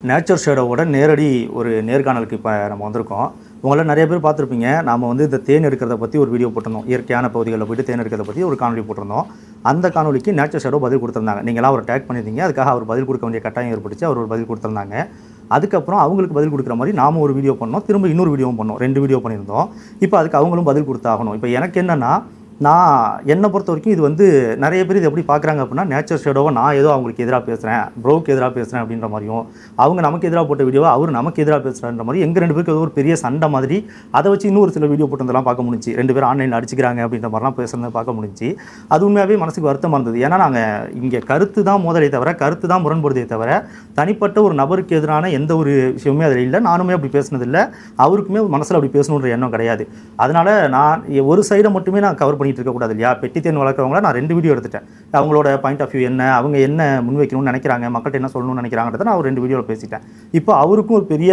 Nature ஷேடோவோட நேரடி ஒரு நேர்காணலுக்கு இப்போ நம்ம வந்திருக்கோம். உங்கள நிறைய பேர் பார்த்துருப்பீங்க. நாம் வந்து இந்த தேன் எடுக்கிறத பற்றி ஒரு வீடியோ போட்டிருந்தோம். இயற்கையான பகுதிகளில் போய்ட்டு தேன் எடுக்கிறத பற்றி ஒரு காணொலி போட்டிருந்தோம். அந்த காணொலிக்கு நேச்சர் ஷேடோ பதில் கொடுத்துருந்தாங்க. நீங்களாம் அவர் டேக் பண்ணியிருந்தீங்க. அதுக்காக அவர் பதில் கொடுக்க வேண்டிய கட்டாயம் ஏற்பட்டுச்சு. அவர் ஒரு பதில் கொடுத்துருந்தாங்க. அதுக்கப்புறம் அவங்களுக்கு பதில் கொடுக்குற மாதிரி நாம ஒரு வீடியோ பண்ணோம். திரும்ப இன்னொரு வீடியோவும் பண்ணோம். 2 வீடியோ பண்ணியிருந்தோம். இப்போ அதுக்கு அவங்களும் பதில் கொடுத்தாகணும். இப்போ எனக்கு என்னென்னா, நான் என்னை பொறுத்த வரைக்கும் இது வந்து நிறைய பேர் இது எப்படி பார்க்குறாங்க அப்படின்னா, நேச்சர் ஷேடோவை நான் ஏதோ அவங்களுக்கு எதிராக பேசுகிறேன், ப்ரோக்கு எதிராக பேசுகிறேன் அப்படின்ற மாதிரியும், அவங்க நமக்கு எதிராக போட்ட வீடியோவை அவர் நமக்கு எதிராக பேசுகிறான்ற மாதிரி எங்கள் 2 பேருக்கு ஒரு பெரிய சண்டை மாதிரி அதை வச்சு இன்னொரு சில வீடியோ போட்டதெல்லாம் பார்க்க முடிஞ்சு. 2 பேரும் ஆன்லைனில் அடிச்சுக்கிறாங்க அப்படின்ற மாதிரிலாம் பேசுகிறத பார்க்க முடிஞ்சு. அது உண்மையாகவே மனசுக்கு வருத்தமாக இருந்தது. ஏன்னா நாங்கள் இங்கே கருத்து தான் மோதலே தவிர, கருத்து தான் முரண்படுதே தவிர, தனிப்பட்ட ஒரு நபருக்கு எதிரான எந்த ஒரு விஷயமே அதில் இல்லை. நானுமே அப்படி பேசினதில்லை, அவருக்குமே மனசில் அப்படி பேசணுன்ற எண்ணம் கிடையாது. அதனால் நான் ஒரு சைடை மட்டுமே நான் கவர் பண்ணிகிட்டு இருக்கக்கூடாது இல்லையா. பெட்டி தேன் வளர்க்குறவங்கள நான் 2 வீடியோ எடுத்துட்டேன். அவங்களோட பாயிண்ட் ஆஃப் வியூ என்ன, அவங்க என்ன முன்வைக்கணும்னு நினைக்கிறாங்க, மக்கள்கிட்ட என்ன சொல்லணும்னு நினைக்கிறாங்கிறத நான் ஒரு 2 வீடியோவில் பேசிட்டேன். இப்போ அவருக்கும் ஒரு பெரிய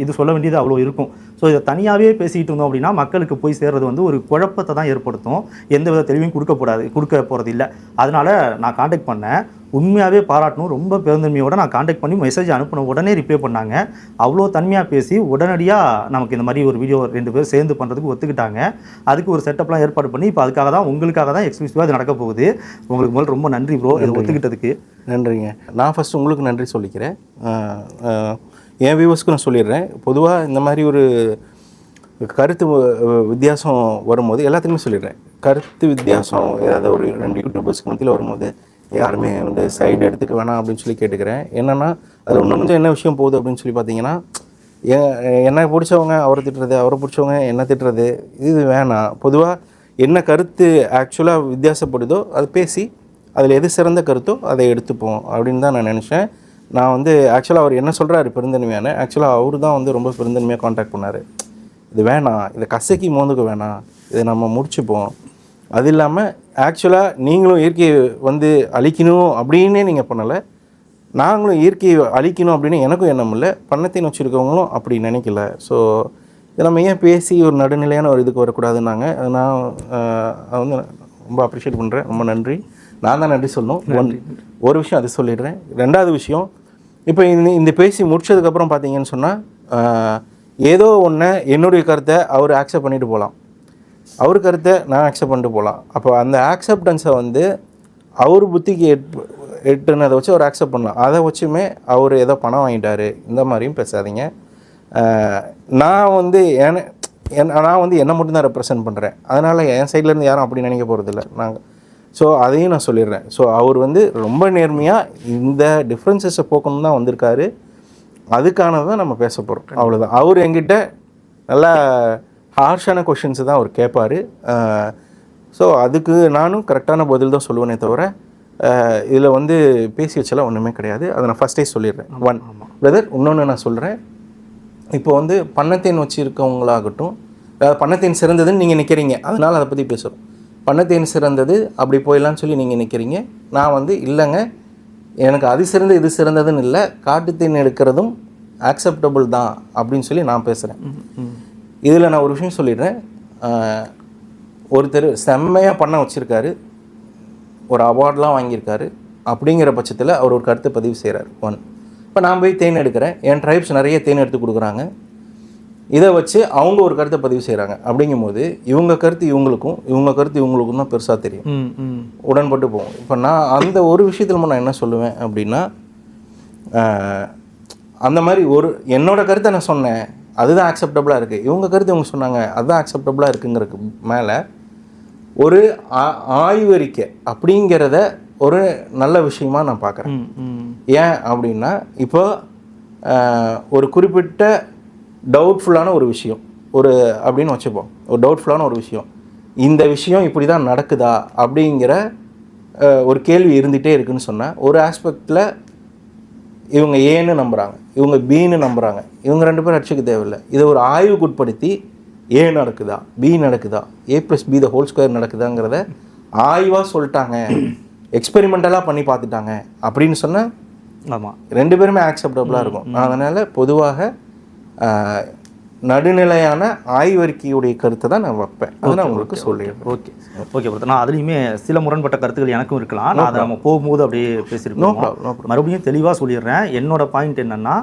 இது சொல்ல வேண்டியது அவ்வளோ இருக்கும். ஸோ இதை தனியாகவே பேசிகிட்டு இருந்தோம் அப்படின்னா மக்களுக்கு போய் சேர்றது வந்து ஒரு குழப்பத்தை தான் ஏற்படுத்தும். எந்த வித தெளிவையும் கொடுக்க போகிறது இல்லை. அதனால் நான் காண்டாக்ட் பண்ணேன். உண்மையாகவே பாராட்டணும். ரொம்ப பெருந்தன்மையோடு நான் காண்டாக்ட் பண்ணி மெசேஜ் அனுப்பின உடனே ரிப்ளை பண்ணாங்க. அவ்வளோ தன்மையாக பேசி உடனடியாக நமக்கு இந்த மாதிரி ஒரு வீடியோ 2 பேர் சேர்ந்து பண்ணுறதுக்கு ஒத்துக்கிட்டாங்க. அதுக்கு ஒரு செட்டப்லாம் ஏற்பாடு பண்ணி இப்போ அதுக்காக தான் உங்களுக்காக தான் எக்ஸ்க்ளூசிவாக இது நடக்க போகுது. உங்களுக்கு முதல்ல ரொம்ப நன்றி ப்ரோ, இதை ஒத்துக்கிட்டதுக்கு. நன்றிங்க. நான் ஃபஸ்ட்டு உங்களுக்கு நன்றி சொல்லிக்கிறேன். என் வியூவர்ஸ்க்கு நான் சொல்லிடுறேன். பொதுவாக இந்த மாதிரி ஒரு கருத்து வித்தியாசம் வரும்போது எல்லாத்துக்குமே சொல்லிடுறேன். கருத்து வித்தியாசம் ஏதாவது ஒரு 2 யூடியூபர்ஸ்க்கு மத்தியில் வரும்போது யாருமே வந்து சைடு எடுத்துக்க வேணாம் அப்படின்னு சொல்லி கேட்டுக்கிறேன். என்னென்னா அது இன்னும் கொஞ்சம் என்ன விஷயம் போகுது அப்படின்னு சொல்லி பார்த்தீங்கன்னா, என்னை பிடிச்சவங்க அவரை திட்டுறது, அவரை பிடிச்சவங்க என்ன திட்டுறது, இது வேணாம். பொதுவாக என்ன கருத்து ஆக்சுவலாக வித்தியாசப்படுதோ அது பேசி அதில் எது சிறந்த கருத்தோ அதை எடுத்துப்போம் அப்படின்னு தான் நான் நினச்சேன். நான் வந்து ஆக்சுவலாக அவர் என்ன சொல்கிறாரு பெருந்தன்மையான, ஆக்சுவலாக அவர் தான் வந்து ரொம்ப பெருந்தன்மையாக காண்டாக்ட் பண்ணார். இது வேணாம், இதை கசக்கி மோந்துக்க வேணாம், இதை நம்ம முடிச்சுப்போம். அது இல்லாமல் ஆக்சுவலாக நீங்களும் இயற்கையை வந்து அழிக்கணும் அப்படின்னே நீங்கள் பண்ணலை, நாங்களும் இயற்கையை அழிக்கணும் அப்படின்னு எனக்கும் எண்ணம் இல்லை, பண்ணத்தையும் வச்சுருக்கவங்களும் அப்படி நினைக்கல. ஸோ இதை நம்ம ஏன் பேசி ஒரு நடுநிலையான ஒரு இதுக்கு வரக்கூடாதுன்னாங்க. நான் வந்து ரொம்ப அப்ரிஷியேட் பண்ணுறேன். ரொம்ப நன்றி. நான் தான் நன்றி சொல்லணும். ஒரு விஷயம் அது சொல்லிடுறேன். 2வது விஷயம், இப்போ இந்த பேசி முடிச்சதுக்கப்புறம் பார்த்தீங்கன்னு சொன்னால் ஏதோ ஒன்று என்னுடைய கருத்தை அவர் ஆக்செப்ட் பண்ணிட்டு போகலாம், அவர் கருத்தை நான் ஆக்செப்ட் பண்ணிட்டு போகலாம். அப்போ அந்த ஆக்செப்டன்ஸை வந்து அவர் புத்திக்கு எட்டுனதை வச்சு அவர் ஆக்செப்ட் பண்ணலாம். அதை வச்சுமே அவர் ஏதோ பணம் வாங்கிட்டார் இந்த மாதிரியும் பேசாதீங்க. நான் வந்து நான் வந்து என்னை மட்டும்தான் ரெப்ரசன்ட் பண்ணுறேன். அதனால் என் சைட்லேருந்து யாரும் அப்படி நினைக்க போகிறதில்ல நாங்கள். ஸோ அதையும் நான் சொல்லிடுறேன். ஸோ அவர் வந்து ரொம்ப நேர்மையாக இந்த டிஃப்ரென்சஸை போக்கணும் தான் வந்திருக்காரு. அதுக்கானது தான் நம்ம பேச போகிறோம், அவ்வளோதான். அவர் என்கிட்ட நல்லா ஹார்ஷான கொஷின்ஸு தான் அவர் கேட்பார். ஸோ அதுக்கு நானும் கரெக்டான பதில் தான் சொல்லுவேனே தவிர இதில் வந்து பேசி வச்செல்லாம் ஒன்றுமே கிடையாது. அதை நான் ஃபஸ்ட்டே சொல்லிடுறேன். பிரதர், இன்னொன்று நான் சொல்கிறேன். இப்போ வந்து பண்ணத்தேன் வச்சுருக்கவங்களாகட்டும், பண்ணத்தேன் சிறந்ததுன்னு நீங்கள் நிற்கிறீங்க, அதனால் அதை பற்றி பேசுகிறோம். பண்ணத்தேன் சிறந்தது அப்படி போயிடலான்னு சொல்லி நீங்கள் நிற்கிறீங்க. நான் வந்து இல்லைங்க, எனக்கு அது சிறந்த இது சிறந்ததுன்னு இல்லை, காட்டுத்தேன் எடுக்கிறதும் ஆக்செப்டபுள் தான் அப்படின்னு சொல்லி நான் பேசுகிறேன். இதில் நான் ஒரு விஷயம் சொல்லிடுறேன். ஒருத்தர் செம்மையாக பண்ண வச்சுருக்காரு, ஒரு அவார்ட்லாம் வாங்கியிருக்காரு. அப்படிங்கிற பட்சத்தில் அவர் ஒரு கருத்தை பதிவு செய்கிறார். இப்போ நான் போய் தேன் எடுக்கிறேன், என் ட்ரைப்ஸ் நிறைய தேன் எடுத்து கொடுக்குறாங்க, இதை வச்சு அவங்க ஒரு கருத்தை பதிவு செய்கிறாங்க. அப்படிங்கும்போது இவங்க கருத்து இவங்களுக்கும் இவங்க கருத்து இவங்களுக்கும் தான் பெருசாக தெரியும், உடன்பட்டு போகும். இப்போ நான் அந்த ஒரு விஷயத்தில் நான் என்ன சொல்லுவேன் அப்படின்னா, அந்த மாதிரி ஒரு என்னோட கருத்தை நான் சொன்னேன், அதுதான் அக்செப்டபுளாக இருக்குது, இவங்க கருத்து இவங்க சொன்னாங்க அதுதான் அக்செப்டபுளாக இருக்குங்கிறதுக்கு மேலே ஒரு ஆய்வறிக்கை அப்படிங்கிறத ஒரு நல்ல விஷயமாக நான் பார்க்குறேன். ஏன் அப்படின்னா, இப்போ ஒரு குறிப்பிட்ட டவுட்ஃபுல்லான ஒரு விஷயம் ஒரு அப்படின்னு வச்சுப்போம், ஒரு டவுட்ஃபுல்லான ஒரு விஷயம், இந்த விஷயம் இப்படி தான் நடக்குதா அப்படிங்கிற ஒரு கேள்வி இருந்துகிட்டே இருக்குதுன்னு சொன்னால், ஒரு ஆஸ்பெக்டில் இவங்க ஏன்னு நம்புகிறாங்க, இவங்க பின்னு நம்புகிறாங்க, இவங்க 2 பேரும் அடிச்சுக்க தேவையில்லை. இதை ஒரு ஆய்வுக்கு உட்படுத்தி ஏ நடக்குதா பி நடக்குதா A+B ² நடக்குதாங்கிறத ஆய்வாக சொல்லிட்டாங்க, எக்ஸ்பெரிமெண்டலாக பண்ணி பார்த்துட்டாங்க அப்படின்னு சொன்னால் ஆமாம் 2 பேருமே ஆக்செப்டபுளாக இருக்கும். அதனால் பொதுவாக நடுநிலையான ஆய்வறிக்கையுடைய கருத்தை தான் நான் வைப்பேன். அதை நான் உங்களுக்கு சொல்லிடுறேன். Okay brother. நான் அதுலேயுமே சில முரண்பட்ட கருத்துக்கள் எனக்கும் இருக்கலாம். நான் அதை நம்ம போகும்போது அப்படியே பேசியிருக்கோம். மறுபடியும் தெளிவாக சொல்லிடுறேன். என்னோட பாயிண்ட் என்னென்னா,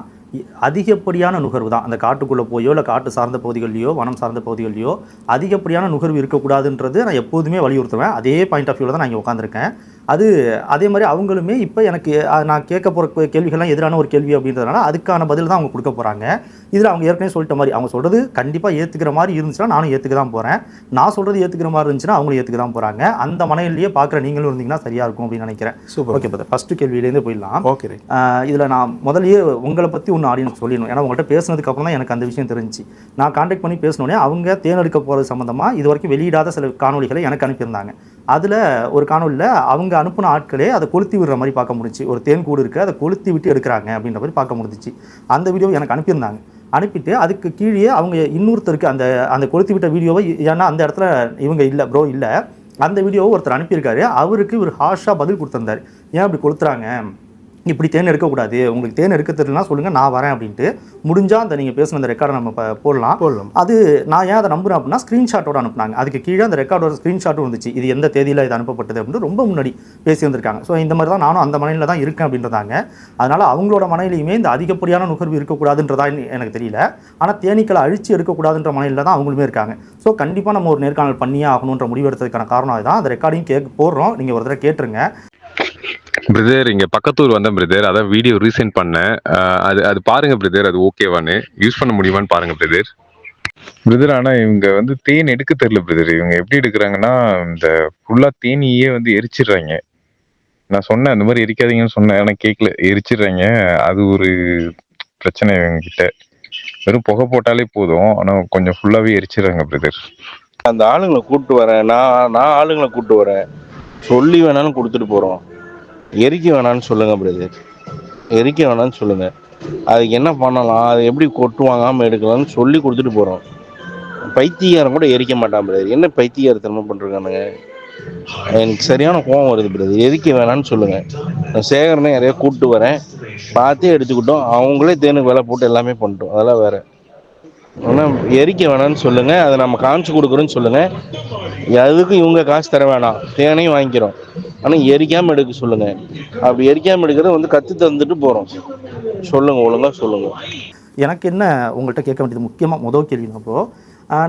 அதிகப்படியான நுகர்வு தான். அந்த காட்டுக்குள்ளே போயோ இல்லை காட்டு சார்ந்த பகுதிகள்லையோ வனம் சார்ந்த பகுதிகள்லையோ அதிகப்படியான நுகர்வு இருக்கக்கூடாதுன்றது நான் எப்போதுமே வலியுறுத்துவேன். அதே பாயிண்ட் ஆஃப் வியூவில் தான் நான் இங்கே உட்காந்துருக்கேன். அதே மாதிரி அவங்களுமே இப்போ எனக்கு நான் கேட்க போகிற கேள்விகள்லாம் எதிரான ஒரு கேள்வி அப்படின்றதுனால அதுக்கான பதில் தான் அவங்க கொடுக்க போகிறாங்க. இதில் அவங்க ஏற்கனவே சொல்லிட்ட மாதிரி அவங்க சொல்கிறது கண்டிப்பாக ஏற்றுக்கிற மாதிரி இருந்துச்சுன்னா நானும் ஏற்றுக்க தான் போகிறேன். நான் சொல்கிறது ஏற்றுக்கிற மாதிரி இருந்துச்சுன்னா அவங்களும் ஏற்றுக்க தான் போகிறாங்க. அந்த மனையிலேயே பார்க்குற நீங்களும் இருந்தீங்கன்னா சரியாக இருக்கும் அப்படின்னு நினைக்கிறேன். சூப்பர். ஓகே பிரதர், ஃபஸ்ட்டு கேள்வியிலேருந்து போயிடலாம். ஓகே. இதில் நான் முதல்லயே உங்களை பற்றி ஒன்று ஆடியன்ஸ் சொல்லிடணும். ஏன்னா உங்கள்கிட்ட பேசினதுக்கு அப்புறம் தான் எனக்கு அந்த விஷயம் தெரிஞ்சிச்சு. நான் கான்டாக்ட் பண்ணி பேசினோடனே அவங்க தேர்ந்தெடுக்க போகிறது சம்மந்தமாக இது வரைக்கும் வெளியிடாத சில காணொலிகளை எனக்கு அனுப்பியிருந்தாங்க. அதில் ஒரு காணொலியில் அவங்க அனுப்பின ஆட்களே அதை கொளுத்தி விடுற மாதிரி பார்க்க முடிஞ்சிச்சு. ஒரு தேன் கூடு இருக்குது, அதை கொளுத்தி விட்டு எடுக்கிறாங்க அப்படின்ற மாதிரி பார்க்க முடிஞ்சிச்சு. அந்த வீடியோ எனக்கு அனுப்பியிருந்தாங்க. அனுப்பிட்டு அதுக்கு கீழே அவங்க இன்னொருத்தருக்கு அந்த கொளுத்தி விட்ட வீடியோவை, ஏன்னா அந்த இடத்துல இவங்க இல்லை ப்ரோ இல்லை, அந்த வீடியோவை ஒருத்தர் அனுப்பியிருக்காரு. அவருக்கு ஒரு ஹார்ஷாக பதில் கொடுத்துருந்தாரு. ஏன் அப்படி கொளுத்துறாங்க, இப்படி தேன் எடுக்கக்கூடாது, உங்களுக்கு தேன் எடுக்க தெரியலனா சொல்லுங்கள் நான் வரேன் அப்படின்ட்டு. முடிஞ்சால் அந்த நீங்கள் பேசுன அந்த ரெக்கார்டை நம்ம போடலாம். அது நான் ஏன் அதை நம்புகிறேன் அப்படின்னா ஸ்க்ரீன்ஷாட்டோட அனுப்புனாங்க. அதுக்கு கீழே அந்த ரெக்கார்டோட ஸ்க்ரீன்ஷாட்டும் இருந்துச்சு. இது எந்த தேதியில் இது அனுப்பப்பட்டது அப்படின்னு ரொம்ப முன்னாடி பேசி வந்திருக்காங்க. ஸோ இந்த மாதிரி தான் நானும் அந்த மனையில் தான் இருக்கேன் அப்படின்றதாங்க. அதனால் அவங்களோட மனையிலையுமே இந்த அதிகப்படியான நுகர்வு இருக்கக்கூடாதுன்றதா எனக்கு தெரியல. ஆனால் தேனீக்களை அழிச்சு எடுக்கக்கூடாதுன்ற மனையில் தான் அவங்களுமே இருக்காங்க. ஸோ கண்டிப்பாக நம்ம ஒரு நேர்காணல் பண்ணியே ஆகணுன்ற முடிவு எடுத்ததுக்கான காரணம் அதுதான். அந்த ரெக்கார்டிங் போடுறோம், நீங்கள் ஒரு தடவை கேட்டுருங்க. பிரதர் இங்க பக்கத்தூர் வந்தேன் பிரதர், அதான் வீடியோ ரீசெண்ட் பண்ணேன். அது பாருங்க பிரதர், அது ஓகேவான்னு யூஸ் பண்ண முடியுமான்னு பாருங்க பிரதர். பிரதர் ஆனா இவங்க வந்து தேன் எடுக்க தெரியல பிரதர். இவங்க எப்படி எடுக்கிறாங்கன்னா இந்த ஃபுல்லா தேனியே வந்து எரிச்சிடுறாங்க. நான் சொன்னேன் அந்த மாதிரி எரிக்காதீங்கன்னு சொன்னேன், ஆனா கேட்கல, எரிச்சிடுறாங்க. அது ஒரு பிரச்சனை இவங்க கிட்ட. வெறும் புகை போட்டாலே போதும், ஆனா கொஞ்சம் ஃபுல்லாவே எரிச்சிடுறாங்க பிரதர். அந்த ஆளுங்களை கூப்பிட்டு வரேன், நான் ஆளுங்களை கூப்பிட்டு வரேன், சொல்லி வேணாலும் கொடுத்துட்டு போகிறோம். எரிக்க வேணான்னு சொல்லுங்கள் பிரதர், எரிக்க வேணான்னு சொல்லுங்கள். அதுக்கு என்ன பண்ணலாம், அது எப்படி கொட்டுவாங்காமல் எடுக்கலாம்னு சொல்லி கொடுத்துட்டு போகிறோம். பைத்தியாரம் கூட எரிக்க மாட்டான் பிரதர். என்ன பைத்தியாரத்தனமா பண்ணுறானுங்க, எனக்கு சரியான கோவம் வருது பிரதர். எரிக்க வேணான்னு சொல்லுங்கள். நான் சேகரனை யாரையா கூப்பிட்டு வரேன், பார்த்தே எடுத்துக்கிட்டோம். அவங்களே தேனுக்கு விலை போட்டு எல்லாமே பண்ணிட்டோம், அதெல்லாம் வேறு. ஆனால் எரிக்க வேணான்னு சொல்லுங்கள், அதை நம்ம காமிச்சு கொடுக்குறோன்னு சொல்லுங்கள். அதுக்கும் இவங்க காசு தர வேணாம், தேனையும் வாங்கிக்கிறோம். ஆனால் எரிக்காமல் எடுக்க சொல்லுங்கள். அப்படி எரிக்காமல் எடுக்கிறத வந்து கற்று தந்துட்டு போகிறோம். சொல்லுங்கள், ஒழுங்காக சொல்லுங்கள். எனக்கு என்ன உங்கள்கிட்ட கேட்க வேண்டியது முக்கியமாக முதல் கேள்வினப்போ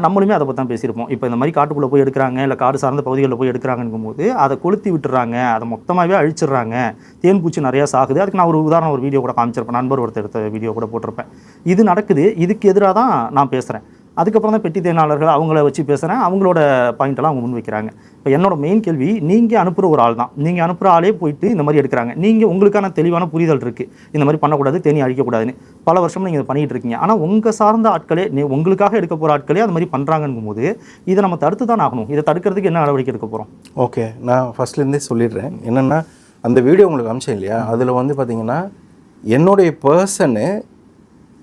நம்மளுமே அதை பற்றி தான் பேசியிருப்போம். இப்போ இந்த மாதிரி காட்டுக்குள்ளே போய் எடுக்கிறாங்க, இல்லை காடு சார்ந்த பகுதிகளில் போய் எடுக்கிறாங்கங்கும் போது அதை கொளுத்தி விட்டுறாங்க, அதை மொத்தமாகவே அழிச்சிடுறாங்க, தேன் பூச்சி நிறையா சாகுது. அதுக்கு நான் ஒரு வீடியோ கூட காமிச்சிருப்பேன், நண்பர் ஒருத்தர் எடுத்த வீடியோ கூட போட்டிருப்பேன். இது நடக்குது, இதுக்கு எதிராக தான் நான் பேசுகிறேன். அதுக்கப்புறம் தான் பெட்டி தேனாளர்கள் அவங்கள வச்சு பேசுகிறேன், அவங்களோட பாயிண்டெல்லாம் அவங்க முன் வைக்கிறாங்க. இப்போ என்னோட மெயின் கேள்வி, நீங்கள் அனுப்புகிற ஒரு ஆள் தான், நீங்கள் அனுப்புகிற ஆளே போயிட்டு இந்த மாதிரி எடுக்கிறாங்க. நீங்கள் உங்களுக்கான தெளிவான புரிதல் இருக்குது, இந்த மாதிரி பண்ணக்கூடாது, தேனி அழிக்கக்கூடாதுன்னு. பல வருஷம் நீங்கள் இதை பண்ணிகிட்டு இருக்கீங்க. ஆனால் உங்கள் சார்ந்த ஆட்களே, உங்களுக்காக எடுக்க போகிற ஆட்களே அது மாதிரி பண்ணுறாங்கங்கும் போது இதை நம்ம தடுத்து தான் ஆகணும். இதை தடுக்கிறதுக்கு என்ன நடவடிக்கை எடுக்க போகிறோம்? ஓகே, நான் ஃபஸ்ட்லேருந்தே சொல்லிடுறேன். என்னென்னா அந்த வீடியோ உங்களுக்கு அமிச்சேன் இல்லையா, அதில் வந்து பார்த்திங்கன்னா என்னுடைய பர்சனு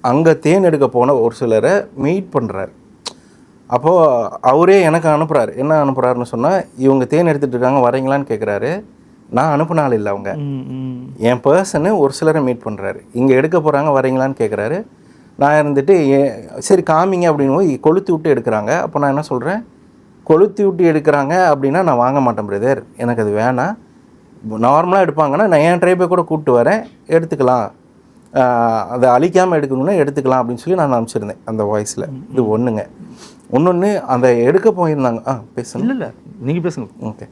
அங்கே தேன் எடுக்க போன ஒரு சிலரை மீட் பண்ணுறாரு. அப்போது அவரே எனக்கு அனுப்புகிறாரு. என்ன அனுப்புகிறாருன்னு சொன்னால், இவங்க தேன் எடுத்துகிட்டு இருக்காங்க, வரீங்களான்னு கேட்குறாரு. நான் அனுப்புனாலும் இல்லை, அவங்க என் பர்சனு ஒரு சிலரை மீட் பண்ணுறாரு. இங்கே எடுக்க போகிறாங்க, வரீங்களான்னு கேட்குறாரு. நான் இருந்துட்டு சரி காமிங்க அப்படின்னு போய் கொளுத்தி விட்டு எடுக்கிறாங்க. அப்போ நான் என்ன சொல்கிறேன், கொளுத்தி விட்டு எடுக்கிறாங்க அப்படின்னா நான் வாங்க மாட்டேன் பிரதர், எனக்கு அது வேணாம். நார்மலாக எடுப்பாங்கன்னா நான் என் ட்ரைபை கூட கூப்பிட்டு வரேன், எடுத்துக்கலாம், அதை அழிக்காமல் எடுக்கணுன்னா எடுத்துக்கலாம் அப்படின்னு சொல்லி நான் அனுப்பிச்சிருந்தேன் அந்த வாய்ஸில். இது ஒன்றுங்க. ஒன்று அந்த எடுக்க போயிருந்தாங்க, பேசணும் இல்லை நீங்கள் பேசுங்க. ஓகே,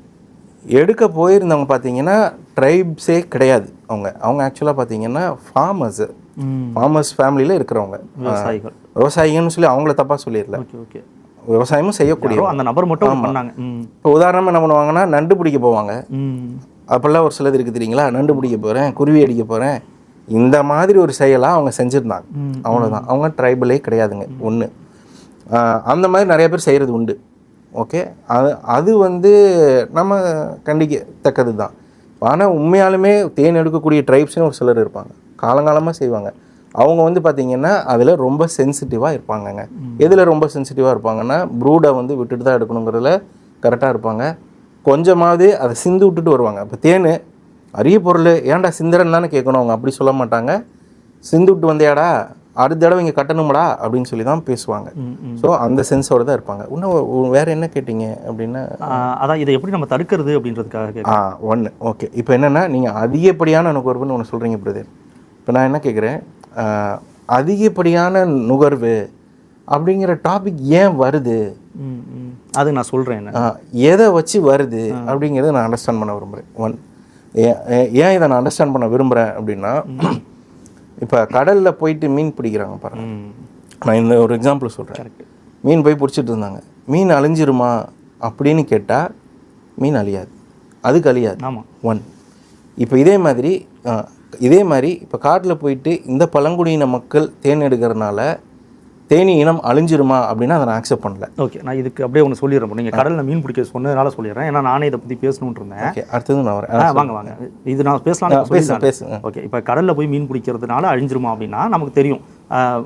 எடுக்க போயிருந்தவங்க பார்த்தீங்கன்னா ட்ரைப்ஸே கிடையாது. அவங்க ஆக்சுவலாக பார்த்தீங்கன்னா ஃபார்மர்ஸ் ஃபேமிலியில் இருக்கிறவங்க, விவசாயிகள்னு சொல்லி அவங்கள தப்பாக சொல்லிடல. ஓகே, விவசாயமும் செய்யக்கூடிய அந்த நபர் மட்டும் பண்ணாங்க. இப்போ உதாரணமாக என்ன பண்ணுவாங்கன்னா, நண்டு பிடிக்க போவாங்க. அப்போல்லாம் ஒரு சிலது இருக்குது தெரியுங்களா, நண்டு பிடிக்க போகிறேன், குருவி அடிக்க போகிறேன், இந்த மாதிரி ஒரு செயலாக அவங்க செஞ்சுருந்தாங்க. அவ்வளோதான், அவங்க ட்ரைபலே கிடையாதுங்க. ஒன்று அந்த மாதிரி நிறைய பேர் செய்கிறது உண்டு. ஓகே, அது வந்து நம்ம கண்டிக்கத்தக்கது தான். ஆனால் உண்மையாலுமே தேன் எடுக்கக்கூடிய ட்ரைப்ஸ்னு ஒரு சிலர் இருப்பாங்க, காலங்காலமாக செய்வாங்க. அவங்க வந்து பார்த்திங்கன்னா அதில் ரொம்ப சென்சிட்டிவாக இருப்பாங்கங்க. எதில் ரொம்ப சென்சிட்டிவாக இருப்பாங்கன்னா, ப்ரூடை வந்து விட்டுட்டு தான் எடுக்கணுங்கிறதுல கரெக்டாக இருப்பாங்க. கொஞ்சமாவது அதை சிந்து விட்டுட்டு வருவாங்க. இப்போ தேன் அரிய பொருள், ஏன்டா சிந்திரன் தானே கேட்கணும், அவங்க அப்படி சொல்ல மாட்டாங்க. சிந்து விட்டு வந்தியாடா, அடுத்த தடவை இங்கே கட்டணும்டா அப்படின்னு சொல்லி தான் பேசுவாங்க. ஸோ அந்த சென்ஸோடு தான் இருப்பாங்க. இன்னும் வேறு என்ன கேட்டிங்க அப்படின்னா, அதான் இதை எப்படி நம்ம தடுக்கிறது அப்படின்றதுக்காக ஒன்று. ஓகே, இப்போ என்னென்னா நீங்கள் அதிகப்படியான நுகர்வுன்னு ஒன்று சொல்கிறீங்க பிரதர். இப்போ நான் என்ன கேட்குறேன், அதிகப்படியான நுகர்வு அப்படிங்கிற டாபிக் ஏன் வருது, அது நான் சொல்கிறேன். எதை வச்சு வருது அப்படிங்கிறத நான் அண்டர்ஸ்டாண்ட் பண்ண விரும்புகிறேன். ஏன் இதை நான் அண்டர்ஸ்டாண்ட் பண்ண விரும்புகிறேன் அப்படின்னா, இப்போ கடலில் போயிட்டு மீன் பிடிக்கிறாங்க பாருங்க. நான் இந்த ஒரு எக்ஸாம்பிள் சொல்கிறேன். மீன் போய் பிடிச்சிட்டு இருந்தாங்க. மீன் அழிஞ்சிருமா அப்படின்னு கேட்டால் மீன் அழியாது, அதுக்கு அழியாது. ஆமாம். 1. இப்போ இதே மாதிரி இப்போ காட்டில் போயிட்டு இந்த பழங்குடியின மக்கள் தேன் எடுக்கிறதுனால தேனி இனம் அழிஞ்சிருமா அப்படின்னா அதை நான் அக்செப்ட் பண்ணல. ஓகே, நான் இதுக்கு அப்படியே ஒன்று சொல்லிடுறேன். நீங்கள் கடலில் மீன் பிடிக்க சொன்னதுனால சொல்லிடுறேன். ஏன்னா நானே இதை பற்றி பேசணும்னு இருந்தேன். ஓகே, அடுத்தது நான் வரேன். வாங்க இது நான் பேசுங்க. ஓகே, இப்போ கடலில் போய் மீன் பிடிக்கிறதுனால அழிஞ்சிருமா அப்படின்னா நமக்கு தெரியும்,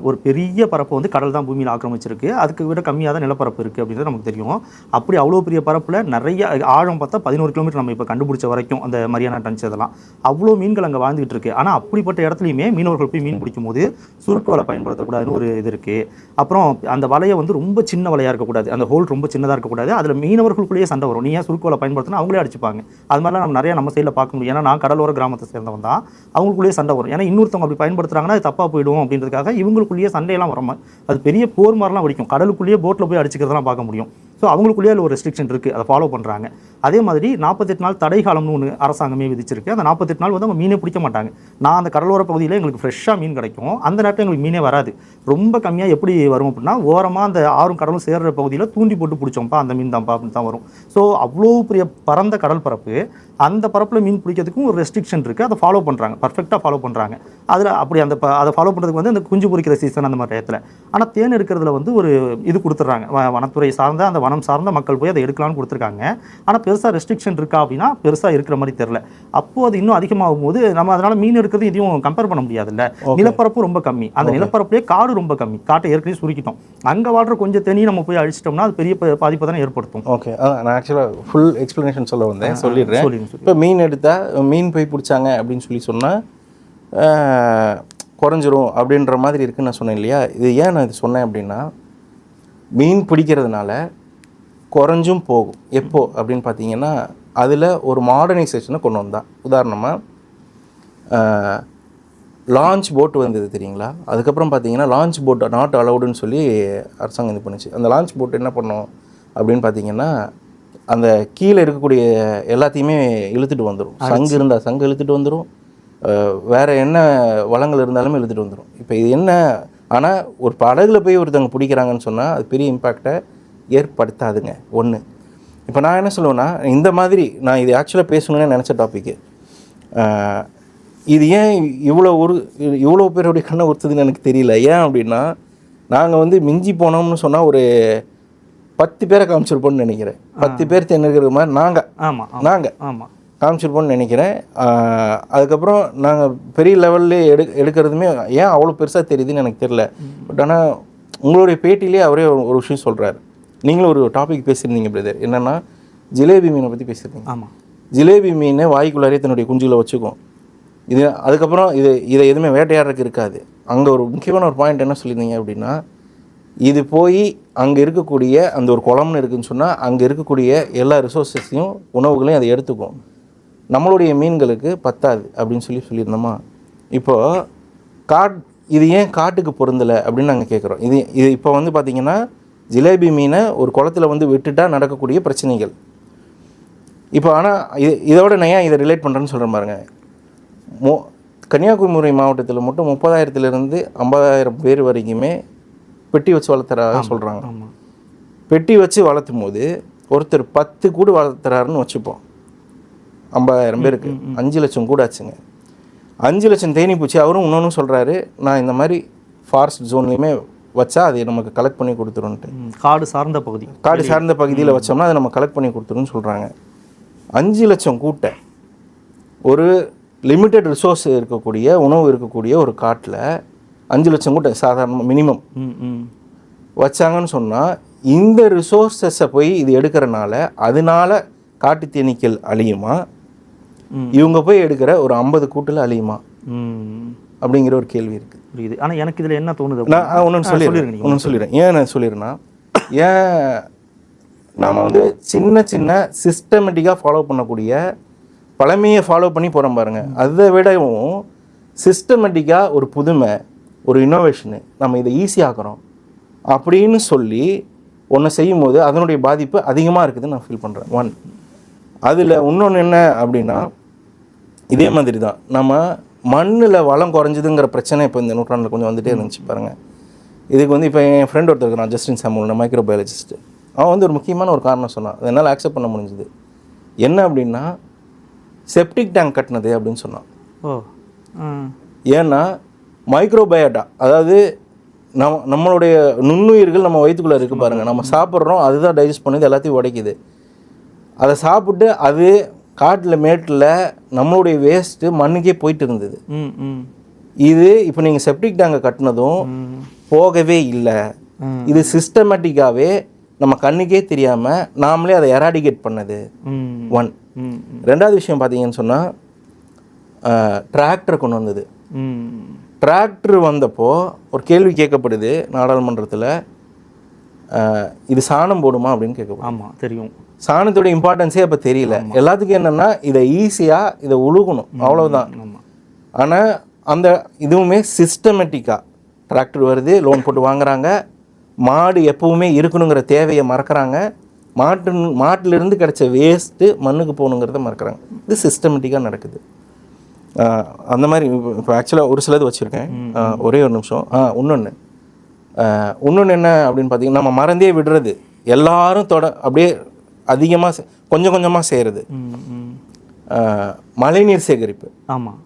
ஒரு பெரிய பரப்பு வந்து கடல் தான் பூமியில் ஆக்கிரமிச்சிருக்கு. அதுக்கு விட கம்மியாக தான் நிலப்பரப்பு இருக்குது அப்படின்றது நமக்கு தெரியும். அப்படி அவ்வளோ பெரிய பரப்பில் நிறைய ஆழம் பார்த்தா 11 கிலோமீட்டர் நம்ம இப்போ கண்டுபிடிச்ச வரைக்கும் அந்த மரியானா டன்ஸ் இதெல்லாம் அவ்வளோ மீன்கள் அங்கே வாழ்ந்துகிட்டு இருக்கு. ஆனால் அப்படிப்பட்ட இடத்துலையுமே மீனவர்கள் போய் மீன் பிடிக்கும் போது சுருக்கு வலை பயன்படுத்தக்கூடாதுன்னு ஒரு இது இருக்குது. அப்புறம் அந்த வலையை வந்து ரொம்ப சின்ன வலையாக இருக்கக்கூடாது, அந்த ஹோல் ரொம்ப சின்னதாக இருக்கக்கூடாது. அதில் மீனவர்களுக்குள்ளேயே சண்டை வரும். நீ ஏன் சுருக்கு வலை பயன்படுத்தினா அவங்களே அடிச்சுப்பாங்க. அது மாதிரிலாம் நம்ம நிறையா நம்ம சைடில் பார்க்க முடியும். ஏன்னா நான் கடலோர கிராமத்தை சேர்ந்தவன் தான். அவங்களுக்குள்ளேயே சண்டை வரும். ஏன்னா இன்னொருத்தவங்க அப்படி பயன்படுத்துறாங்கன்னா அது தப்பாக போயிடும் அப்படின்றதுக்காக இவங்களுக்குள்ளேயே சண்டையெல்லாம் வர மாதிரி அது பெரிய போர் மாதிரிலாம் வெடிக்கும். கடலுக்குள்ளேயே போட்டில் போய் அடிச்சுக்கிறதெல்லாம் பார்க்க முடியும். ஸோ அவங்களுக்குள்ளேயே ஒரு ரெஸ்ட்ரிக்ஷன் இருக்குது, அதை ஃபாலோ பண்ணுறாங்க. அதே மாதிரி 48 நாள் தடை காலம்னு ஒன்று அரசாங்கமே விதிச்சிருக்கு. அந்த 48 நாள் வந்து அவங்க மீனே பிடிக்க மாட்டாங்க. நான் அந்த கடலோர பகுதியில் எங்களுக்கு ஃப்ரெஷ்ஷாக மீன் கிடைக்கும். அந்த நேரத்தில் எங்களுக்கு மீனே வராது. ரொம்ப கம்மியாக எப்படி வரும் அப்படின்னா, ஓரமாக அந்த ஆறும் கடலும் சேர்கிற பகுதியில் தூண்டி போட்டு பிடிச்சோம்ப்பா அந்த மீன் தான்ப்பா அப்படின்னு தான் வரும். ஸோ அவ்வளோ பெரிய பரந்த கடல் பரப்பு, அந்த பரப்பில் மீன் பிடிக்கிறதுக்கும் ஒரு ரெஸ்ட்ரிக்ஷன் இருக்குது. அதை ஃபாலோ பண்ணுறாங்க, பர்ஃபெக்டாக ஃபாலோ பண்ணுறாங்க. அதில் அப்படி அதை ஃபாலோ பண்ணுறதுக்கு வந்து அந்த குஞ்சு பொறிக்கிற சீசன் அந்த மாதிரி இடத்துல. ஆனால் தேன் எடுக்கிறதுல வந்து ஒரு இது கொடுத்துட்றாங்க. வனத்துறை சார்ந்த அந்த வனம் சார்ந்த மக்கள் போய் அதை எடுக்கலாம்னு கொடுத்துருக்காங்க. ஆனால் பெருசாக ரெஸ்ட்ரிக்ஷன் இருக்கா அப்படின்னா பெருசாக இருக்கிற மாதிரி தெரில. அப்போது அது இன்னும் அதிகமாகும் போது நம்ம அதனால் மீன் எடுக்கிறது இதையும் கம்பேர் பண்ண முடியாதுல்ல. நிலப்பரப்பு ரொம்ப கம்மி, அந்த நிலப்பரப்புலேயே காடு ரொம்ப கம்மி. காட்டை ஏற்கனவே சுருக்கிட்டோம். அங்கே வாழ்கிற கொஞ்சம் தண்ணி நம்ம போய் அழிச்சிட்டோம்னா அது பெரிய பாதிப்பை தானே ஏற்படுத்தும். ஓகே, நான் ஆக்சுவலாக ஃபுல் எக்ஸ்ப்ளனேஷன் சொல்ல வந்தேன், சொல்லிடுறேன். இப்போ மீன் எடுத்தால் மீன் போய் பிடிச்சாங்க அப்படின்னு சொன்னால் குறைஞ்சிரும் அப்படின்ற மாதிரி இருக்குன்னு நான் சொன்னேன் இல்லையா. இது ஏன் நான் இது சொன்னேன் அப்படின்னா, மீன் பிடிக்கிறதுனால குறைஞ்சும் போகும். எப்போ அப்படின்னு பார்த்தீங்கன்னா, அதில் ஒரு மாடர்னைசேஷனை கொண்டு வந்தான். உதாரணமாக லான்ச் போட் வந்தது தெரியுங்களா. அதுக்கப்புறம் பார்த்தீங்கன்னா லான்ச் போட் நாட் அலவுடுன்னு சொல்லி அரசாங்கம் இது பண்ணுச்சு. அந்த லான்ச் போட் என்ன பண்ணோம் அப்படின்னு பார்த்தீங்கன்னா, அந்த கீழே இருக்கக்கூடிய எல்லாத்தையுமே இழுத்துட்டு வந்துடும். சங்கு இருந்தால் சங்கு இழுத்துட்டு வந்துடும், வேறு என்ன வளங்கள் இருந்தாலுமே இழுத்துட்டு வந்துடும். இப்போ இது என்ன, ஆனால் ஒரு படகுல போய் ஒருத்தவங்க பிடிக்கிறாங்கன்னு சொன்னால் அது பெரிய இம்பேக்டை ஏற்படுத்தாதுங்க. ஒன்று. இப்போ நான் என்ன சொல்லுவேன்னா, இந்த மாதிரி நான் இது ஆக்சுவலாக பேசணுன்னு நினச்ச டாப்பிக்கு, இது ஏன் இவ்வளோ பேருடைய கண்ணை ஒருத்ததுன்னு எனக்கு தெரியல. ஏன் அப்படின்னா, நாங்கள் வந்து மிஞ்சி போனோம்னு சொன்னால் ஒரு 10 பேரை காமிச்சிருப்போம்னு நினைக்கிறேன். 10 பேர் தென்னிருக்கிற மாதிரி நாங்கள் காமிச்சிருப்போம்னு நினைக்கிறேன். அதுக்கப்புறம் நாங்கள் பெரிய லெவல்லே எடுக்கிறதுமே ஏன் அவ்வளோ பெருசாக தெரியுதுன்னு எனக்கு தெரியல. பட் ஆனால் உங்களுடைய பேட்டிலே அவரே ஒரு விஷயம் சொல்கிறாரு. நீங்களும் ஒரு டாபிக் பேசியிருந்தீங்க பிரதர், என்னென்னா ஜிலேபி மீனை பற்றி பேசியிருந்தீங்க. ஆமாம், ஜிலேபி மீனை வாய்க்குள்ளாரே தன்னுடைய குஞ்சுகளை வச்சுக்கும். இது அதுக்கப்புறம் இதை எதுவுமே வேட்டையாடுறதுக்கு இருக்காது. அங்கே ஒரு முக்கியமான ஒரு பாயிண்ட் என்ன சொல்லியிருந்தீங்க அப்படின்னா, இது போய் அங்கே இருக்கக்கூடிய அந்த ஒரு குளம்னு இருக்குதுன்னு சொன்னால் அங்கே இருக்கக்கூடிய எல்லா ரிசோர்ஸஸையும் உணவுகளையும் அதை எடுத்துக்கும். நம்மளுடைய மீன்களுக்கு பத்தாது அப்படின்னு சொல்லியிருந்தோமா. இப்போது இது ஏன் காட்டுக்கு பொருந்தலை அப்படின்னு நாங்கள் கேட்குறோம். இது இப்போ வந்து பார்த்திங்கன்னா, ஜிலேபி மீனை ஒரு குளத்தில் வந்து விட்டுட்டா நடக்கக்கூடிய பிரச்சனைகள். இப்போ ஆனால் இதோட நான் ஏன் இதை ரிலேட் பண்ணுறேன்னு சொல்கிறேன் பாருங்க. கன்னியாகுமரி மாவட்டத்தில் மட்டும் 30,000 to 50,000 பேர் வரைக்குமே பெட்டி வச்சு வளர்த்துறாங்க சொல்கிறாங்க. பெட்டி வச்சு வளர்த்தும் போது ஒருத்தர் 10 கூடு வளர்த்துறாருன்னு வச்சுப்போம். 50,000 பேருக்கு 5 லட்சம் கூட ஆச்சுங்க. 5 லட்சம் தேனி பூச்சி. அவரும் இன்னொன்று சொல்கிறாரு, நான் இந்த மாதிரி ஃபாரஸ்ட் ஜோன்லேயுமே வச்சா அதை நமக்கு கலெக்ட் பண்ணி கொடுத்துருன்ட்டு. காடு சார்ந்த பகுதியில் வச்சோம்னா அதை நம்ம கலெக்ட் பண்ணி கொடுத்துருன்னு சொல்கிறாங்க. 5 லட்சம் கூட்டை ஒரு லிமிட்டட் ரிசோர்ஸ் இருக்கக்கூடிய உணவு இருக்கக்கூடிய ஒரு காட்டில் 5 லட்சம் கூட்டை சாதாரண மினிமம் வச்சாங்கன்னு சொன்னால், இந்த ரிசோர்ஸஸை போய் இது எடுக்கிறனால அதனால காட்டு தேனீக்கள் அழியுமா, இவங்க போய் எடுக்கிற ஒரு 50 கூட்டில் அழியுமா அப்படிங்கிற ஒரு கேள்வி இருக்குது. புரியுது. ஆனால் எனக்கு இதில் என்ன தோணுது, நான் ஒன்று சொல்லிடுறேன். ஏன் நான் சொல்லிடுறேன்னா, நாம் வந்து சின்ன சிஸ்டமேட்டிக்காக ஃபாலோ பண்ணக்கூடிய பழமையை ஃபாலோ பண்ணி போகிறோம் பாருங்கள். அதை விடவும் சிஸ்டமேட்டிக்காக ஒரு புதுமை, ஒரு இன்னோவேஷனு, நம்ம இதை ஈஸியாக்குறோம் அப்படின்னு சொல்லி ஒன்று செய்யும் போது அதனுடைய பாதிப்பு அதிகமாக இருக்குதுன்னு நான் ஃபீல் பண்ணுறேன். ஒன். அதில் இன்னொன்று என்ன அப்படின்னா, இதே மாதிரி தான் நம்ம மண்ணில் வளம் குறைஞ்சதுங்கிற பிரச்சனை இப்போ இந்த நூற்றாண்டில் கொஞ்சம் வந்துகிட்டே இருந்துச்சு பாருங்கள். இதுக்கு வந்து இப்போ என் ஃப்ரெண்ட் ஒருத்தர் இருக்கிறான், ஜஸ்டின் சாமுவல், மைக்ரோபயாலஜிஸ்ட்டு. அவன் வந்து ஒரு முக்கியமான ஒரு காரணம் சொன்னான், அதை என்னால் ஆக்செப்ட் பண்ண முடிஞ்சுது. என்ன அப்படின்னா, செப்டிக் டேங்க் கட்டினது அப்படின்னு சொன்னான். ஏன்னா மைக்ரோபயோட்டா, அதாவது நம்மளுடைய நுண்ணுயிர்கள் நம்ம வயிற்றுக்குள்ளே இருக்குது பாருங்கள், நம்ம சாப்பிட்றோம், அதுதான் டைஜஸ்ட் பண்ணுது, எல்லாத்தையும் உடைக்குது. அதை சாப்பிட்டு அது காட்டில் மேட்டில் நம்மளுடைய வேஸ்ட்டு மண்ணுக்கே போயிட்டு இருந்தது. இது இப்போ நீங்கள் செப்டிக் டேங்கை கட்டினதும் போகவே இல்லை. இது சிஸ்டமேட்டிக்காகவே நம்ம கண்ணுக்கே தெரியாமல் நாமளே அதை எராடிகேட் பண்ணது. ஒன். ரெண்டாவது விஷயம் பார்த்தீங்கன்னு சொன்னால், டிராக்டரை கொண்டு வந்தது. டிராக்டர் வந்தப்போ ஒரு கேள்வி கேட்கப்படுது நாடாளுமன்றத்தில், இது சாணம் போடுமா அப்படின்னு கேட்கப்படும். ஆமாம், தெரியும். சாணத்தோட இம்பார்ட்டன்ஸே அப்போ தெரியல. எல்லாத்துக்கும் என்னென்னா இதை ஈஸியாக இதை உழுகணும், அவ்வளோதான். ஆனால் அந்த இதுவுமே சிஸ்டமேட்டிக்காக டிராக்டர் வருது, லோன் போட்டு வாங்குறாங்க, மாடு எப்பவுமே இருக்கணுங்கிற தேவையை மறக்கிறாங்க, மாட்டிலிருந்து கிடைச்ச வேஸ்ட்டு மண்ணுக்கு போகணுங்கிறத மறக்கிறாங்க. இது சிஸ்டமேட்டிக்காக நடக்குது. அந்த மாதிரி இப்போ ஆக்சுவலாக ஒரு சிலது வச்சுருக்கேன், ஒரே ஒரு நிமிஷம். இன்னொன்று என்ன அப்படின்னு பார்த்தீங்கன்னா, நம்ம மறந்தே விடுறது, எல்லாரும் அப்படியே அதிகமாக கொஞ்சம் கொஞ்சமாக செய்கிறது மழைநீர் சேகரிப்பு. ஆமாம்.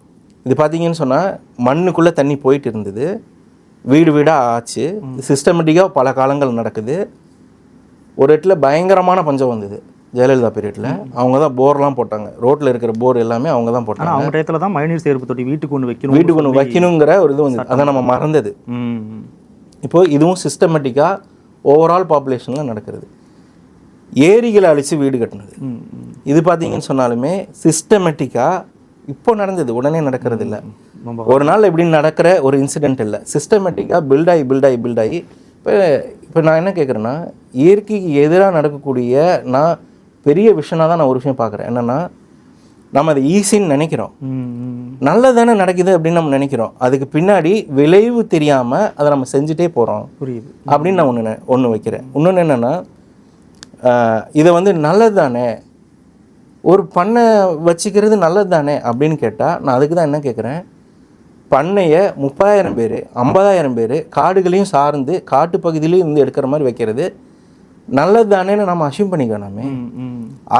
இது பார்த்தீங்கன்னு சொன்னால் மண்ணுக்குள்ளே தண்ணி போயிட்டு இருந்தது, வீடு வீடாக ஆச்சு. சிஸ்டமேட்டிக்காக பல காலங்கள் நடக்குது. ஒரு இடத்துல பயங்கரமான பஞ்சம் வந்தது ஜெயலலிதா பீரியடில். அவங்க தான் போர்லாம் போட்டாங்க, ரோட்டில் இருக்கிற போர் எல்லாமே அவங்க தான் போட்டாங்க. அவங்க டயத்தில் தான் மழைநீர் சேகரிப்பு தொட்டி வீட்டுக்கு ஒன்று வைக்கணுங்கிற ஒரு இது வந்து அதை நம்ம மறந்தது. இப்போது இதுவும் சிஸ்டமேட்டிக்காக ஓவரால் பாப்புலேஷனில் நடக்கிறது. ஏரிகளை அழித்து வீடு கட்டினது, இது பார்த்தீங்கன்னு சொன்னாலுமே சிஸ்டமேட்டிக்காக இப்போ நடந்தது, உடனே நடக்கிறது இல்லை. ஒரு நாள் எப்படின்னு நடக்கிற ஒரு இன்சிடெண்ட் இல்லை, சிஸ்டமேட்டிக்காக பில்டாகி இப்போ நான் என்ன கேட்குறேன்னா, இயற்கைக்கு எதிராக நடக்கக்கூடிய நான் பெரிய விஷயமாக தான் நான் ஒரு விஷயம் பார்க்குறேன். என்னென்னா, நம்ம அதை ஈஸின்னு நினைக்கிறோம், நல்லதானே நடக்குது அப்படின்னு நம்ம நினைக்கிறோம். அதுக்கு பின்னாடி விளைவு தெரியாமல் அதை நம்ம செஞ்சுட்டே போகிறோம். புரியுது அப்படின்னு நான் ஒன்று வைக்கிறேன். இன்னொன்று என்னென்னா, இதை வந்து நல்லது தானே, ஒரு பண்ணை வச்சுக்கிறது நல்லது தானே அப்படின்னு கேட்டால், நான் அதுக்கு தான் என்ன கேட்குறேன், பண்ணையை 30,000 பேர் 50,000 பேர் காடுகளையும் சார்ந்து காட்டு பகுதியிலையும் இருந்து எடுக்கிற மாதிரி வைக்கிறது நல்லது தானேன்னு நம்ம அசியூம் பண்ணிக்கலாமே,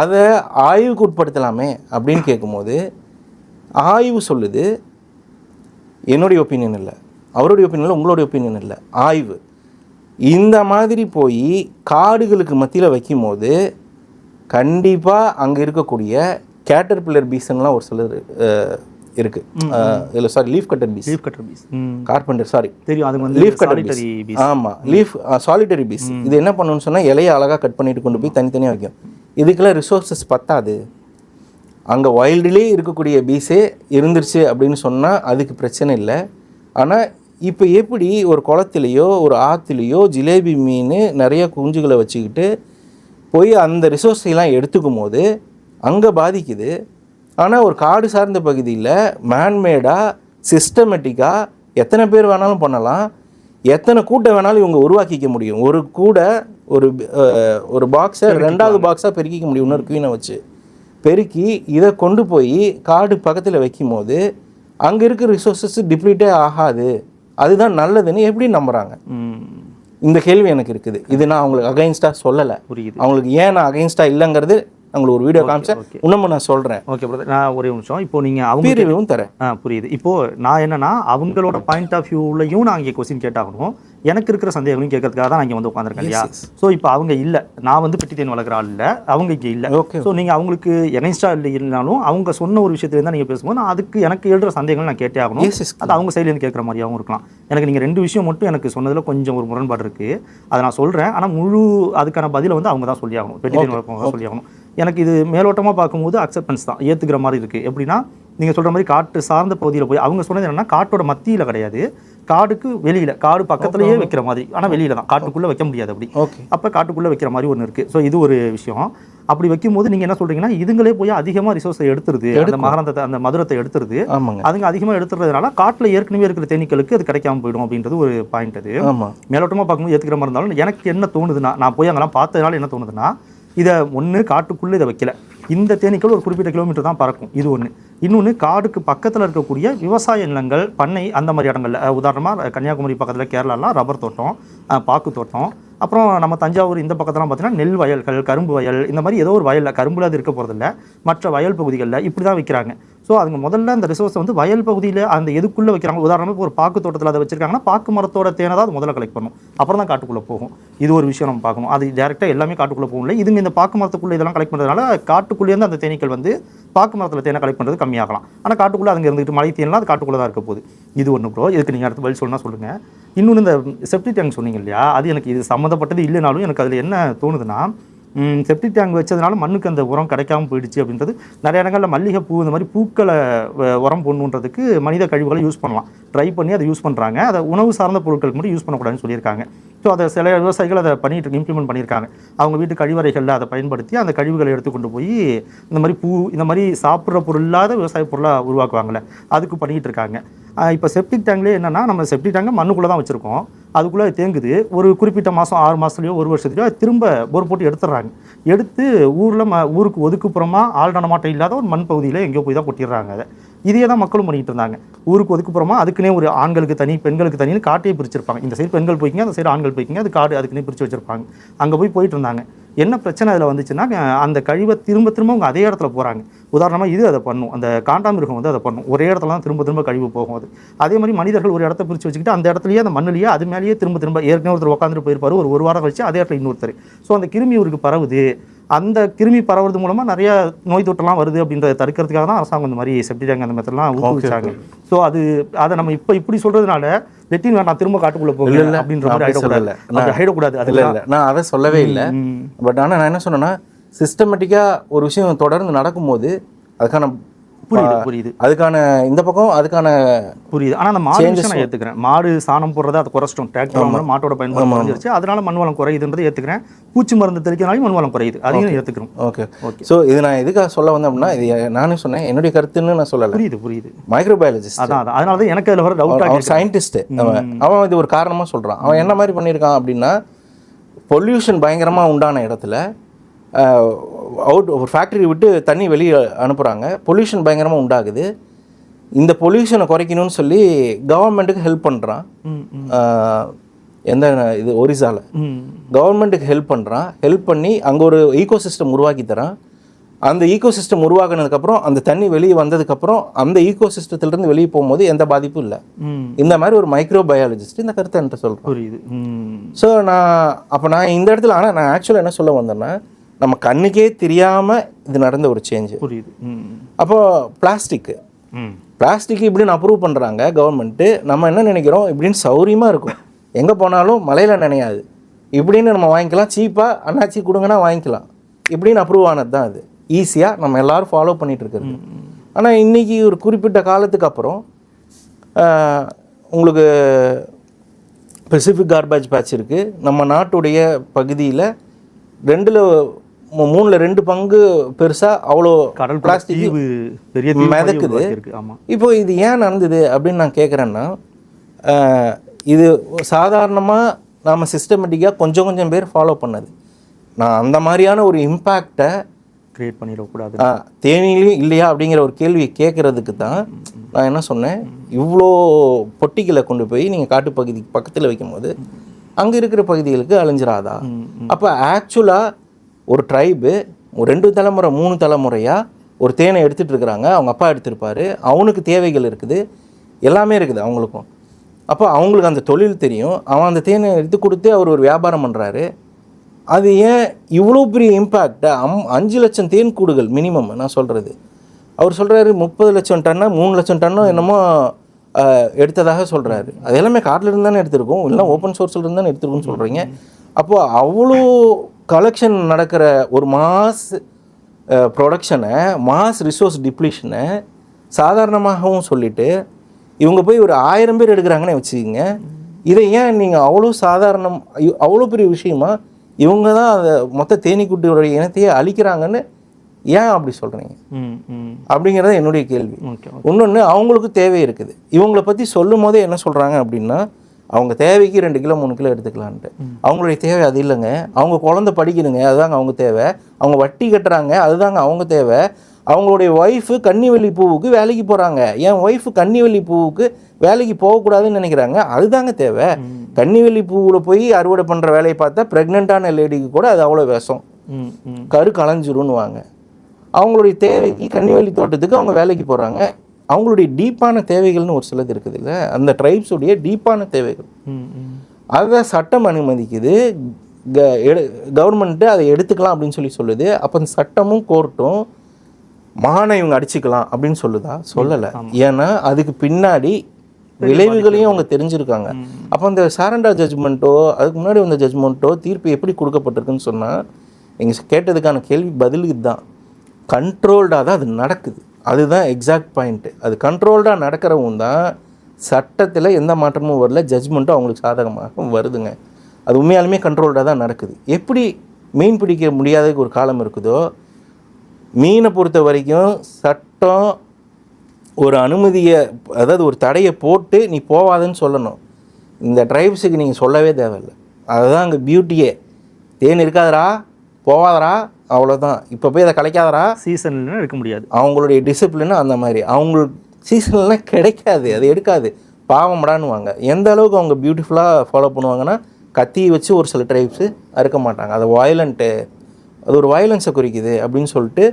அதை ஆய்வுக்கு உட்படுத்தலாமே அப்படின்னு கேட்கும்போது, ஆய்வு சொல்லுது, என்னுடைய ஒப்பீனியன் இல்லை, அவருடைய ஒப்பீனியன் இல்லை, உங்களுடைய ஒப்பீனியன் இல்லை, ஆய்வு இந்த மாதிரி போய் காடுகளுக்கு மத்தியில் வைக்கும் போது கண்டிப்பாக அங்கே இருக்கக்கூடிய கேட்டர்பில்லர் பீஸ்லாம் ஒரு சிலர் இருக்குது. இல்லை sorry, leaf cutter bees, carpenter, sorry தெரியும், அது வந்து லீஃப் கட்டர் பீஸ். ஆமாம், லீஃப் சாலிட்டரி பீஸ். இது என்ன பண்ணணும்னு சொன்னால், இலையை அழகாக கட் பண்ணிட்டு கொண்டு போய் தனித்தனியாக வைக்கும். இதுக்கெல்லாம் ரிசோர்ஸஸ் பத்தாது. அங்கே வைல்டுலேயே இருக்கக்கூடிய பீஸே இருந்துருச்சு அப்படின்னு சொன்னால் அதுக்கு பிரச்சனை இல்லை. ஆனால் இப்போ எப்படி ஒரு குளத்துலையோ ஒரு ஆற்றுலையோ ஜிலேபி மீன் நிறைய குஞ்சுகளை வச்சுக்கிட்டு போய் அந்த ரிசோர்ஸையெல்லாம் எடுத்துக்கும் போது அங்கே பாதிக்குது. ஆனால் ஒரு காடு சார்ந்த பகுதியில் மேன்மேடாக சிஸ்டமேட்டிக்காக எத்தனை பேர் வேணாலும் பண்ணலாம், எத்தனை கூட்டை வேணாலும் இவங்க உருவாக்கிக்க முடியும். ஒரு கூடை ஒரு பாக்ஸை 2வது பாக்ஸாக பெருக்கிக்க முடியும், இன்னொரு குவீனை வச்சு பெருக்கி இதை கொண்டு போய் காடு பக்கத்தில் வைக்கும் போது அங்கே இருக்கிற ரிசோர்ஸஸ் டிப்ளீட்டே ஆகாது, அதுதான் நல்லதுன்னு எப்படி நம்புகிறாங்க? இந்த கேள்வி எனக்கு இருக்குது. இது நான் அவங்களுக்கு அகைன்ஸ்டாக சொல்லலை, புரியுது, அவங்களுக்கு ஏன் நான் அகைன்ஸ்டாக இல்லைங்கிறது அவங்களுக்கு ஒரு வீடியோ காமிச்சேன், இன்னமும் நான் சொல்கிறேன். ஓகே பிரதர், நான் ஒரே நிமிஷம். இப்போ நீங்கள் அவங்க தரேன். புரியுது. இப்போது நான் என்னென்னா, அவங்களோட பாயிண்ட் ஆஃப் வியூலையும் நான் இங்கே கொஸ்டின் கேட்டாகணும், எனக்கு இருக்கிற சந்தேகங்களையும் கேட்கறதுக்காக தான் நான் இங்கே வந்து உட்காந்துருக்கேன் இல்லையா? ஸோ இப்போ அவங்க இல்லை, நான் வந்து பெட்டி தேன் வளர்க்குற ஆள் இல்லை, அவங்க இங்கே இல்லை. ஸோ நீங்கள் அவங்களுக்கு எகைன்ஸ்டாக இல்லைனாலும் அவங்க சொன்ன ஒரு விஷயத்துலேருந்து நீங்கள் பேசும்போது நான் அதுக்கு எனக்கு எழுதுகிற சந்தேகங்கள் நான் கேட்டே ஆகணும். அது அவங்க சைட்லேருந்து கேட்குற மாதிரியாகவும் இருக்கலாம். எனக்கு நீங்கள் 2 விஷயம் மட்டும் எனக்கு சொன்னதில் கொஞ்சம் ஒரு முரண்பாடு இருக்குது, அதை நான் சொல்கிறேன். ஆனால் முழு அதுக்கான பதிலை வந்து அவங்க தான் சொல்லி ஆகணும், பெட்டி தேன் வளர்ப்பவங்க சொல்லி ஆகணும். எனக்கு இது மேலோட்டமாக பார்க்கும்போது அக்செப்டன்ஸ் தான், ஏற்றுக்கிற மாதிரி இருக்குது. எப்படின்னா, நீங்கள் சொல்கிற மாதிரி காட்டு சார்ந்த பகுதியில் போய் அவங்க சொன்னது என்னென்னா, காட்டோட மத்தியில் கிடையாது, காடுக்கு வெளியில், காடு பக்கத்துலேயே வைக்கிற மாதிரி, ஆனால் வெளியில் தான், காட்டுக்குள்ளே வைக்க முடியாது அப்படி. அப்போ காட்டுக்குள்ளே வைக்கிற மாதிரி ஒன்று இருக்குது. ஸோ இது ஒரு விஷயம். அப்படி வைக்கும்போது நீங்கள் என்ன சொல்கிறீங்கன்னா இதுங்களே போய் அதிகமாக ரிசோர்ஸை எடுத்துருது, அந்த மகரந்தத்தை அந்த மதுரத்தை எடுத்துருது. அதுங்க அதிகமாக எடுத்துறதுனால காட்டில் ஏற்கனவே இருக்கிற தேனீக்களுக்கு அது கிடைக்காம போயிடும் அப்படின்றது ஒரு பாயிண்ட். அது மேலோட்டமாக பார்க்கும்போது ஏற்றுக்கிற மாதிரி இருந்தாலும் எனக்கு என்ன தோணுதுன்னா, நான் போய் அங்கெல்லாம் பார்த்ததுனால என்ன தோணுதுன்னா, இதை ஒன்று காட்டுக்குள்ளே இதை வைக்கல, இந்த தேனீக்கள் ஒரு குறிப்பிட்ட கிலோமீட்டர் தான் பறக்கும், இது ஒன்று. இன்னொன்று காடுக்கு பக்கத்தில் இருக்கக்கூடிய விவசாய நிலங்கள், பண்ணை, அந்த மாதிரி இடங்கள்ல, உதாரணமாக கன்னியாகுமரி பக்கத்தில் கேரளாலாம் ரப்பர் தோட்டம், பாக்கு தோட்டம், அப்புறம் நம்ம தஞ்சாவூர் இந்த பக்கத்தெல்லாம் பார்த்தீங்கன்னா நெல் வயல்கள், கரும்பு வயல், இந்த மாதிரி ஏதோ ஒரு வயலில், கரும்புல அது இருக்க போகிறதில்ல, மற்ற வயல் பகுதிகளில் இப்படி தான் வைக்கிறாங்க. ஸோ அதுங்க முதல்ல அந்த ரிசோர்ஸை வந்து வயல் பகுதியில் அந்த எதுக்குள்ளே வைக்கிறாங்க. உதாரணமாக இப்போ ஒரு பாக்கு தோட்டத்தில் அதை வச்சிருக்காங்கன்னா பாக்கு மரத்தோட தேனை தான் அது முதல்ல கலெக்ட் பண்ணும், அப்புறம் தான் காட்டுக்குள்ளே போகும். இது ஒரு விஷயம் நம்ம பார்க்கணும். அது டேரெக்டாக எல்லாமே காட்டுக்குள்ளே போகல. இதுங்க இந்த பாக்கு மரத்துக்குள்ளே இதெல்லாம் கலெக்ட் பண்ணுறதுனால காட்டுக்குள்ளேருந்து அந்த தேனீக்கள் வந்து பாக்கு மரத்தில் தேனை கலெக்ட் பண்ணுறது கம்மியாகலாம். ஆனால் காட்டுக்குள்ளே அதுங்க இருந்துட்டு மழை தேனெலாம் அது காட்டுக்குள்ளே தான் இருக்க போகுது. இது ஒன்று ப்ரோ. இதுக்கு நீங்கள் அடுத்து பதில் சொல்லணும்னா சொல்லுங்கள். இன்னொன்று இந்த செப்டிக் டேங்க் சொன்னீங்க இல்லையா, அது எனக்கு இது சம்மந்தப்பட்டது இல்லைனாலும் எனக்கு அதில் என்ன தோணுதுன்னா, செப்டிக் டேங்க் வச்சதுனால மண்ணுக்கு அந்த உரம் கிடைக்காம போயிடுச்சு அப்படின்றது. நிறைய இடங்களில் மல்லிகைப்பூ இந்த மாதிரி பூக்களை உரம் போடணுன்றதுக்கு மனித கழிவுகளை யூஸ் பண்ணலாம், ட்ரை பண்ணி அதை யூஸ் பண்ணுறாங்க. அதை உணவு சார்ந்த பொருட்களுக்கு மட்டும் யூஸ் பண்ணக்கூடாதுன்னு சொல்லியிருக்காங்க. ஸோ அதை சில விவசாயிகள் அதை பண்ணிட்டு இம்ப்ளிமெண்ட் பண்ணியிருக்காங்க. அவங்க வீட்டு கழிவறைகளில் அதை பயன்படுத்தி அந்த கழிவுகளை எடுத்துக்கொண்டு போய் இந்த மாதிரி பூ, இந்த மாதிரி சாப்பிட்ற பொருள் இல்லாத விவசாய பொருளாக உருவாக்குவாங்கள்ல, அதுக்கு பண்ணிகிட்டு இருக்காங்க. இப்போ செப்டிக் டேங்க்லேயே என்னென்னா, நம்ம செப்டிக் டேங்கை மண்ணுக்குள்ளே தான் வச்சுருக்கோம், அதுக்குள்ளே தேங்குது. ஒரு குறிப்பிட்ட மாதம் 6 மாதத்துலையோ 1 வருஷத்துலையோ திரும்ப போர் போட்டு எடுத்துடுறாங்க. எடுத்து ஊருக்கு ஒதுக்குப்புறமா ஆழ்நடமாட்டம் இல்லாத ஒரு மண் பகுதியில் எங்கேயோ போய் தான் கொட்டிடுறாங்க. அதை இதையே தான் மக்களும் பண்ணிகிட்டு இருந்தாங்க. ஊருக்கு ஒதுக்குப்புறமா அதுக்குன்னே ஒரு ஆண்களுக்கு தனி, பெண்களுக்கு தனின்னு காட்டையே பிரிச்சிருப்பாங்க. இந்த சைடு பெண்கள் போய்க்கிங்க, அந்த சைடு ஆண்கள் போய்க்கிங்க, அது காடு அதுக்குன்னே பிரித்து வச்சுருப்பாங்க. அங்கே போயிட்டு இருந்தாங்க. என்ன பிரச்சனை அதில் வந்துச்சுன்னா, அந்த கழிவை திரும்ப அவங்க அதே இடத்துல போகிறாங்க. உதாரணமாக இது அதை பண்ணும், அந்த காண்டாமிருகம் வந்து அதை பண்ணும், ஒரே இடத்துல தான் திரும்ப கழிவு போகும். அது அதே மாதிரி மனிதர்கள் ஒரு இடத்த பிரித்து வச்சுக்கிட்டு அந்த இடத்துலையே அந்த மண்ணிலேயே அது மேலேயே திரும்ப ஏற்கனவே ஒருத்தர் உட்காந்துட்டு போயிருப்பார், ஒரு வாரம் கழிச்சு அதே இடத்துல இன்னொருத்தர். ஸோ அந்த கிருமி ஊருக்கு பரவுது. அந்த கிருமி பரவுறது மூலமாக நிறைய நோய் தொற்றெல்லாம் வருது அப்படின்றத தடுக்கிறதுக்காக தான் அரசாங்கம் இந்த மாதிரி செப்டிக் டேங்க் அந்த மெத்தட்லாம் ஊக்குவிச்சாங்க. ஸோ அதை நம்ம இப்படி சொல்கிறதுனால வெட்டின் வேண்டாம் திரும்ப காட்டுக்குள்ளே போகல அப்படின்ற மாதிரி ஆகிடக்கூடாது. அது இல்லை, நான் அதை சொல்லவே இல்லை. பட் ஆனால் நான் என்ன சொன்னேன்னா, சிஸ்டமேட்டிக்காக ஒரு விஷயம் தொடர்ந்து நடக்கும்போது அதுக்கான புரியுது அதுக்கான இந்த பக்கம் அதுக்கான புரியுது. ஆனால் அந்த மாடு நான் ஏற்றுக்கிறேன், மாடு சாணம் போடுறதை அதை குறைச்சிட்டோம், டிராக்டர் மாட்டோட பயன்பாடு குறைஞ்சிருச்சு, அதனால மண் வளம் குறையுதுன்றதை ஏற்றுக்கிறேன். பூச்சி மருந்து தெளிக்கிறனாலும் மண் வளம் குறையுது, அதையும் ஏற்றுக்கிறோம். ஓகே. ஸோ இது நான் எதுக்காக சொல்ல வந்தேன் அப்படின்னா, இது நானே சொன்னேன், என்னுடைய கருத்துன்னு நான் சொல்லலை. புரியுது. மைக்ரோபயாலஜிஸ்ட், அதான் அதனால தான் எனக்கு அதில் வர டவுட். அவன் சயின்டிஸ்ட், அவன் இது ஒரு காரணமாக சொல்கிறான். அவன் என்ன மாதிரி பண்ணியிருக்கான் அப்படின்னா, பொல்யூஷன் பயங்கரமாக உண்டான இடத்துல ஒரு ஃபேக்ட்ரி விட்டு தண்ணி வெளியே அனுப்புகிறாங்க, பொல்யூஷன் பயங்கரமாக உண்டாகுது. இந்த பொல்யூஷனை குறைக்கணும்னு சொல்லி கவர்மெண்ட்டுக்கு ஹெல்ப் பண்ணுறான். எந்த இது ஒரிசாவில் கவர்மெண்ட்டுக்கு ஹெல்ப் பண்ணுறான். ஹெல்ப் பண்ணி அங்கே ஒரு ஈகோ சிஸ்டம் உருவாக்கி தரான். அந்த ஈகோ சிஸ்டம் உருவாக்குனதுக்கப்புறம் அந்த தண்ணி வெளியே வந்ததுக்கப்புறம் அந்த ஈகோ சிஸ்டத்துலேருந்து வெளியே போகும்போது எந்த பாதிப்பும் இல்லை. இந்த மாதிரி ஒரு மைக்ரோபயாலஜிஸ்ட் இந்த கருத்தை என்கிட்ட சொல்கிறேன். புரியுது. ஸோ நான் இந்த இடத்துல, ஆனால் நான் ஆக்சுவலாக என்ன சொல்ல வந்தேன்னா, நம்ம கண்ணுக்கே தெரியாமல் இது நடந்த ஒரு சேஞ்சு. புரியுது. அப்போ பிளாஸ்டிக்கு இப்படின்னு அப்ரூவ் பண்ணுறாங்க கவர்மெண்ட்டு. நம்ம என்ன நினைக்கிறோம், இப்படின்னு சௌரியமாக இருக்கும், எங்கே போனாலும் மலையில் நினையாது, இப்படின்னு நம்ம வாங்கிக்கலாம், சீப்பாக அண்ணாச்சி கொடுங்கன்னா வாங்கிக்கலாம், இப்படின்னு அப்ரூவ் ஆனது தான் அது. ஈஸியாக நம்ம எல்லோரும் ஃபாலோ பண்ணிகிட்டு இருக்கிறது. ஆனால் இன்றைக்கி ஒரு குறிப்பிட்ட காலத்துக்கு அப்புறம் உங்களுக்கு பெசிஃபிக் கார்பேஜ் பேட்ச் இருக்குது. நம்ம நாட்டுடைய பகுதியில் 2/3 பங்கு பெருசாக அவ்வளோ கடல் பிளாஸ்டிக் மிதக்குது. இப்போ இது ஏன் நடந்தது அப்படின்னு நான் கேட்குறேன்னா, இது சாதாரணமாக நாம் சிஸ்டமேட்டிக்காக கொஞ்சம் பேர் ஃபாலோ பண்ணது. நான் அந்த மாதிரியான ஒரு இம்பேக்டை க்ரியேட் பண்ணிடக்கூடாது தேனிலையும் இல்லையா அப்படிங்கிற ஒரு கேள்வியை கேட்குறதுக்கு தான் நான் என்ன சொன்னேன், இவ்வளோ பொட்டிகளை கொண்டு போய் நீங்கள் காட்டுப்பகுதிக்கு பக்கத்தில் வைக்கும்போது அங்கே இருக்கிற பகுதிகளுக்கு அழிஞ்சிடாதா? அப்போ ஆக்சுவலாக ஒரு ட்ரைபு 2 தலைமுறை 3 தலைமுறையாக ஒரு தேனை எடுத்துகிட்டு இருக்கிறாங்க. அவங்க அப்பா எடுத்திருப்பார், அவனுக்கு தேவைகள் இருக்குது, எல்லாமே இருக்குது அவங்களுக்கும். அப்போ அவங்களுக்கு அந்த தொழில் தெரியும். அவன் அந்த தேனை எடுத்து கொடுத்து அவர் ஒரு வியாபாரம் பண்ணுறாரு. அது ஏன் இவ்வளோ பெரிய இம்பேக்டை 5 லட்சம் தேன் கூடுகள் மினிமம் நான் சொல்கிறது. அவர் சொல்கிறாரு 30 லட்சம் டன்னா 3 லட்சம் டன்னோ என்னமோ எடுத்ததாக சொல்கிறாரு. அது எல்லாமே காட்டில் இருந்து தானே எடுத்திருக்கோம், இல்லைனா ஓப்பன் சோர்ஸில் இருந்து தானே எடுத்துருக்குன்னு சொல்கிறீங்க. அப்போது அவ்வளோ கலெக்ஷன் நடக்கிற ஒரு மாஸ் ப்ரொடக்ஷனை, மாஸ் ரிசோர்ஸ் டிப்ளீஷனை சாதாரணமாகவும் சொல்லிவிட்டு இவங்க போய் ஒரு 1000 பேர் எடுக்கிறாங்கன்னு வச்சுக்கிங்க. இதை ஏன் நீங்கள் அவ்வளோ சாதாரணம், அவ்வளோ பெரிய விஷயமா இவங்க தான் அதை மொத்த தேனீக்குட்டியோடைய இனத்தையே அழிக்கிறாங்கன்னு ஏன் அப்படி சொல்கிறீங்க அப்படிங்கிறது என்னுடைய கேள்வி. இன்னொன்று, அவங்களுக்கு தேவை இருக்குது. இவங்களை பற்றி சொல்லும் போதே என்ன சொல்கிறாங்க அப்படின்னா, அவங்க தேவைக்கு 2 கிலோ 3 கிலோ எடுத்துக்கலான்ட்டு. அவங்களுடைய தேவை அது இல்லைங்க. அவங்க குழந்தை படிக்கணுங்க, அதுதாங்க அவங்க தேவை. அவங்க வட்டி கட்டுறாங்க, அதுதாங்க அவங்க தேவை. அவங்களுடைய ஒய்ஃபு கன்னிவெள்ளி பூவுக்கு வேலைக்கு போகிறாங்க. என் ஒய்ஃபு கன்னிவெள்ளி பூவுக்கு வேலைக்கு போகக்கூடாதுன்னு நினைக்கிறாங்க, அதுதாங்க தேவை. கன்னிவெள்ளி பூவில் போய் அறுவடை பண்ணுற வேலையை பார்த்தா ப்ரெக்னென்ட்டான லேடிக்கு கூட அது அவ்வளோ விஷம், கரு களைஞ்சிருன்னுவாங்க. அவங்களுடைய தேவைக்கு கன்னிவெள்ளி தோட்டத்துக்கு அவங்க வேலைக்கு போகிறாங்க. அவங்களுடைய டீப்பான தேவைகள்னு ஒரு சிலது இருக்குது இல்லை, அந்த ட்ரைப்ஸுடைய டீப்பான தேவைகள் அதை சட்டம் அனுமதிக்குது. கவர்மெண்ட்டு அதை எடுத்துக்கலாம் அப்படின்னு சொல்லுது. அப்போ அந்த சட்டமும் கோர்ட்டும் மானை இவங்க அடிச்சுக்கலாம் அப்படின்னு சொல்லுதா? சொல்லலை. ஏன்னா அதுக்கு பின்னாடி விளைவுகளையும் அவங்க தெரிஞ்சிருக்காங்க. அப்போ அந்த சாரண்டா ஜட்ஜ்மெண்ட்டோ அதுக்கு முன்னாடி வந்த ஜட்ஜ்மெண்ட்டோ தீர்ப்பு எப்படி கொடுக்கப்பட்டிருக்குன்னு சொன்னால், எங்கள் கேட்டதுக்கான கேள்வி பதிலுக்கு தான் கண்ட்ரோல்டாக தான் அது நடக்குது. அதுதான் எக்ஸாக்ட் பாயிண்ட்டு. அது கண்ட்ரோல்டாக நடக்கிறவங்க தான் சட்டத்தில் எந்த மாற்றமும் வரல, ஜட்ஜ்மெண்ட்டும் அவங்களுக்கு சாதகமாக வருதுங்க. அது உண்மையாலுமே கண்ட்ரோல்டாக தான் நடக்குது. எப்படி மீன் பிடிக்க முடியாத ஒரு காலம் இருக்குதோ, மீனை பொறுத்த வரைக்கும் சட்டம் ஒரு அனுமதியை, அதாவது ஒரு தடையை போட்டு நீ போவாதுன்னு சொல்லணும். இந்த ட்ரைப்ஸுக்கு நீங்கள் சொல்லவே தேவையில்லை. அதுதான் அங்கே பியூட்டியே. தேன் இருக்காதரா, போவாதரா, அவ்வளோதான். இப்போ போய் அதை கிடைக்காதரா, சீசன்லாம் எடுக்க முடியாது. அவங்களுடைய டிசிப்ளின் அந்த மாதிரி. அவங்களுக்கு சீசன்லாம் கிடைக்காது, அது எடுக்காது, பாவம்டான்னுவாங்க. எந்த அளவுக்கு அவங்க பியூட்டிஃபுல்லாக ஃபாலோ பண்ணுவாங்கன்னா, கத்தி வச்சு ஒரு சில ட்ரைப்ஸு அறுக்க மாட்டாங்க. அது வயலண்ட்டு, அது ஒரு வயலன்ஸை குறிக்குது அப்படின்னு சொல்லிட்டு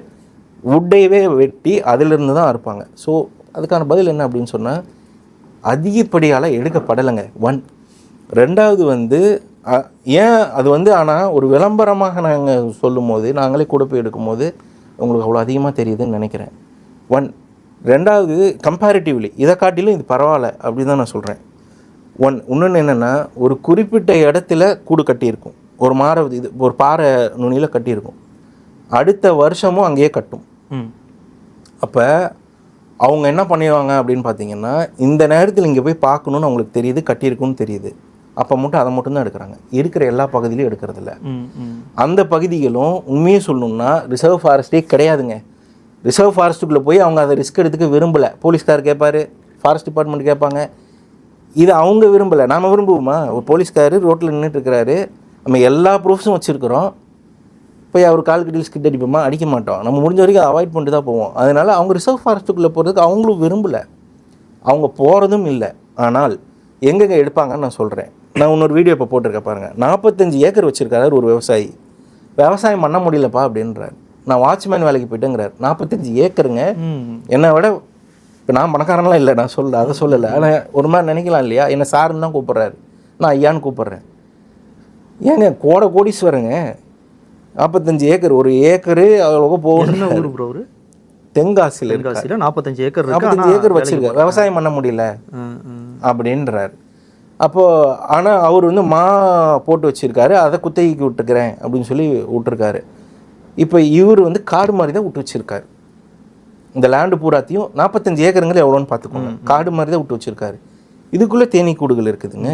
வுட்டையவே வெட்டி அதிலிருந்து தான் அறுப்பாங்க. ஸோ அதுக்கான பதில் என்ன அப்படின்னு சொன்னால், அதிகப்படியால் எடுக்கப்படலைங்க. 1. 2வது ஏன் அது ஆனால் ஒரு விளம்பரமாக நாங்கள் சொல்லும் போது, நாங்களே கூட போய் எடுக்கும்போது உங்களுக்கு அவ்வளோ அதிகமாக தெரியுதுன்னு நினைக்கிறேன். 1. 2வது கம்பேரிட்டிவ்லி இதை காட்டிலும் இது பரவாயில்ல அப்படி தான் நான் சொல்கிறேன். இன்னொன்று என்னென்னா, ஒரு குறிப்பிட்ட இடத்துல கூடு கட்டியிருக்கும், ஒரு ஒரு பாறை நுனியில் கட்டியிருக்கும், அடுத்த வருஷமும் அங்கேயே கட்டும். அப்போ அவங்க என்ன பண்ணிடுவாங்க அப்படின்னு பார்த்தீங்கன்னா, இந்த நேரத்தில் இங்கே போய் பார்க்கணுன்னு அவங்களுக்கு தெரியுது, கட்டியிருக்குன்னு தெரியுது, அப்போ மட்டும் அதை மட்டும்தான் எடுக்கிறாங்க. இருக்கிற எல்லா பகுதியிலையும் எடுக்கிறதில்ல. அந்த பகுதிகளும் உண்மையே சொல்லணும்னா ரிசர்வ் ஃபாரஸ்ட்டே கிடையாதுங்க. ரிசர்வ் ஃபாரஸ்ட்டுக்குள்ளே போய் அவங்க அதை ரிஸ்க் எடுத்துக்க விரும்பலை. போலீஸ்கார் கேட்பார், ஃபாரஸ்ட் டிபார்ட்மெண்ட் கேட்பாங்க. இது அவங்க விரும்பலை, நாம் விரும்புவோமா? ஒரு போலீஸ்கார் ரோட்டில் நின்றுட்டுருக்கிறாரு, நம்ம எல்லா ப்ரூஃப்ஸும் வச்சுருக்கிறோம், போய் அவர் கால் கட்டில் ஸ்கிட் அடிப்போமா? அடிக்க மாட்டோம். நம்ம முடிஞ்ச வரைக்கும் அவாய்ட் பண்ணிட்டு தான் போவோம். அதனால் அவங்க ரிசர்வ் ஃபாரஸ்ட்டுக்குள்ளே போகிறதுக்கு அவங்களும் விரும்பலை, அவங்க போகிறதும் இல்லை. ஆனால் எங்கெங்கே எடுப்பாங்கன்னு நான் சொல்கிறேன். நான் இன்னொரு வீடியோ இப்போ போட்டிருக்கேன் பாருங்கள். 45 ஏக்கர் வச்சுருக்காரு ஒரு விவசாயி. விவசாயம் பண்ண முடியலப்பா அப்படின்றார். நான் வாட்ச்மேன் வேலைக்கு போயிட்டேங்கிறார். 45 ஏக்கருங்க. என்னை விட இப்போ நான் பணக்காரன்லாம் இல்லை, நான் அதை சொல்லலை. ஆனால் ஒரு மாதிரி நினைக்கலாம் இல்லையா, என்னை சாருன்னு தான் கூப்பிட்றாரு, நான் ஐயான்னு கூப்பிட்றேன். ஏங்க கோடீஸ்வரங்க, 45 ஏக்கர், ஒரு ஏக்கரு அவ்வளோ போகணும். ஊர் ப்ரோ ஒரு தென்காசியில் 45 ஏக்கர் 45 ஏக்கர் வச்சுருக்காரு, விவசாயம் பண்ண முடியல அப்படின்றார். அப்போது ஆனால் அவர் மா போட்டு வச்சுருக்காரு, அதை குத்தகைக்கு விட்டுருக்கிறேன் அப்படின்னு சொல்லி விட்டுருக்காரு. இப்போ இவர் காடு மாதிரி தான் விட்டு வச்சுருக்காரு. இந்த லேண்டு பூராத்தையும் 45 ஏக்கருங்களே எவ்வளோன்னு பார்த்துக்கோங்க, காடு மாதிரி தான் விட்டு வச்சுருக்காரு. இதுக்குள்ளே தேனீ கூடுகள் இருக்குதுங்க,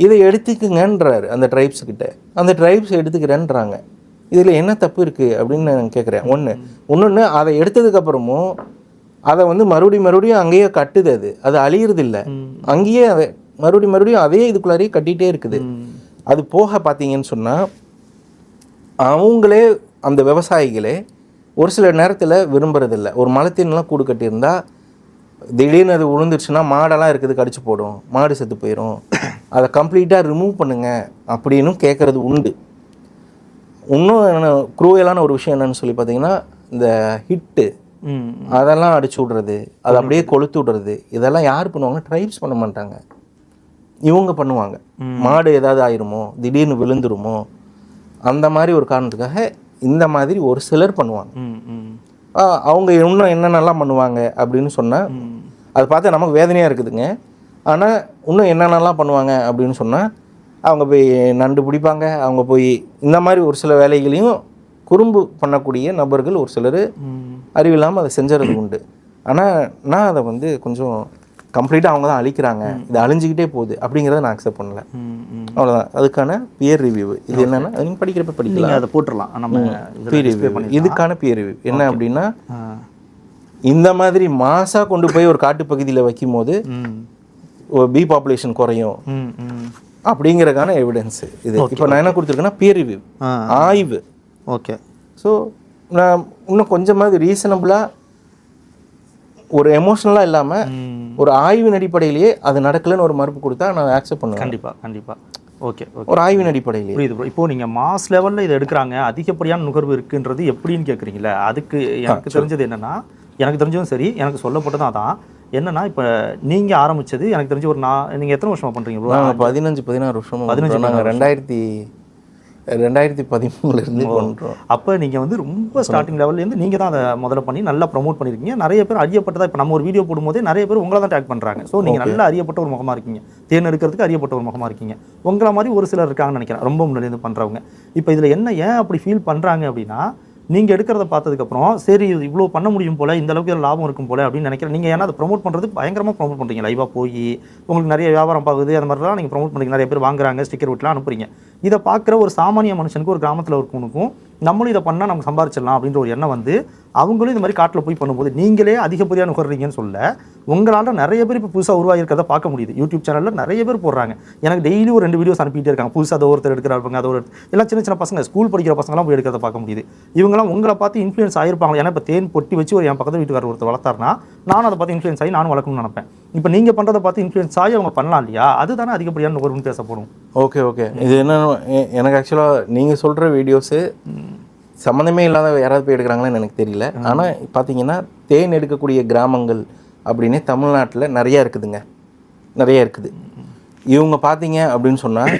இதை எடுத்துக்குங்கன்றாரு அந்த ட்ரைப்ஸுக்கிட்ட. அந்த ட்ரைப்ஸ் எடுத்துக்கிறேன்றாங்க. இதில் என்ன தப்பு இருக்குது அப்படின்னு நான் கேட்குறேன். இன்னொன்று அதை எடுத்ததுக்கப்புறமும் அதை மறுபடியும் அங்கேயே கட்டுது, அது அழியிறது இல்லை, அங்கேயே அதை மறுபடியும் அதே இதுக்குள்ளாரையே கட்டிகிட்டே இருக்குது. அது போக பார்த்தீங்கன்னு சொன்னால், அவங்களே அந்த விவசாயிகளே ஒரு சில நேரத்தில் விரும்புறதில்லை. ஒரு மலத்தீனெலாம் கூடு கட்டியிருந்தா திடீர்னு அது விழுந்துருச்சுன்னா மாடெல்லாம் இருக்குது, கடிச்சு போடும், மாடு செத்து போயிடும், அதை கம்ப்ளீட்டாக ரிமூவ் பண்ணுங்க அப்படின்னு கேட்குறது உண்டு. இன்னும் என்ன குரூயலான ஒரு விஷயம் என்னன்னு சொல்லி பார்த்தீங்கன்னா, இந்த ஹிட்டு அதெல்லாம் அடிச்சு விட்றது, அதை அப்படியே கொளுத்து விட்றது, இதெல்லாம் யார் பண்ணுவாங்க? ட்ரைப்ஸ் பண்ண மாட்டாங்க, இவங்க பண்ணுவாங்க. மாடு ஏதாவது ஆயிருமோ, திடீர்னு விழுந்துருமோ, அந்த மாதிரி ஒரு காரணத்துக்காக இந்த மாதிரி ஒரு சிலர் பண்ணுவாங்க. அவங்க இன்னும் என்னென்னலாம் பண்ணுவாங்க அப்படின்னு சொன்னால், அதை பார்த்தா நமக்கு வேதனையாக இருக்குதுங்க. ஆனால் இன்னும் என்னென்னலாம் பண்ணுவாங்க அப்படின்னு சொன்னால், அவங்க போய் நண்டு பிடிப்பாங்க, அவங்க போய் இந்த மாதிரி ஒரு சில வேலைகளையும் குறும்பு பண்ணக்கூடிய நபர்கள் ஒரு சிலர் அறிவில்லாமல் அதை செஞ்சுறது உண்டு. ஆனால் நான் அதை கொஞ்சம் கம்ப்ளீட்டாக அவங்க தான் அழிக்கிறாங்க, இது அழிஞ்சிக்கிட்டே போகுது அப்படிங்கிறத நான் அக்செப்ட் பண்ணல. அவ்வளோதான். அதுக்கான பியர் ரிவ்யூ இது என்னென்னா நீங்கள் படிக்கிறப்ப படிக்கலாம், நீங்கள் அதை போட்டுடலாம் நம்ம பியர் ரிவ்யூ. இதுக்கான பியர் ரிவ்யூ என்ன அப்படின்னா, இந்த மாதிரி மாசாக கொண்டு போய் ஒரு காட்டு பகுதியில் வைக்கும் போது பீ பாப்புலேஷன் குறையும் அப்படிங்கிறதுக்கான எவிடன்ஸு இது. இப்போ நான் என்ன கொடுத்துருக்கேன்னா பியர் ரிவ்யூ, ஆய்வு. ஓகே. ஸோ நான் இன்னும் கொஞ்சமாவது ரீசனபிளாக ஒரு எமோஷ்னலாக இல்லாமல் ஒரு ஆய்வின் அடிப்படையிலேயே அது நடக்கலைன்னு ஒரு மறுப்பு கொடுத்தா நான் ஆக்செப்ட் பண்ணுவேன். கண்டிப்பாக. ஓகே. ஒரு ஆய்வின் அடிப்படையிலேயே. புரியுது ப்ரோ. இப்போ நீங்கள் மாஸ் லெவலில் இதை எடுக்கிறாங்க, அதிகப்படியான நுகர்வு இருக்குன்றது எப்படின்னு கேட்குறீங்களே, அதுக்கு எனக்கு தெரிஞ்சது என்னென்னா, எனக்கு தெரிஞ்சதும் சரி, எனக்கு சொல்லப்பட்டதும் அதான். என்னன்னா, இப்போ நீங்கள் ஆரம்பித்தது எனக்கு தெரிஞ்சு ஒரு நீங்கள் எத்தனை வருஷமாக பண்ணுறீங்க ப்ரோ? 15-16 வருஷம். நாங்கள் 2013 பண்ணுறோம். அப்போ நீங்கள் வந்து ரொம்ப ஸ்டார்டிங் லெவல்லேருந்து நீங்கள் தான் அதை முதல்ல பண்ணி நல்லா ப்ரமோட் பண்ணியிருக்கீங்க. நிறைய பேர் அறியப்பட்டதா. இப்போ நம்ம ஒரு வீடியோ போடும்போதே நிறைய பேர் உங்களை தான் டேக் பண்ணுறாங்க. ஸோ நீங்கள் நல்லா அறியப்பட்ட ஒரு முகமாக இருக்கீங்க, தேன் எடுக்கிறதுக்கு அறியப்பட்ட ஒரு முகமாக இருக்கீங்க. உங்களை மாதிரி ஒரு சிலர் இருக்காங்கன்னு நினைக்கிறேன், ரொம்ப முன்னாடி பண்ணுறவங்க. இப்போ இதில் என்ன ஏன் அப்படி ஃபீல் பண்ணுறாங்க அப்படின்னா, நீங்கள் எடுக்கிறத பார்த்ததுக்கப்புறம் சரி இவ்வளோ பண்ண முடியும் போல், இந்த அளவுக்கு லாபம் இருக்கும் போல் அப்படின்னு நினைக்கிறேன். நீங்கள் ஏன்னா அதை ப்ரொமோட் பண்ணுறது பயங்கரமாக ப்ரொமோட் பண்ணுறீங்க. லைவாக போய் உங்களுக்கு நிறைய வியாபாரம் பார்க்குது, அந்த மாதிரிலாம் நீங்கள் ப்ரொமோட் பண்ணுறீங்க. நிறைய பேர் வாங்குறாங்க, ஸ்டிக்கர் விட்டுலாம் அனுப்புறீங்க. இதை பார்க்குற ஒரு சாமானிய மனுஷனுக்கு, ஒரு கிராமத்தில் இருக்கவனுக்கும் நம்மளும் இதை பண்ணால் நம்ம சம்பாரிச்சிடலாம் அப்படின்ற ஒரு எண்ணம் வந்து அவங்களும் இந்த மாதிரி காட்டில் போய் பண்ணும்போது நீங்களே அதிகப்படியாக நுகர்றீங்கன்னு சொல்ல, உங்களால் நிறைய பேர் இப்போ புதுசாக உருவாகிருக்கிறத பார்க்க முடியுது. யூடியூப் சேனலில் நிறைய பேர் போடுறாங்க. எனக்கு டெய்லி ஒரு 2 வீடியோஸ் அனுப்பிட்டே இருக்காங்க. புதுசாக அதை ஒருத்தர் எடுக்கிறாங்க, அதை ஒரு எல்லாம் சின்ன சின்ன பசங்க, ஸ்கூல் படிக்கிற பசங்களாம் போய் எடுக்கிறத பார்க்க முடியுது. இவங்களாம் உங்களை பார்த்து இன்ஃப்ளூயன்ஸ் ஆகிருப்பாங்க. ஏன்னா இப்போ தேன் பொட்டி வச்சு ஒரு என் பக்கத்து வீட்டுக்காரர் ஒருத்தர் வளர்த்தாருன்னா நானும் அதை பார்த்து இன்ஃப்ளூயன்ஸ் ஆகி நானும் வளர்க்கணும்னு நினைப்பேன். இப்போ நீங்கள் பண்ணுறதை பார்த்து இன்ஃப்ளூயன்ஸ் ஆகி அவங்க பண்ணலாம் இல்லையா? அதுதானே அதிகப்படியான நுகர்வுன்னு பேசப்படும். ஓகே. இது என்ன, எனக்கு ஆக்சுவலாக நீங்கள் சொல்கிற வீடியோஸு சம்மந்தமே இல்லாத யாராவது போய் எடுக்கிறாங்கன்னு எனக்கு தெரியல. ஆனால் பார்த்தீங்கன்னா தேன் எடுக்கக்கூடிய கிராமங்கள் அப்படின்னே தமிழ்நாட்டில் நிறையா இருக்குதுங்க, நிறைய இருக்குது. இவங்க பார்த்தீங்க அப்படின்னு சொன்னால்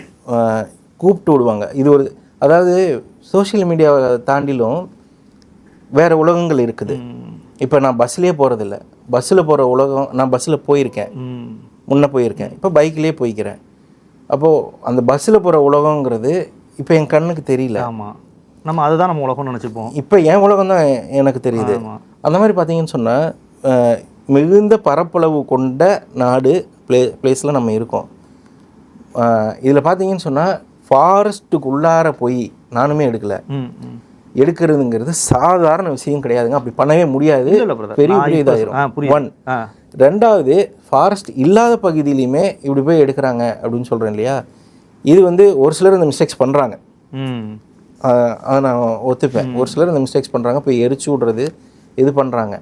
கூப்பிட்டு விடுவாங்க. இது ஒரு, அதாவது சோஷியல் மீடியாவை தாண்டிலும் வேறு உலகங்கள் இருக்குது. இப்போ நான் பஸ்லேயே போகிறதில்ல, பஸ்ஸில் போகிற உலகம். நான் பஸ்ஸில் போயிருக்கேன், முன்னே போயிருக்கேன், இப்போ பைக்லேயே போய்க்கிறேன். அப்போது அந்த பஸ்ஸில் போகிற உலகங்கிறது இப்போ என் கண்ணுக்கு தெரியல. ஆமாம், நம்ம அதுதான் நம்ம உலகம்னு நினச்சிப்போம். இப்போ என் உலகம் தான் எனக்கு தெரியுது. அந்த மாதிரி பார்த்தீங்கன்னு சொன்னால் மிகுந்த பரப்பளவு கொண்ட நாடு பிளேஸில் நம்ம இருக்கோம். இதில் பார்த்தீங்கன்னு சொன்னால் ஃபாரஸ்ட்டுக்குள்ளார போய் நானுமே எடுக்கலை. எடுக்கிறதுங்கிறது சாதாரண விஷயம் கிடையாதுங்க. அப்படி பண்ணவே முடியாது, பெரிய பெரிய இதாகிடும். 1. 2வது, ஃபாரஸ்ட் இல்லாத பகுதியிலையுமே இப்படி போய் எடுக்கிறாங்க அப்படின்னு சொல்கிறேன் இல்லையா. இது வந்து ஒரு சிலர் இந்த மிஸ்டேக்ஸ் பண்ணுறாங்க, அதை நான் ஒத்துப்பேன். ஒரு சிலர் இந்த மிஸ்டேக்ஸ் பண்ணுறாங்க, போய் எரிச்சு விட்றது இது பண்ணுறாங்க.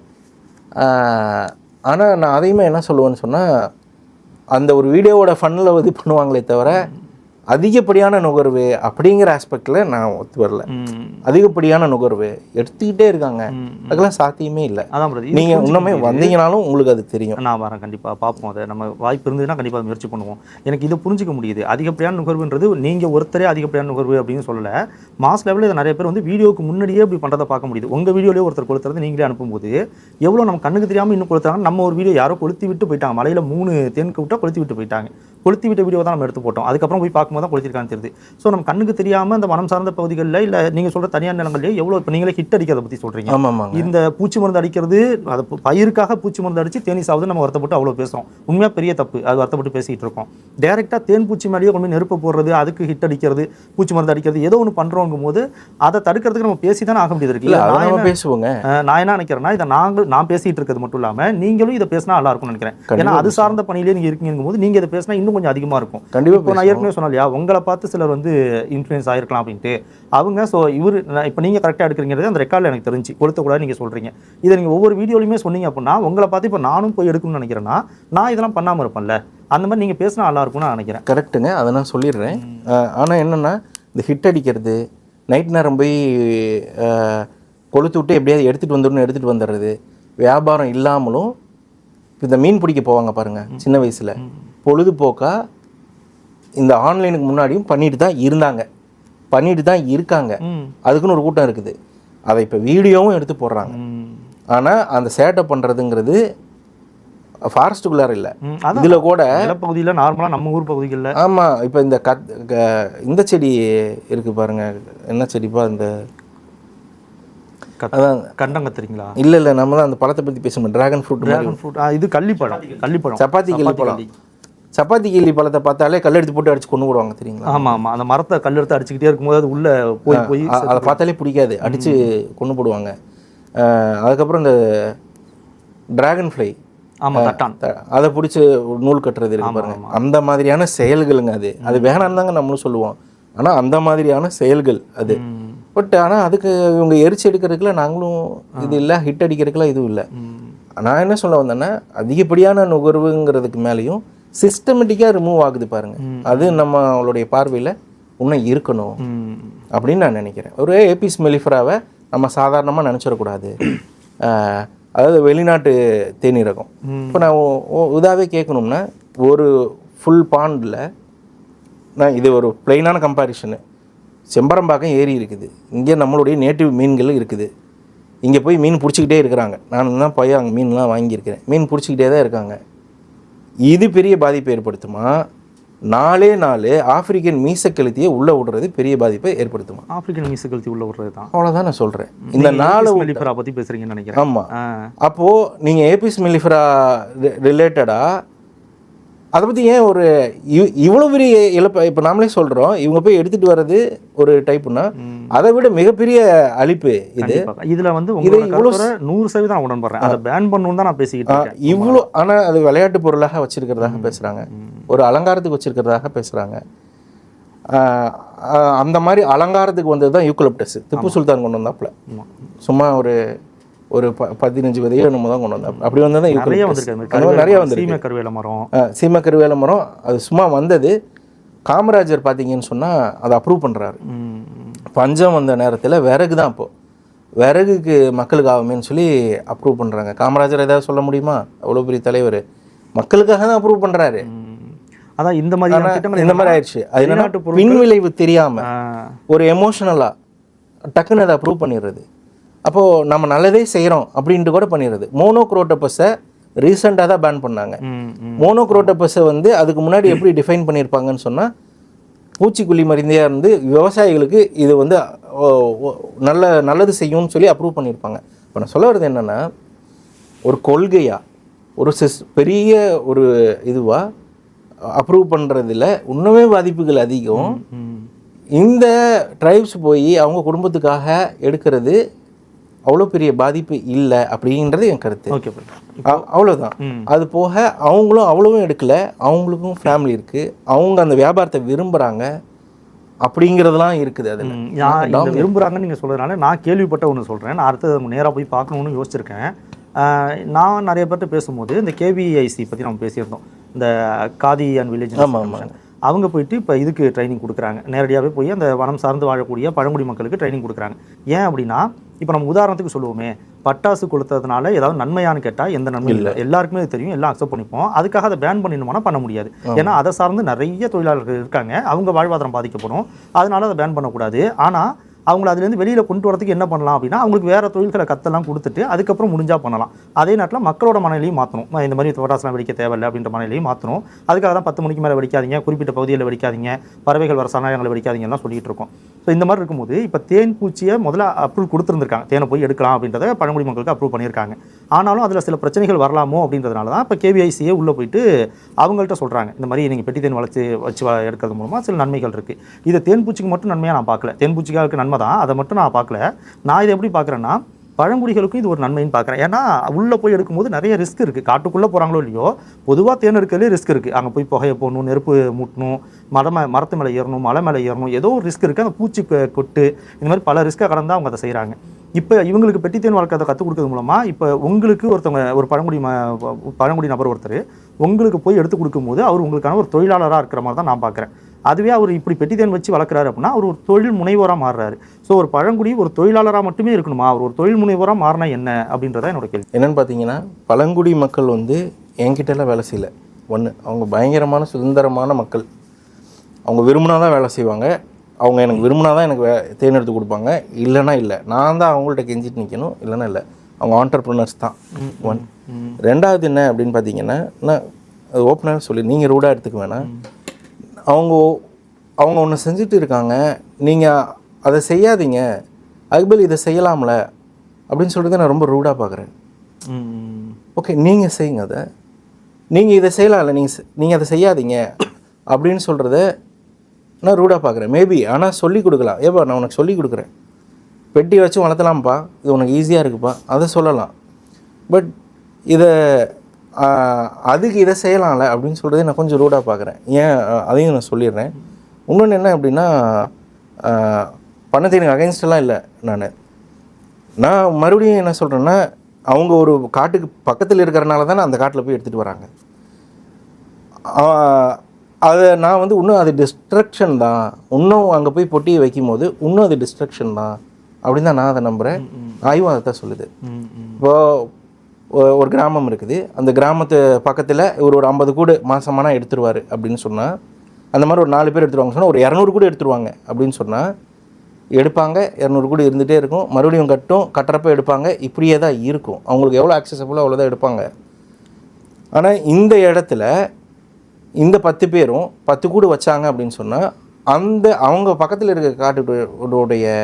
ஆனால் நான் அதையுமே என்ன சொல்லுவேன்னு சொன்னால், அந்த ஒரு வீடியோவோட ஃபன்னில் இது பண்ணுவாங்களே தவிர அதிகப்படியான நுகர்வு அப்படிங்கிற ஆஸ்பெக்டில் நான் ஒத்து வரல. அதிகப்படியான நுகர்வு எடுத்துக்கிட்டே இருக்காங்க, அதெல்லாம் சாத்தியமே இல்லை. அதான் நீங்கள் இன்னுமே வந்தீங்கனாலும் உங்களுக்கு அது தெரியும். நான் வரேன், கண்டிப்பாக பார்ப்போம். அதை நம்ம வாய்ப்பு இருந்ததுன்னா கண்டிப்பாக முயற்சி பண்ணுவோம். எனக்கு இதை புரிஞ்சிக்க முடியுது. அதிகப்படியான நுகர்வுன்றது நீங்கள் ஒருத்தரே அதிகப்படியான நுகர்வு அப்படின்னு சொல்லலை. மாஸ் லெவலில் இதை நிறைய பேர் வந்து வீடியோக்கு முன்னாடியே இப்படி பண்ணுறதை பார்க்க முடியுது. உங்கள் வீடியோலேயே ஒருத்தர் கொளுத்துறது நீங்களே அனுப்பும்போது எவ்வளோ நம்ம கண்ணுக்கு தெரியாமல் இன்னும் கொளுத்துறாங்க. நம்ம ஒரு வீடியோ யாரோ கொளுத்தி விட்டு போயிட்டாங்க, மலையில் 3 தேனுக்கு விட்டால் கொளுத்தி விட்டு போயிட்டாங்க. கொளுத்தி விட்ட வீடியோ தான் நம்ம எடுத்து போட்டோம். அதுக்கப்புறம் போய் பார்க்கும்போது தான் கொளுத்திருக்கான்னு தெரியுது. ஸோ நம்ம கண்ணுக்கு தெரியாமல் இந்த வனம் சார்ந்த பகுதிகளில் இல்லை நீங்கள் சொல்கிற தனியார் நிலங்கள்லேயே எவ்வளோ, இப்போ நீங்களே ஹிட் அடிக்கிறத பற்றி சொல்கிறீங்க. இந்த பூச்சி மருந்து அடிக்கிறது, அது பயிருக்காக பூச்சி மருந்து அடித்து தேனி சாவது நம்ம வருத்தப்பட்டு அவ்வளோ பேசுகிறோம். உண்மையாக பெரிய தப்பு, அது வருத்தப்பட்டு பேசிகிட்டு இருக்கோம். டேரெக்டாக தேன் பூச்சி மேலேயே கொண்டு நெருப்பு போடுறது, அதுக்கு ஹிட் அடிக்கிறது, பூச்சி மருந்து அடிக்கிறது, ஏதோ ஒன்று பண்ணுறோங்கும் போது அதை தடுக்கிறதுக்கு நம்ம பேசி தானே ஆக முடியாது இருக்குல்ல. நான் பேசுவோங்க. நான் என்ன நினைக்கிறேன்னா, இதை நான் பேசிகிட்டு இருக்கிறது மட்டும் இல்லாமல் நீங்களும் இதை பேசினா நல்லா இருக்கும்னு நினைக்கிறேன். ஏன்னா அது சார்ந்த பணியிலே நீங்கள் இருக்கீங்கும் போது நீங்கள் இதை பேசினா இன்னும் கொஞ்சம் அதிகமாக இருக்கும். இப்போ நான் ஏற்கனவே சொன்னேன் இல்லையா, உங்களை பார்த்து சிலர் வந்து இன்ஃப்ளூயன்ஸ் ஆகிருக்கலாம் அப்படின்ட்டு அவங்க. ஸோ இப்போ நீங்கள் கரெக்டாக எடுக்கிறீங்கிறது அந்த ரெக்கார்டில் எனக்கு தெரிஞ்சு கொளுத்தக்கூடாது நீங்கள் சொல்கிறீங்க. இதை நீங்கள் ஒவ்வொரு வீடியோலையுமே சொன்னீங்க அப்படின்னா உங்களை பார்த்து இப்போ நானும் போய் எடுக்கணும்னு நினைக்கிறேன்னா நான் இதெல்லாம் பண்ணாமல் இருப்பேன்ல. அந்த மாதிரி நீங்கள் பேசினா நல்லா இருக்கும்னு நான் நினைக்கிறேன். கரெக்டுங்க, அதை நான் சொல்லிடுறேன். ஆனால் என்னென்னா, இந்த ஹிட் அடிக்கிறது, நைட் நேரம் போய் கொளுத்து விட்டு எப்படியாவது எடுத்துகிட்டு வந்துடுறது, வியாபாரம் இல்லாமலும் இந்த மீன் பிடிக்க போவாங்க பாருங்கள் சின்ன வயசில், பொழுதுபோக்கா இந்த ஆன்லைனுக்கு முன்னாடியும் பண்ணிட்டு தான் இருக்காங்க. அதுக்குன்னு ஒரு கூட்டம் இருக்குது. அதை இப்போ வீடியோவும் எடுத்து போடுறாங்க. ஆனால் அந்த சேட்டை பண்ணுறதுங்கிறது ஃபாரஸ்ட்டுக்குள்ளார இல்லை. இதில் கூட பகுதியில் நார்மலாக நம்ம ஊர் பகுதிகளில். ஆமாம், இப்போ இந்த செடி இருக்குது பாருங்கள், என்ன செடிப்பா, இந்த அதான் கண்டங்கத்திரிங்களா? இல்லை நம்ம தான் அந்த பழத்தை பற்றி பேசணும். Dragon fruit. இது கள்ளிப்பழம். சப்பாத்தி கள்ளிப்பழம். சப்பாத்தி கிள்ளி பழத்தை பார்த்தாலே கல் எடுத்து போட்டு அடிச்சு கொண்டு விடுவாங்க தெரியுங்களா? ஆமாம் ஆமாம், அந்த மரத்தை கல் எடுத்து அடிச்சுக்கிட்டே இருக்கும்போது அது உள்ளே போய் அதை பார்த்தாலே பிடிக்காது, அடித்து கொண்டு போடுவாங்க. அதுக்கப்புறம் இந்த டிராகன் ஃப்ளை, ஆமாம் தட்டான், அதை பிடிச்சி நூல் கட்டுறது இருக்கு பாருங்க, அந்த மாதிரியான செயல்களுங்க. அது வேணான்னு தாங்க நம்மளும் சொல்லுவோம், ஆனால் அந்த மாதிரியான செயல்கள் அது. பட் ஆனால் அதுக்கு இவங்க எரிச்சு எடுக்கிறதுக்குல நாங்களும் இது இல்லை, ஹிட் அடிக்கிறதுக்குலாம் இதுவும் இல்லை. நான் என்ன சொல்ல வந்தேன்னா, அதிகப்படியான நுகர்வுங்கிறதுக்கு மேலேயும் சிஸ்டமேட்டிக்காக ரிமூவ் ஆகுது பாருங்க, அது நம்மளுடைய பார்வையில் இன்னும் இருக்கணும் அப்படின்னு நான் நினைக்கிறேன். ஒரு ஏபிஸ் மெலிஃபராவை நம்ம சாதாரணமாக நினச்சிடக்கூடாது. அதாவது வெளிநாட்டு தேனீரகம். இப்போ நான் இதாகவே கேட்கணும்னா, ஒரு ஃபுல் பாண்டில் நான் இது ஒரு பிளெயினான கம்பேரிஷனு, செம்பரம்பாக்கம் ஏரி இருக்குது, இங்கே நம்மளுடைய நேட்டிவ் மீன்கள் இருக்குது, இங்கே போய் மீன் பிடிச்சிக்கிட்டே இருக்கிறாங்க. நான் தான் போய் அங்கே மீன்லாம் வாங்கியிருக்கிறேன், மீன் பிடிச்சிக்கிட்டே தான் இருக்காங்க. இது பெரிய பாதிப்பை ஏற்படுத்துமா? நாளே ஆப்பிரிக்கன் மீசக்கெழுத்தியை உள்ளே விடுறது பெரிய பாதிப்பை ஏற்படுத்துமா? ஆப்பிரிக்கன் மீசக்கெழுத்தி உள்ளே விடுறது தான், அவ்வளோதான் நான் சொல்கிறேன். இந்த 4 மெலிஃபரா பற்றி பேசுகிறீங்கன்னு நினைக்கிறேன். ஆமாம். அப்போது நீங்கள் ஏபிஸ் மெலிஃபரா ரிலேட்டடாக அதை பற்றி ஏன் ஒரு இவ்வளோ பெரிய இழப்பை இப்போ நாமளே சொல்கிறோம், இவங்க போய் எடுத்துகிட்டு வர்றது ஒரு டைப்புனா, அதை விட மிகப்பெரிய அழிப்பு இது. இதில் வந்து இவ்வளோ 100% உடன்படுறேன், அதை பேன் பண்ணணும்னு தான் நான் பேசிக்கிட்டு இருக்கேன். இவ்வளோ, ஆனால் அது விளையாட்டு பொருளாக வச்சுருக்கிறதாக பேசுகிறாங்க, ஒரு அலங்காரத்துக்கு வச்சுருக்கிறதாக பேசுகிறாங்க. அந்த மாதிரி அலங்காரத்துக்கு வந்தது தான் யூக்கலிப்டஸ். திப்பு சுல்தான் கொண்டு வந்தாப்புல, சும்மா ஒரு 15 விதையோ என்னமோ தான் கொண்டு வந்தாப்புல. அப்படி வந்தால் தான் நிறைய வந்துருக்கு. சீமை கருவேல மரம் அது சும்மா வந்தது. காமராஜர் பார்த்தீங்கன்னு சொன்னால் அதை அப்ரூவ் பண்ணுறாரு. பஞ்சம் வந்த நேரத்தில் விறகு தான், அப்போது விறகுக்கு மக்களுக்கு ஆகுமேன்னு சொல்லி அப்ரூவ் பண்ணுறாங்க. காமராஜர் ஏதாவது சொல்ல முடியுமா? அவ்வளோ பெரிய தலைவர், மக்களுக்காக தான் அப்ரூவ் பண்ணுறாரு. அதான் இந்த மாதிரி ஆயிடுச்சு. அது பின் விளைவு தெரியாமல் ஒரு எமோஷனலாக டக்குன்னு அதை அப்ரூவ் பண்ணிடுறது. அப்போது நம்ம நல்லதே செய்கிறோம் அப்படின்ட்டு கூட பண்ணிடுறது. மோனோக்ரோட்டோபஸை ரீசெண்டாக தான் பேன் பண்ணாங்க. மோனோக்ரோட்டோபஸை வந்து அதுக்கு முன்னாடி எப்படி டிஃபைன் பண்ணியிருப்பாங்கன்னு சொன்னால், பூச்சிக்கொல்லி மருந்தையாக இருந்து விவசாயிகளுக்கு இது வந்து நல்லது செய்யும்னு சொல்லி அப்ரூவ் பண்ணியிருப்பாங்க. இப்போ நான் சொல்ல வர்றது என்னென்னா, ஒரு கொள்கையாக ஒரு பெரிய ஒரு இதுவாக அப்ரூவ் பண்ணுறதுல இன்னுமே பாதிப்புகள் அதிகம். இந்த ட்ரைப்ஸ் போய் அவங்க குடும்பத்துக்காக எடுக்கிறது அவ்வளோ பெரிய பாதிப்பு இல்லை அப்படின்றது என் கருத்து. ஓகே, அவ்வளோதான். அது போக அவங்களும் அவ்வளவும் எடுக்கலை, அவங்களுக்கும் ஃபேமிலி இருக்குது, அவங்க அந்த வியாபாரத்தை விரும்புகிறாங்க அப்படிங்கிறதுலாம் இருக்குது. அதில் விரும்புகிறாங்கன்னு நீங்கள் சொல்கிறதுனால நான் கேள்விப்பட்ட ஒன்று சொல்கிறேன். நான் அடுத்தது நேராக போய் பார்க்கணுன்னு யோசிச்சிருக்கேன். நான் நிறைய பேர்கிட்ட பேசும்போது இந்த கேவிஐசி பற்றி நம்ம பேசியிருந்தோம், இந்த காதி அண்ட் வில்லேஜ். அவங்க போயிட்டு இப்போ இதுக்கு ட்ரைனிங் கொடுக்குறாங்க, நேரடியாகவே போய் அந்த வனம் சார்ந்து வாழக்கூடிய பழங்குடி மக்களுக்கு ட்ரைனிங் கொடுக்குறாங்க. ஏன் அப்படின்னா, இப்போ நம்ம உதாரணத்துக்கு சொல்லுவோமே, பட்டாசு கொளுத்துறதுனால ஏதாவது நன்மையானு கேட்டால் எந்த நன்மையும் இல்லை, எல்லாருக்குமே அது தெரியும், எல்லாம் அக்செப்ட் பண்ணிப்போம். அதுக்காக அதை பேன் பண்ணிடணுமானா பண்ண முடியாது. ஏன்னா அதை சார்ந்து நிறைய தொழிலாளர்கள் இருக்காங்க, அவங்க வாழ்வாதாரம் பாதிக்கப்படும், அதனால அதை பேன் பண்ணக்கூடாது. ஆனால் அவங்கள அதுலேருந்து வெளியில் கொண்டு வரதுக்கு என்ன பண்ணலாம் அப்படின்னா, அவங்களுக்கு வேறு தொழில்களை கத்தெல்லாம் கொடுத்துட்டு அதுக்கப்புறம் முடிஞ்சால் பண்ணலாம். அதே நேரத்தில் மக்களோட மனநிலையும் மாற்றணும். இந்த மாதிரி பட்டாசுலாம் வெடிக்க தேவையில்லை அப்படின்ற மனநிலையும் மாற்றணும். அதுக்காக தான் 10 மணிக்கு மேலே வெடிக்காதீங்க, குறிப்பிட்ட பகுதியில் வெடிக்காதீங்க, பறவைகள் வர சரணாலயங்களை வெடிக்காதீங்கலாம் சொல்லிட்டு இருக்கோம். ஸோ இந்த மாதிரி இருக்கும்போது இப்போ தேன் பூச்சியை முதல்ல அப்ரூவ் கொடுத்துருந்துருக்காங்க, தேனை போய் எடுக்கலாம் அப்படின்றத பழங்குடி மக்களுக்கு அப்ரூவ் பண்ணியிருக்காங்க. ஆனாலும் அதில் சில பிரச்சனைகள் வரலாமோ அப்படின்றதுனால தான் இப்போ கேவிஐசியே உள்ளே போயிட்டு அவங்கள்ட்ட சொல்கிறாங்க, இந்த மாதிரி நீங்கள் பெட்டி தேன் வச்சு எடுக்கிறது மூலமாக சில நன்மைகள் இருக்குது. இதை தேன் பூச்சிக்கு மட்டும் நன்மையாக நான் பார்க்கல, தேன் பூச்சிக்காக நன்மை தான், அதை மட்டும் நான் பார்க்கல. நான் இதை எப்படி பார்க்குறேன்னா, பழங்குடிகளுக்கும் இது ஒரு நன்மைன்னு பார்க்குறேன். ஏன்னா உள்ளே போய் எடுக்கும்போது நிறைய ரிஸ்க் இருக்குது. காட்டுக்குள்ளே போகிறாங்களோ இல்லையோ, பொதுவாக தேன் எடுக்கிறதுலே ரிஸ்க் இருக்குது. அங்கே போய் புகையை போடணும், நெருப்பு மூட்டணும், மரத்து மேலே ஏறணும், மலை மேலே ஏறணும், ஏதோ ஒரு ரிஸ்க் இருக்குது. அந்த பூச்சி கொட்டு, இந்த மாதிரி பல ரிஸ்க்கை கடந்து அவங்க அதை செய்கிறாங்க. இப்போ இவங்களுக்கு பெட்டி தேன் வளர்க்கறதை கற்றுக் கொடுக்கறது மூலமாக இப்போ உங்களுக்கு ஒருத்தவங்க, ஒரு பழங்குடி நபர் ஒருத்தர் உங்களுக்கு போய் எடுத்து கொடுக்கும்போது அவர் உங்களுக்கான ஒரு தொழிலாளராக இருக்கிற மாதிரி தான் நான் பார்க்குறேன். அதுவே அவர் இப்படி பெட்டி தேன் வச்சு வளர்க்குறாரு அப்படின்னா அவர் ஒரு தொழில் முனைவோராக மாறுறாரு. ஸோ ஒரு பழங்குடி ஒரு தொழிலாளராக மட்டுமே இருக்கணுமா, அவர் ஒரு தொழில் முனைவோராக மாறினா என்ன அப்படின்றத என்னோட கேள்வி. என்னென்னு பார்த்தீங்கன்னா, பழங்குடி மக்கள் வந்து என்கிட்டலாம் வேலை செய்யலை. ஒன்று, அவங்க பயங்கரமான சுதந்திரமான மக்கள், அவங்க விரும்பினா தான் வேலை செய்வாங்க, அவங்க எனக்கு விரும்பினா தான் எனக்கு தேன் எடுத்து கொடுப்பாங்க, இல்லைன்னா இல்லை, நான் தான் அவங்கள்ட்ட கெஞ்சிட்டு நிற்கணும், இல்லைன்னா இல்லை. அவங்க ஆண்டர்ப்ரனர்ஸ் தான். ஒன். ரெண்டாவது என்ன அப்படின்னு பார்த்தீங்கன்னா, நான் அது ஓப்பனாக சொல்லி நீங்கள் ரூடாக எடுத்துக்க வேணாம், அவங்க ஒன்று செஞ்சுட்டு இருக்காங்க, நீங்கள் அதை செய்யாதீங்க, அதுபோல் இதை செய்யலாம்ல அப்படின்னு சொல்லிட்டு நான் ரொம்ப ரூடாக பார்க்குறேன். ஓகே, நீங்கள் செய்யுங்க, அதை நீங்கள் இதை செய்யலாம்ல, நீங்கள் அதை செய்யாதீங்க அப்படின்னு சொல்கிறத நான் ரூடாக பார்க்குறேன். மேபி ஆனால் சொல்லிக் கொடுக்கலாம். ஏப்பா நான் உனக்கு சொல்லிக் கொடுக்குறேன், பெட்டி வச்சு வளர்த்தலாம்ப்பா, இது உனக்கு ஈஸியாக இருக்குப்பா, அதை சொல்லலாம். பட் இதை அதுக்கு இதை செய்யலாம்ல அப்படின்னு சொல்கிறதே நான் கொஞ்சம் ரூடாக பார்க்குறேன். ஏன் அதையும் நான் சொல்லிடுறேன். இன்னொன்று என்ன அப்படின்னா, பணத்தை எனக்கு அகைன்ஸ்டெல்லாம் இல்லை. நான் மறுபடியும் என்ன சொல்கிறேன்னா, அவங்க ஒரு காட்டுக்கு பக்கத்தில் இருக்கிறனால தானே அந்த காட்டில் போய் எடுத்துகிட்டு வராங்க. அதை நான் வந்து இன்னும் அது டிஸ்ட்ரக்ஷன் தான், இன்னும் அங்கே போய் பொட்டியை வைக்கும் போது இன்னும் அது டிஸ்ட்ரக்ஷன் தான் அப்படின்னு தான் நான் அதை நம்புகிறேன். ஆய்வும் அதை தான் சொல்லுது. இப்போது ஒரு கிராமம் இருக்குது, அந்த கிராமத்து பக்கத்தில் ஒரு 50 கூடு மாதமானா எடுத்துருவார் அப்படின்னு சொன்னால், அந்த மாதிரி ஒரு 4 பேர் எடுத்துருவாங்க சொன்னால் ஒரு 200 கூடு எடுத்துருவாங்க அப்படின்னு சொன்னால், எடுப்பாங்க, 200 கூடு இருந்துகிட்டே இருக்கும், மறுபடியும் கட்டுறப்ப எடுப்பாங்க, இப்படியே தான் இருக்கும். அவங்களுக்கு எவ்வளோ ஆக்சசபிளோ அவ்வளோதான் எடுப்பாங்க. ஆனால் இந்த இடத்துல இந்த 10 பேரும் 10 கூடு வச்சாங்க அப்படின்னு சொன்னால், அவங்க பக்கத்தில் இருக்க காட்டுடைய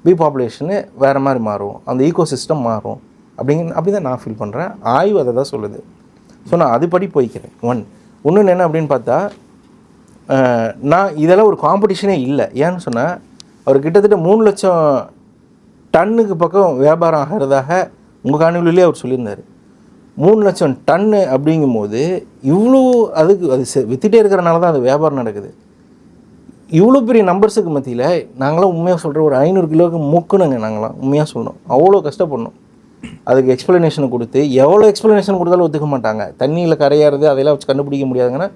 பீ பாப்புலேஷனு வேறு மாதிரி மாறும், அந்த ஈகோ சிஸ்டம் மாறும் அப்படி தான் நான் ஃபீல் பண்ணுறேன். ஆய்வு அதை தான் சொல்லுது. ஸோ நான் அதுபடி போய்க்கிறேன். இன்னொன்று என்ன அப்படின்னு பார்த்தா, நான் இதெல்லாம் ஒரு காம்படிஷனே இல்லை. ஏன்னு சொன்னால், அவர் கிட்டத்தட்ட 3 லட்சம் டன்னுக்கு பக்கம் வியாபாரம் ஆகிறதாக உங்கள் காணொலியிலே அவர் சொல்லியிருந்தார். 3 லட்சம் டன்னு அப்படிங்கும்போது இவ்வளோ அது விற்றுட்டே இருக்கிறனால தான் அது வியாபாரம் நடக்குது. இவ்வளோ பெரிய நம்பர்ஸுக்கு மத்தியில் நாங்களாம் உண்மையாக சொல்கிறோம், ஒரு 500 கிலோவுக்கு முக்கணுங்க. நாங்களாம் உண்மையாக சொல்லணும், அவ்வளோ கஷ்டப்படணும். அதுக்கு எக்ஸ்ப்ளனேஷன் கொடுத்து, எவ்வளோ எக்ஸ்ப்ளனேஷன் கொடுத்தாலும் ஒத்துக்க மாட்டாங்க. தண்ணியில் கரையாறது அதெல்லாம் வச்சு கண்டுபிடிக்க முடியாதுங்கன்னா,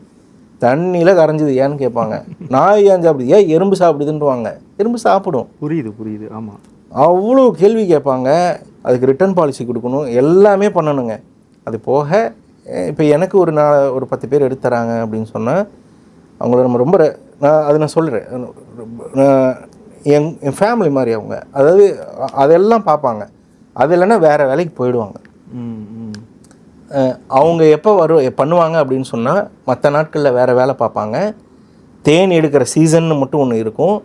தண்ணியில் கரைஞ்சிது ஏன்னு கேட்பாங்க. நாய் ஏன் சாப்பிடுது, ஏன் எறும்பு சாப்பிடுதுன்றுவாங்க. எறும்பு சாப்பிடும். புரியுது. ஆமாம், அவ்வளோ கேள்வி கேட்பாங்க. அதுக்கு ரிட்டர்ன் பாலிசி கொடுக்கணும், எல்லாமே பண்ணணுங்க. அது போக இப்போ எனக்கு ஒரு 10 பேர் எடுத்து தராங்க அப்படின்னு சொன்னால், அவங்கள நம்ம ரொம்ப நான் சொல்கிறேன், என் ஃபேமிலி மாதிரி அவங்க. அதாவது அதெல்லாம் பார்ப்பாங்க. அது இல்லைன்னா வேறு வேலைக்கு போயிடுவாங்க. அவங்க எப்போ பண்ணுவாங்க அப்படின்னு சொன்னால், மற்ற நாட்களில் வேறு வேலை பார்ப்பாங்க. தேன் எடுக்கிற சீசன்னு மட்டும் ஒன்று இருக்கும்.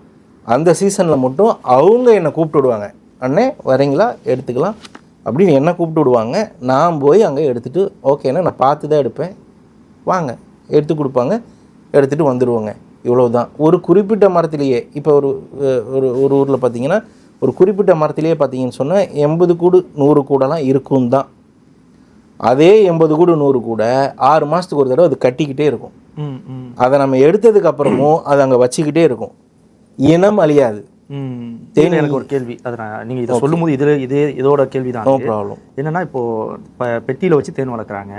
அந்த சீசனில் மட்டும் அவங்க என்னை கூப்பிட்டு விடுவாங்க, அண்ணே வரீங்களா எடுத்துக்கலாம் அப்படின்னு என்னை கூப்பிட்டு விடுவாங்க. நான் போய் அங்கே எடுத்துகிட்டு, ஓகேண்ணா நான் பார்த்து தான் எடுப்பேன், வாங்க எடுத்து கொடுப்பாங்க, எடுத்துகிட்டு வந்துடுவோங்க. இவ்வளோ தான். ஒரு குறிப்பிட்ட மரத்துலேயே இப்போ ஒரு ஊரில் பார்த்திங்கன்னா, ஒரு குறிப்பிட்ட மரத்துலேயே பார்த்தீங்கன்னு சொன்னால் 80 கூடு 100 கூடெல்லாம் இருக்கும் தான். அதே 80 கூடு 100 கூட 6 மாதத்துக்கு ஒரு தடவை அது கட்டிக்கிட்டே இருக்கும். அதை நம்ம எடுத்ததுக்கு அப்புறமும் அது அங்கே வச்சுக்கிட்டே இருக்கும், இனம் அழியாது. எனக்கு ஒரு கேள்வி, அதை நீங்கள் இதை சொல்லும்போது இதோட கேள்வி தான். No problem. என்னென்னா, இப்போது பெட்டியில் வச்சு தேன் வளர்க்குறாங்க.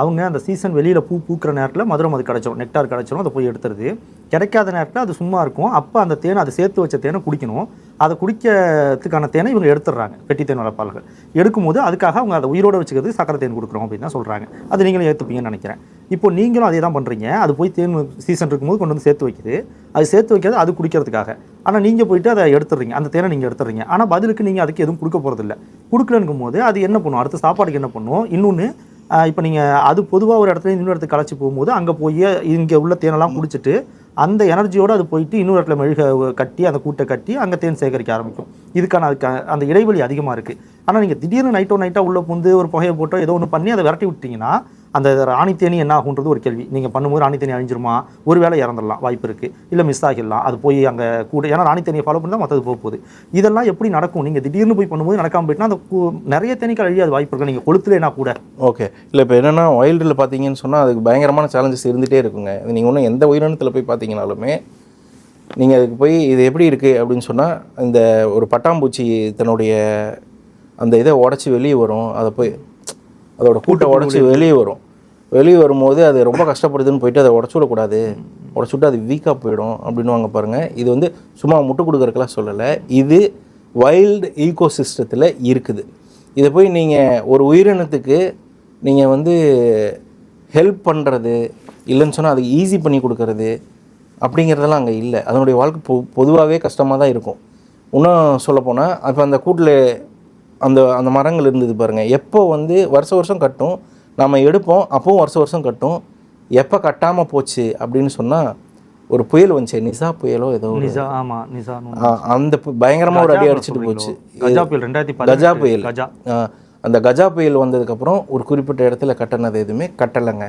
அவங்க அந்த சீசன் வெளியில் பூக்கிற நேரத்தில் மதுரம் அது கிடச்சிரும், நெக்டார் கிடச்சிரும், அதை போய் எடுத்துருது. கிடைக்காத நேரத்தில் அது சும்மா இருக்கும். அப்போ அந்த தேனை, அதை சேர்த்து வச்ச தேனை குடிக்கணும். அதை குடிக்கிறதுக்கான தேனை இவங்க எடுத்துடுறாங்க, பெட்டி தேன் வளர்ப்பாளர்கள். எடுக்கும்போது அதுக்காக அவங்க அதை உயிரோடு வச்சுக்கிறது சக்கரை தேன் கொடுக்குறோம் அப்படின்னு தான் சொல்கிறாங்க. அது நீங்களும் ஏற்றுப்பீங்கன்னு நினைக்கிறேன். இப்போ நீங்களும் அதே தான் பண்ணுறீங்க. அது போய் தேன் சீசன் இருக்கும்போது கொண்டு வந்து சேர்த்து வைக்குது. அது சேர்த்து வைக்கிறது அது குடிக்கிறதுக்காக. ஆனால் நீங்கள் போயிட்டு அதை எடுத்துடுறீங்க, அந்த தேனை நீங்கள் எடுத்துடுறீங்க. ஆனால் பதிலுக்கு நீங்கள் அதுக்கு எதுவும் கொடுக்க போகிறதில்ல. கொடுக்கலன்னுக்கும் போது அது என்ன பண்ணும், அடுத்த சாப்பாடுக்கு என்ன பண்ணும்? இன்னொன்று, இப்போ நீங்கள் அது பொதுவாக ஒரு இடத்துல இன்னொரு இடத்துக்கு களைச்சி போகும்போது அங்கே போய் இங்கே உள்ள தேனெல்லாம் குடிச்சிட்டு அந்த எனர்ஜியோடு அது போயிட்டு இன்னொரு இடத்துல மெழுக கட்டி, அந்த கூட்டை கட்டி அங்கே தேன் சேகரிக்க ஆரம்பிக்கும். அதுக்கு அந்த இடைவெளி அதிகமாக இருக்குது. ஆனால் நீங்கள் திடீர்னு நைட்டாக உள்ளே புந்து ஒரு புகையை போட்டோ ஏதோ ஒன்று பண்ணி அதை விரட்டி விட்டிங்கன்னா, அந்த ராணி தேனி என்ன ஆகுன்றது ஒரு கேள்வி. நீங்கள் பண்ணும்போது ராணி தேனி அழிஞ்சிருமா, ஒரு வேளை இறந்துடலாம் வாய்ப்பு இருக்குது, இல்லை மிஸ் ஆகிடலாம். அது போய் அங்கே கூட, ஏன்னா ராணி தேனியை ஃபாலோ பண்ணி தான் மற்றது போகுது. இதெல்லாம் எப்படி நடக்கும்? நீங்கள் திடீர்னு போய் பண்ணும்போது நடக்காமல் போயிட்டுனா அந்த நிறைய தேனீக்கள் அழியாது வாய்ப்பு இருக்குது, நீங்கள் கொளுத்துலேனா கூட. ஓகே, இல்லை இப்போ என்னென்னா, வைல்டில் பார்த்தீங்கன்னு சொன்னால் அதுக்கு பயங்கரமான சேலஞ்சஸ் இருந்துகிட்டே இருக்குங்க. நீங்கள் ஒன்றும் எந்த உயிரினத்தில் போய் பார்த்தீங்கனாலுமே நீங்கள் அதுக்கு போய் இது எப்படி இருக்குது அப்படின்னு சொன்னால், இந்த ஒரு பட்டாம்பூச்சி தன்னுடைய அந்த இதை உடச்சி வெளியே வரும், அதை போய் அதோட கூட்டை உடச்சி வெளியே வரும்போது அது ரொம்ப கஷ்டப்படுதுன்னு போயிட்டு அதை உடச்சி விடக்கூடாது, உடச்சி விட்டு அது வீக்காக போயிடும் அப்படின்வாங்க பாருங்கள். இது வந்து சும்மா முட்டை கொடுக்குறதுக்கெல்லாம் சொல்லலை, இது வைல்டு ஈகோ சிஸ்டத்தில் இருக்குது. இதை போய் நீங்கள் ஒரு உயிரினத்துக்கு நீங்கள் வந்து ஹெல்ப் பண்ணுறது இல்லைன்னு சொன்னால் அதுக்கு ஈஸி பண்ணி கொடுக்கறது அப்படிங்கிறதெல்லாம் அங்கே இல்லை. அதனுடைய வாழ்க்கை பொதுவாகவே கஷ்டமாக தான் இருக்கும். இன்னும் சொல்லப்போனால், இப்போ அந்த கூட்டில் அந்த மரங்கள் இருந்தது பாருங்கள், எப்போ வந்து வருஷம் கட்டும், நம்ம எடுப்போம், அப்பவும் வருஷம் கட்டும். எப்போ கட்டாமல் போச்சு அப்படின்னு சொன்னால், ஒரு புயல் வந்துச்சு, நிசா புயலோ ஏதோ, அந்த பயங்கரமாக ஒரு அடி அடிச்சுட்டு போச்சு, கஜா புயல். அந்த கஜா புயல் வந்ததுக்கப்புறம் ஒரு குறிப்பிட்ட இடத்துல கட்டினது எதுவுமே கட்டலைங்க.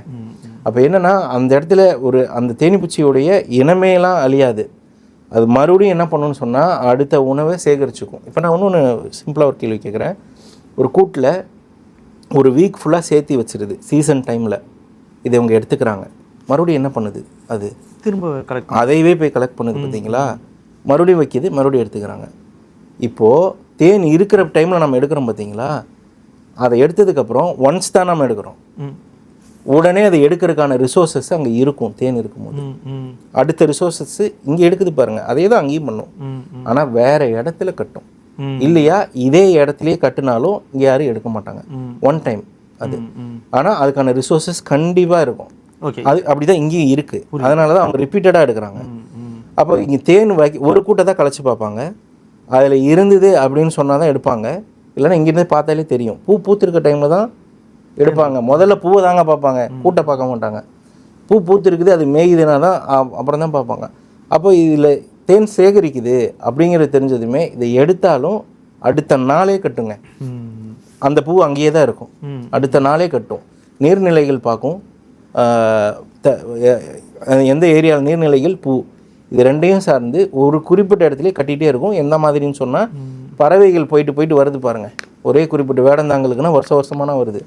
அப்போ என்னென்னா அந்த இடத்துல அந்த தேனிப்பூச்சியோடைய இனமேலாம் அழியாது. அது மறுபடியும் என்ன பண்ணணும்னு சொன்னால் அடுத்த உணவை சேகரிச்சுக்கும். இப்போ நான் இன்னொன்று சிம்பிளாக ஒரு கேள்வி கேட்குறேன். ஒரு கூட்டில் ஒரு வீக் ஃபுல்லாக சேர்த்து வச்சிருது சீசன் டைமில், இதை இவங்க எடுத்துக்கிறாங்க. மறுபடியும் என்ன பண்ணுது? அது திரும்ப கலெக்ட் அதையவே போய் கலெக்ட் பண்ணுது பார்த்தீங்களா? மறுபடியும் வைக்கிது, மறுபடியும் எடுத்துக்கிறாங்க. இப்போது தேன் இருக்கிற டைமில் நம்ம எடுக்கிறோம் பார்த்தீங்களா, அதை எடுத்ததுக்கப்புறம் ஒன்ஸ் தான் நம்ம எடுக்கிறோம், உடனே அதை எடுக்கிறதுக்கான ரிசோர்ஸஸ் அங்கே இருக்கும். தேன் இருக்கும்போது அடுத்த ரிசோர்ஸஸ் இங்கே எடுக்குது பாருங்கள், அதே தான் அங்கேயும் பண்ணும். ஆனால் வேறு இடத்துல கட்டும் இல்லையா? இதே இடத்துலையே கட்டினாலும் இங்கே யாரும் எடுக்க மாட்டாங்க, ஒன் டைம் அது. ஆனால் அதுக்கான ரிசோர்ஸஸ் கண்டிப்பாக இருக்கும். அது அப்படி தான் இங்கேயும் இருக்குது. அதனால தான் அவங்க ரிப்பீட்டடாக எடுக்கிறாங்க. அப்போ இங்கே தேன் ஒரு கூட்டை தான் கலைச்சி பார்ப்பாங்க, அதில் இருந்தது அப்படின்னு சொன்னால் தான் எடுப்பாங்க. இல்லைன்னா இங்கேருந்து பார்த்தாலே தெரியும். பூத்திருக்க டைமில் தான் எடுப்பாங்க. முதல்ல பூவை தாங்க பார்ப்பாங்க, கூட்டை பார்க்க மாட்டாங்க. பூத்திருக்குது, அது மேயுதுன்னா தான் அப்புறம் தான் பார்ப்பாங்க. அப்போ இதில் தேன் சேகரிக்குது அப்படிங்கிறது தெரிஞ்சதுமே இதை எடுத்தாலும் அடுத்த நாளே கட்டுங்க. அந்த பூ அங்கேயே தான் இருக்கும், அடுத்த நாளே கட்டும். நீர்நிலைகள் பார்க்கும், எந்த ஏரியாவில் நீர்நிலைகள், பூ, இது ரெண்டையும் சார்ந்து ஒரு குறிப்பிட்ட இடத்துலேயே கட்டிகிட்டே இருக்கும். எந்த மாதிரின்னு சொன்னால் பறவைகள் போயிட்டு வருது பாருங்கள். ஒரே குறிப்பிட்ட வேடந்தாங்களுக்குன்னா வருஷமான வருது.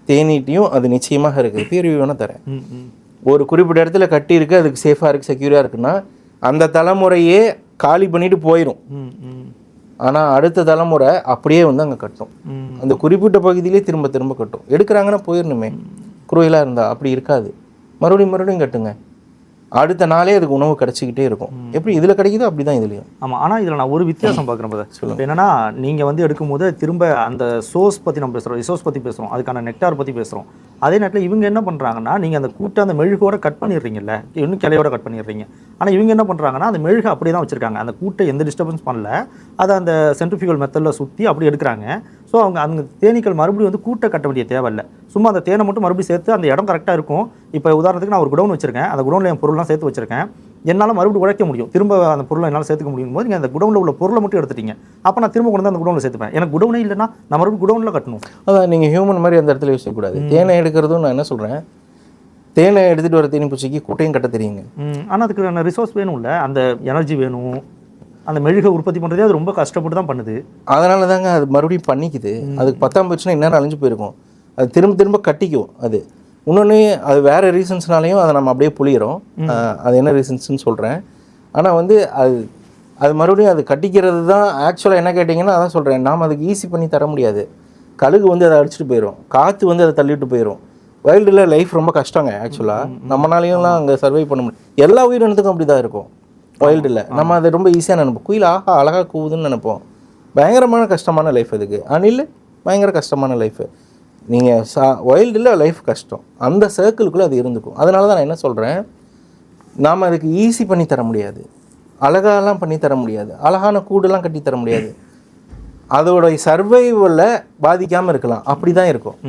தேனீட்டையும் அது நிச்சயமாக இருக்குது. பேர் வேணால் தரேன். ஒரு குறிப்பிட்ட இடத்துல கட்டி இருக்குது, அதுக்கு சேஃபாக இருக்குது, செக்யூராக இருக்குன்னா அந்த தலைமுறையே காலி பண்ணிட்டு போயிடும். ஆனால் அடுத்த தலைமுறை அப்படியே அங்கே கட்டும். அந்த குறிப்பிட்ட பகுதியிலே திரும்ப கட்டும். எடுக்கிறாங்கன்னா போயிடணுமே, குறுவலாக இருந்தால். அப்படி இருக்காது, மறுபடியும் கட்டுங்க. அடுத்த நாளே அதுக்கு உணவு கிடச்சிக்கிட்டே இருக்கும். எப்படி இதில் கிடைக்குதோ அப்படி தான் இதுலையும். ஆமாம். ஆனால் இதில் நான் ஒரு வித்தியாசம் பார்க்குறேன் பிரதர். சொல்லுங்கள். என்னன்னா நீங்கள் எடுக்கும்போது திரும்ப அந்த சோர்ஸ் பற்றி நம்ம பேசுகிறோம், ரிசோர்ஸ் பற்றி பேசுகிறோம், அதுக்கான நெக்டார் பற்றி பேசுகிறோம். அதே நேரத்தில் இவங்க என்ன பண்ணுறாங்கன்னா, நீங்கள் அந்த கூட்டை அந்த மெழுகோட கட் பண்ணிடுறீங்கல்ல, இன்னும் கிளையோட கட் பண்ணிடுறீங்க. ஆனால் இவங்க என்ன பண்ணுறாங்கன்னா அந்த மெழுகை அப்படியே தான் வச்சுருக்காங்க. அந்த கூட்டை எந்த டிஸ்டர்பன்ஸ் பண்ணல, அதை அந்த சென்ட்ரிஃபியூகல் மெத்தடில் சுற்றி அப்படி எடுக்கிறாங்க. ஸோ அவங்க அந்த தேனீக்கள் மறுபடியும் கூட்டை கட்ட வேண்டிய தேவையில்லை. சும்மா அந்த தேனை மட்டும் மறுபடியும் சேர்த்து அந்த இடம் கரெக்டாக இருக்கும். இப்போ உதாரணத்துக்கு நான் ஒரு குடோன் வச்சுருக்கேன், அந்த குடோனில் என் பொருள்லாம் சேர்த்து வச்சுருக்கேன். என்னால் மறுபடியும் உழைக்க முடியும், திரும்ப அந்த பொருளை என்னால் சேர்த்துக்க முடியும் போது நீங்கள் அந்த குடோனில் உள்ள பொருளை மட்டும் எடுத்துட்டீங்க. அப்போ நான் திரும்ப கொண்டு வந்து அந்த குடோனில் சேர்த்துப்பேன். எனக்கு குடோனே இல்லைன்னா நான் மறுபடியும் குடோனில் கட்டணும். அதான் நீங்கள் ஹியூமன் மாதிரி அந்த இடத்துல யோசிக்கக்கூடாது. தேனை எடுக்கிறதும் நான் என்ன சொல்கிறேன், தேனை எடுத்துகிட்டு வர தேனி பூச்சிக்கு கூட்டையும் கட்ட தெரியுங்க. ஆனால் அதுக்கு ரிசோர்ஸ் வேணும்ல, அந்த எனர்ஜி வேணும். அந்த மெழுகை உற்பத்தி பண்ணுறதே அது ரொம்ப கஷ்டப்பட்டு தான் பண்ணுது. அதனால தாங்க அது மறுபடியும் பண்ணிக்குது. அதுக்கு 10 போச்சுன்னா இந்நேரம் அழிஞ்சு போயிருக்கும். அது திரும்ப கட்டிக்கும். அது இன்னொன்று, அது வேறு ரீசன்ஸ்னாலையும் அதை நம்ம அப்படியே புளிகிறோம். அது என்ன ரீசன்ஸ்னு சொல்கிறேன். ஆனால் அது மறுபடியும் அது கட்டிக்கிறது தான் ஆக்சுவலாக. என்ன கேட்டிங்கன்னா அதான் சொல்கிறேன், நாம் அதுக்கு ஈஸி பண்ணி தர முடியாது. கழுகு அதை அடிச்சுட்டு போயிடும், காற்று அதை தள்ளிட்டு போயிடும். வைல்டில் லைஃப் ரொம்ப கஷ்டங்க ஆக்சுவலாக. நம்மளாலையும்லாம் அங்கே சர்வை பண்ண முடியும். எல்லா உயிரினத்துக்கும் அப்படி தான் இருக்கும். வைல்டில் நம்ம அதை ரொம்ப ஈஸியாக நினைப்போம். குயில் அழகாக கூவுதுன்னு நினைப்போம். பயங்கரமான கஷ்டமான லைஃப் அதுக்கு. அணில் பயங்கர கஷ்டமான லைஃபு. நீங்கள் வைல்டில் லைஃப் கஷ்டம், அந்த சர்க்கிளுக்குள்ளே அது இருந்துக்கும். அதனால தான் நான் என்ன சொல்கிறேன், நாம் அதுக்கு ஈஸி பண்ணி தர முடியாது, அழகாலாம் பண்ணி தர முடியாது, அழகான கூடெல்லாம் கட்டி தர முடியாது. அதோடைய சர்வைவலில் பாதிக்காமல் இருக்கலாம், அப்படி தான் இருக்கும்.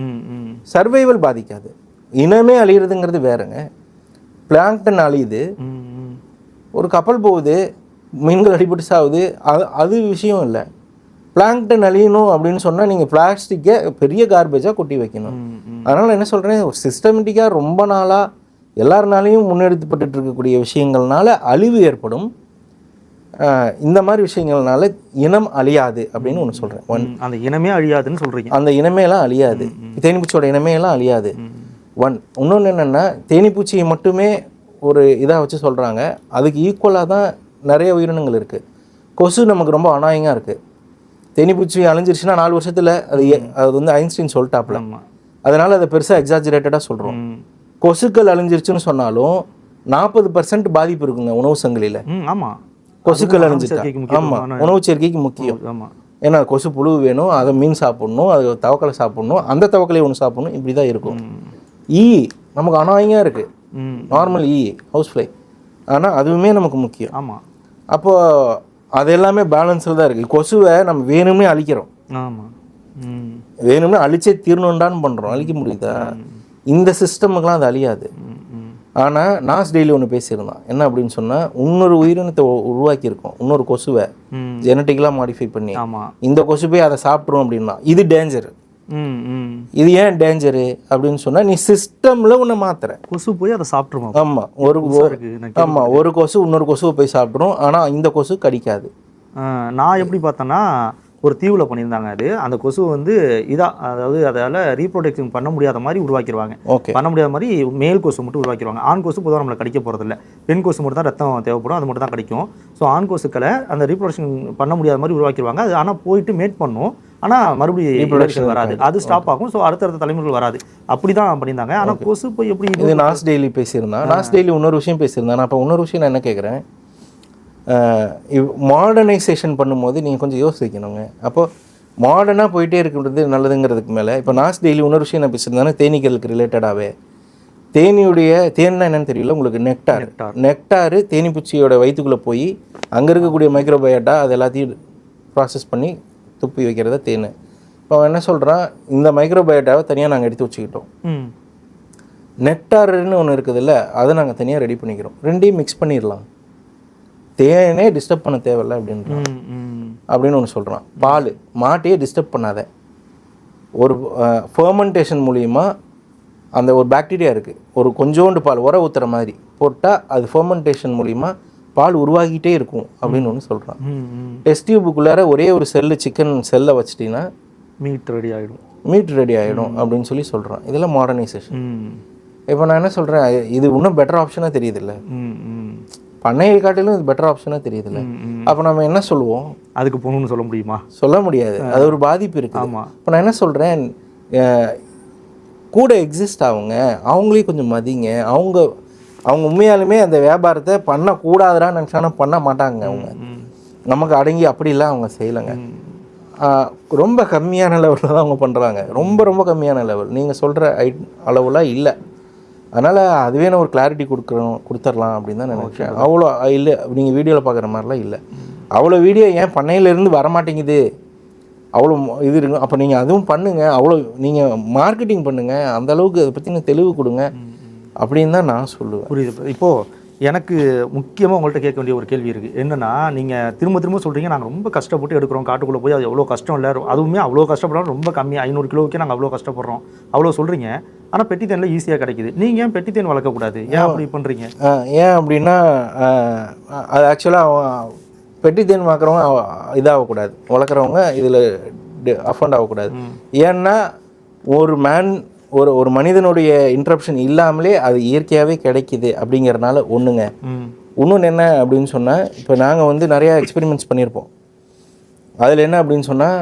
சர்வைவல் பாதிக்காது. இனமே அழியிறதுங்கிறது வேறுங்க. பிளாங்டன் அழியுது, ஒரு கப்பல் போகுது, மீன்கள் அடிபட்டு சாகுது, அது விஷயம் இல்லை. பிளாங்டன் அழியணும் அப்படின்னு சொன்னால் நீங்கள் பிளாஸ்டிக்கை பெரிய கார்பேஜாக கொட்டி வைக்கணும். அதனால் என்ன சொல்கிறேன், சிஸ்டமேட்டிக்காக ரொம்ப நாளாக எல்லாருனாலையும் முன்னெடுத்துப்பட்டு இருக்கக்கூடிய விஷயங்கள்னால அழிவு ஏற்படும். இந்த மாதிரி விஷயங்கள்னால இனம் அழியாது அப்படின்னு ஒன்று சொல்கிறேன். அந்த இனமே அழியாதுன்னு சொல்கிறீங்க. அந்த இனமேலாம் அழியாது, தேனிப்பூச்சியோட இனமேலாம் அழியாது. இன்னொன்று என்னென்னா, தேனிப்பூச்சியை மட்டுமே ஒரு இதாக வச்சு சொல்கிறாங்க. அதுக்கு ஈக்குவலாக தான் நிறைய உயிரினங்கள் இருக்குது. கொசு நமக்கு ரொம்ப அநாயகமாக இருக்குது. தேனிப்பூச்சி அழிஞ்சிருச்சுன்னா 4 வருஷத்தில் அது ஐன்ஸ்டீன் சொல்லிட்டாப்ல. அதனால் அதை பெருசாக எக்ஸாஜரேட்டடாக சொல்கிறோம். கொசுக்கள் அழிஞ்சிருச்சுன்னு சொன்னாலும் 40% பாதிப்பு இருக்குங்க உணவு சங்கிலியில். ஆமாம், கொசுக்கள் அழிஞ்சிட்டா. ஆமாம், உணவு சேர்க்கைக்கு முக்கியம். ஏன்னா கொசு புழு வேணும், அதை மீன் சாப்பிட்ணும், அது தவக்கலை சாப்பிட்ணும், அந்த தவக்கலை ஒன்று சாப்பிட்ணும், இப்படி தான் இருக்கும். நமக்கு அநாயகமாக இருக்குது, நார்மல் ஹவுஸ் ஃப்ளை. ஆனால் அதுவுமே நமக்கு முக்கியம். ஆமாம். அப்போது அது எல்லாமே பேலன்ஸில் தான் இருக்குது. கொசுவை நம்ம வேணும்னே அழிக்கிறோம். ஆமாம், வேணும்னே அழிச்சே தீரணுண்டான்னு பண்ணுறோம். அழிக்க முடியுதா? இந்த சிஸ்டமுக்கெலாம் அது அழியாது. ஆனால் நாஸ் டெய்லி ஒன்று பேசியிருந்தான். என்ன அப்படின்னு சொன்னால், இன்னொரு உயிரினத்தை உருவாக்கியிருக்கோம், இன்னொரு கொசுவை ஜெனட்டிக்கலாக மாடிஃபை பண்ணி. இந்த கொசு போய் அதை சாப்பிட்றோம் அப்படின்னா இது டேஞ்சர். இது ஏன் டேஞ்சரு அப்படின்னு சொன்னால், நீ சிஸ்டமில் உன்னை மாத்துற. கொசு போய் அதை சாப்பிட்ருமா? ஆமாம், ஒரு கொசு இன்னொரு கொசுவை போய் சாப்பிட்ரும். ஆனால் இந்த கொசு கடிக்காது. நான் எப்படி பார்த்தேன்னா, ஒரு தீவில் பண்ணியிருந்தாங்க. அது அந்த கொசு வந்து அதாவது அதால் ரீப்ரொடக்ஷன் பண்ண முடியாத மாதிரி உருவாக்கிடுவாங்க. பண்ண முடியாத மாதிரி மேல் கொசு மட்டும் உருவாக்கிடுவாங்க. ஆண் கொசு பொதுவாக நம்மளை கடிக்க போகிறதில்ல. பெண் கொசு மட்டும் தான் ரத்தம் தேவைப்படும், அது மட்டும் தான் கடிக்கும். ஸோ ஆண் கொசுக்களை அந்த ரீப்ரொடக்ஷன் பண்ண முடியாத மாதிரி உருவாக்கிடுவாங்க. அது ஆனால் போயிட்டு மேட் பண்ணும், ஆனால் மறுபடியும் ரீப்ரொடக்ஷன் வராது, அது ஸ்டாப் ஆகும். ஸோ அடுத்தடுத்த தலைமுறைகள் வராது. அப்படி தான் பண்ணியிருந்தாங்க. ஆனால் கொசு போய் எப்படி இது நாஸ் டெய்லி பேசியிருந்தான். நாஸ் டெய்லி இன்னொரு விஷயம் பேசியிருந்தான். நான் அப்போ இன்னொரு விஷயம் நான் என்ன கேட்குறேன், மாடர்னைசேஷன் பண்ணும்போது நீங்கள் கொஞ்சம் யோசிக்கணுங்க. அப்போது மாடர்னாக போயிட்டே இருக்கிறது நல்லதுங்கிறதுக்கு மேலே, இப்போ நாஸ் டெய்லி இன்னொரு விஷயம் நான் பேசியிருந்தானே, தேனீக்களுக்கு ரிலேட்டடாகவே. தேன்னா என்னன்னு தெரியல உங்களுக்கு, நெக்டாரு தேனீப்பூச்சியோட வயிற்றுக்குள்ளே போய் அங்கே இருக்கக்கூடிய மைக்ரோபயோட்டா அது எல்லாத்தையும் ப்ராசஸ் பண்ணி துப்பி வைக்கிறத தேன். இப்போ என்ன சொல்கிறான், இந்த மைக்ரோபயோட்டாவை தனியாக நாங்கள் எடுத்து வச்சுக்கிட்டோம். நெக்டாருன்னு ஒன்று இருக்குதுல்ல, அதை நாங்கள் தனியாக ரெடி பண்ணிக்கிறோம். ரெண்டையும் மிக்ஸ் பண்ணிடலாம், தேனே டிஸ்டர்ப் பண்ண தேவையில்லை அப்படின்னு ஒன்று சொல்கிறான். பால் மாட்டையே டிஸ்டர்ப் பண்ணாத. ஒரு ஃபர்மெண்டேஷன் மூலிமா அந்த ஒரு பாக்டீரியா இருக்குது, ஒரு கொஞ்சோண்டு பால் உர ஊற்றுற மாதிரி போட்டால் அது ஃபர்மெண்டேஷன் மூலிமா பால் உருவாகிட்டே இருக்கும் அப்படின்னு ஒன்று சொல்கிறான். டெஸ்ட் டியூபுக்குள்ளார ஒரே ஒரு சிக்கன் செல்லை வச்சிட்டிங்கன்னா மீட் ரெடி ஆகிடும் அப்படின்னு சொல்கிறான். இதெல்லாம் மாடர்னைசேஷன். இப்போ நான் என்ன சொல்கிறேன், இது இன்னும் பெட்டர் ஆப்ஷனாக தெரியுதுல்ல, பண்ணையை காட்டிலும் இது பெட்டர் ஆப்ஷனாக தெரியுதுல்ல. அப்போ நம்ம என்ன சொல்லுவோம், அதுக்கு போகணும்னு சொல்ல முடியுமா? சொல்ல முடியாது, அது ஒரு பாதிப்பு இருக்குது. ஆமாம். இப்போ நான் என்ன சொல்கிறேன், கூட எக்ஸிஸ்ட் ஆகுங்க, அவங்களையும் கொஞ்சம் மதிங்க. அவங்க உண்மையாலுமே அந்த வியாபாரத்தை பண்ணக்கூடாதுடான்னு நினச்சானா பண்ண மாட்டாங்க. அவங்க நமக்கு அடங்கி அப்படிலாம் அவங்க செய்யலைங்க. ரொம்ப கம்மியான லெவலில் தான் அவங்க பண்ணுறாங்க, ரொம்ப கம்மியான லெவல். நீங்கள் சொல்கிற அளவுலாம் இல்லை. அதனால் அதுவே நான் ஒரு கிளாரிட்டி கொடுத்துடலாம் அப்படின்னு தான் நினைக்கிறேன். அவ்வளோ இல்லை, நீங்கள் வீடியோவில் பார்க்குற மாதிரிலாம் இல்லை. அவ்வளோ வீடியோ ஏன் பண்ணையிலேருந்து வரமாட்டேங்குது, அவ்வளோ இது இருக்கும். அப்போ நீங்கள் அதுவும் பண்ணுங்கள், அவ்வளோ நீங்கள் மார்க்கெட்டிங் பண்ணுங்கள், அந்தளவுக்கு அதை பற்றின தெளிவு கொடுங்க அப்படின்னு தான் நான் சொல்லுவேன். புரியுது. இப்போது எனக்கு முக்கியமாக உங்கள்கிட்ட கேட்க வேண்டிய ஒரு கேள்வி இருக்குது. என்னென்னா, நீங்கள் திரும்ப சொல்கிறீங்க நாங்கள் ரொம்ப கஷ்டப்பட்டு எடுக்கிறோம், காட்டுக்குள்ளே போய் அது எவ்வளோ கஷ்டம் இல்லை, அதுவுமே அவ்வளோ கஷ்டப்படாமல் ரொம்ப கம்மி 500 கிலோவுக்கே நாங்கள் அவ்வளோ கஷ்டப்படுறோம் அவ்வளோ சொல்கிறீங்க. ஆனால் பெட்டி தேனில் ஈஸியாக கிடைக்குது. நீங்கள் ஏன் பெட்டி தேன் வளர்க்கக்கூடாது, ஏன் அப்படி பண்ணுறீங்க? ஏன் அப்படின்னா, அது ஆக்சுவலாக பெட்டி தேன் வளர்க்குறவங்க இதாகக்கூடாது, வளர்க்குறவங்க இதில் அஃபண்ட் ஆகக்கூடாது. ஏன்னா ஒரு மனிதனுடைய இன்ட்ரப்ஷன் இல்லாமலே அது இயற்கையாகவே கிடைக்கிது அப்படிங்கிறதுனால ஒன்றுங்க. இன்னொன்று என்ன அப்படின்னு சொன்னால், இப்போ நாங்கள் நிறையா எக்ஸ்பெரிமெண்ட்ஸ் பண்ணியிருப்போம். அதில் என்ன அப்படின்னு சொன்னால்,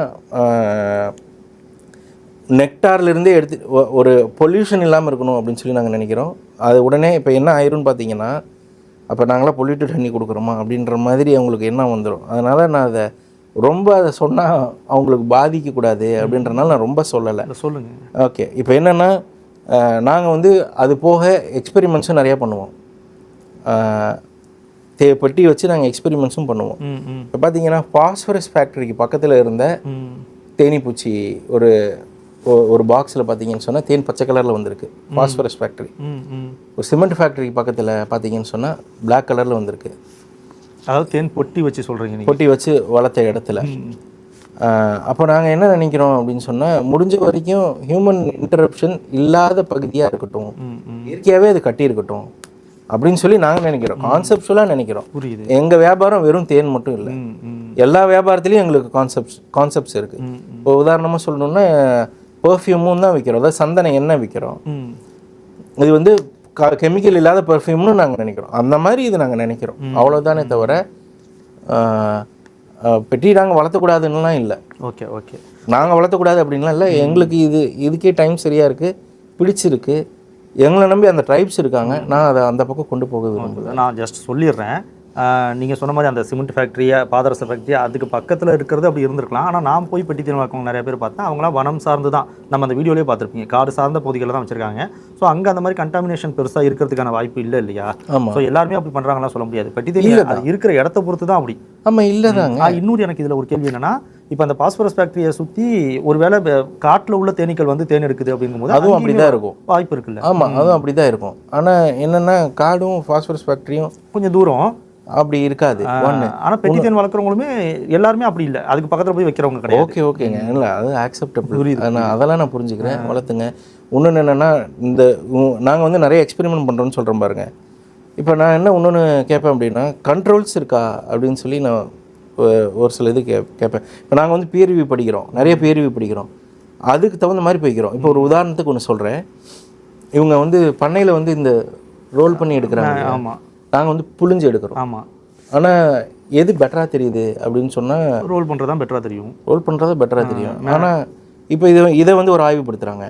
நெக்டார்லேருந்தே எடுத்து ஒரு பொல்யூஷன் இல்லாமல் இருக்கணும் அப்படின்னு நாங்கள் நினைக்கிறோம். அது உடனே இப்போ என்ன ஆயிரும்னு பார்த்தீங்கன்னா, அப்போ நாங்களாம் பொல்யூட்டட் தண்ணி கொடுக்குறோமா அப்படின்ற மாதிரி அவங்களுக்கு என்ன வந்துடும். அதனால் நான் அதை சொன்னால் அவங்களுக்கு பாதிக்கக்கூடாது அப்படின்றனால நான் ரொம்ப சொல்லலை. சொல்லுங்கள். ஓகே. இப்போ என்னென்னா, நாங்கள் அது போக எக்ஸ்பெரிமெண்ட்ஸும் நிறையா பண்ணுவோம். பெட்டி வச்சு நாங்கள் எக்ஸ்பெரிமெண்ட்ஸும் பண்ணுவோம். இப்போ பார்த்தீங்கன்னா, பாஸ்பரஸ் ஃபேக்ட்ரிக்கு பக்கத்தில் இருந்த தேனீப்பூச்சி ஒரு பாக்ஸில் பார்த்தீங்கன்னு சொன்னால் தேன் பச்சை கலரில் வந்திருக்கு, பாஸ்பரஸ் ஃபேக்ட்ரி. ஒரு சிமெண்ட் ஃபேக்ட்ரிக்கு பக்கத்தில் பார்த்தீங்கன்னு சொன்னால் பிளாக் கலரில் வந்திருக்கு. அதாவது தேன் பொட்டி வச்சு சொல்கிறீங்க, பொட்டி வச்சு வளர்த்த இடத்துல. அப்போ நாங்கள் என்ன நினைக்கிறோம் அப்படின்னு சொன்னால், முடிஞ்ச வரைக்கும் ஹியூமன் இன்டரப்ஷன் இல்லாத பகுதியாக இருக்கட்டும், இயற்கையாகவே அது கட்டி இருக்கட்டும் அப்படின்னு சொல்லி நாங்கள் நினைக்கிறோம், கான்செப்டுவலாக நினைக்கிறோம். புரியுது. எங்கள் வியாபாரம் வெறும் தேன் மட்டும் இல்லை, எல்லா வியாபாரத்துலேயும் எங்களுக்கு கான்செப்ட்ஸ் இருக்குது. இப்போ உதாரணமாக சொல்லணுன்னா, பெர்ஃப்யூமும் தான் விற்கிறோம், அதாவது சந்தன எண்ணெய் விற்கிறோம். இது கெமிக்கல் இல்லாத பெர்ஃப்யூம்னு நாங்கள் நினைக்கிறோம். அந்த மாதிரி இது நாங்கள் நினைக்கிறோம், அவ்வளோதானே தவிர பெட்டி நாங்கள் வளர்த்தக்கூடாதுன்னெலாம் இல்லை. ஓகே. நாங்கள் வளர்த்தக்கூடாது அப்படின்லாம் இல்லை. எங்களுக்கு இதுக்கே டைம் சரியாக இருக்குது, பிடிச்சிருக்கு. எங்களை நம்பி அந்த ட்ரைப்ஸ் இருக்காங்க. நான் அதை அந்த பக்கம் கொண்டு போக விரும்புகிறேன். நான் ஜஸ்ட் சொல்லிடுறேன், நீங்கள் சொன்ன மாதிரி அந்த சிமெண்ட் ஃபேக்ட்ரியா பாதரச ஃபேக்ட்ரியா அதுக்கு பக்கத்தில் இருக்கிறது அப்படி இருந்திருக்கலாம். ஆனால் நான் போய் பெட்டி தேன் வளர்க்கவங்க நிறைய பேர் பார்த்தேன், அவங்களாம் வனம் சார்ந்து தான், நம்ம அந்த வீடியோலேயே பார்த்துருப்பீங்க, காடு சார்ந்த பகுதிகளில் தான் வச்சுருக்காங்க. ஸோ அங்கே அந்த மாதிரி கண்டாமினேஷன் பெருசாக இருக்கிறதுக்கான வாய்ப்பு இல்லை இல்லையா? ஸோ எல்லாருமே அப்படி பண்ணுறாங்கலாம் சொல்ல முடியாது. பெட்டி தேன் அது இருக்கிற இடத்த பொறுத்து தான் அப்படி. ஆமாம், இல்லை தாங்க. இன்னொரு எனக்கு இதில் ஒரு கேள்வி என்னென்னா, இப்போ அந்த பாஸ்பரஸ் ஃபேக்ட்ரியை சுற்றி ஒரு வேளை காட்டில் உள்ள தேனீக்கள் தேன் எடுக்குது அப்படிங்கும்போது அதுவும் அப்படி தான் இருக்கும், வாய்ப்பு இருக்குல்ல? ஆமாம், அதுவும் அப்படி தான் இருக்கும். ஆனால் என்னென்னா, காடும் பாஸ்பரஸ் ஃபேக்ட்ரியும் கொஞ்சம் தூரம். அப்படி இருக்காது ஒன்று. ஆனால் பெட்டி தேன் வளர்க்குறவங்களுமே எல்லாருமே அப்படி இல்லை, அதுக்கு பக்கத்தில் போய் வைக்கிறவங்க கிடையாது. ஓகேங்க, இல்லை அது ஆக்செப்டபிள், நான் அதெல்லாம் நான் புரிஞ்சுக்கிறேன், வளர்த்துங்க. இன்னொன்று என்னென்னா, இந்த நாங்கள் வந்து நிறைய எக்ஸ்பெரிமெண்ட் பண்ணுறோன்னு சொல்கிறோம் பாருங்கள். இப்போ நான் என்ன இன்னொன்று கேட்பேன் அப்படின்னா, கண்ட்ரோல்ஸ் இருக்கா அப்படின்னு சொல்லி நான் ஒரு சில இது கேட்பேன். இப்போ நாங்கள் வந்து பியர் ரிவ்யூ படிக்கிறோம், நிறைய பியர் ரிவ்யூ படிக்கிறோம், அதுக்கு தகுந்த மாதிரி போய்க்கிறோம். இப்போ ஒரு உதாரணத்துக்கு ஒன்று சொல்கிறேன். இவங்க வந்து பண்ணையில் வந்து இந்த ரோல் பண்ணி எடுக்கிறாங்க. ஆமாம், நாங்கள் வந்து புழிஞ்சு எடுக்கிறோம். ஆமாம். ஆனால் எது பெட்டராக தெரியுது அப்படின்னு சொன்னால் ரோல் பண்ணுறது தான் பெட்டராக தெரியும். ரோல் பண்ணுறது பெட்டராக தெரியும். ஆனால் இப்போ இதை வந்து ஒரு ஆய்வுபடுத்துகிறாங்க.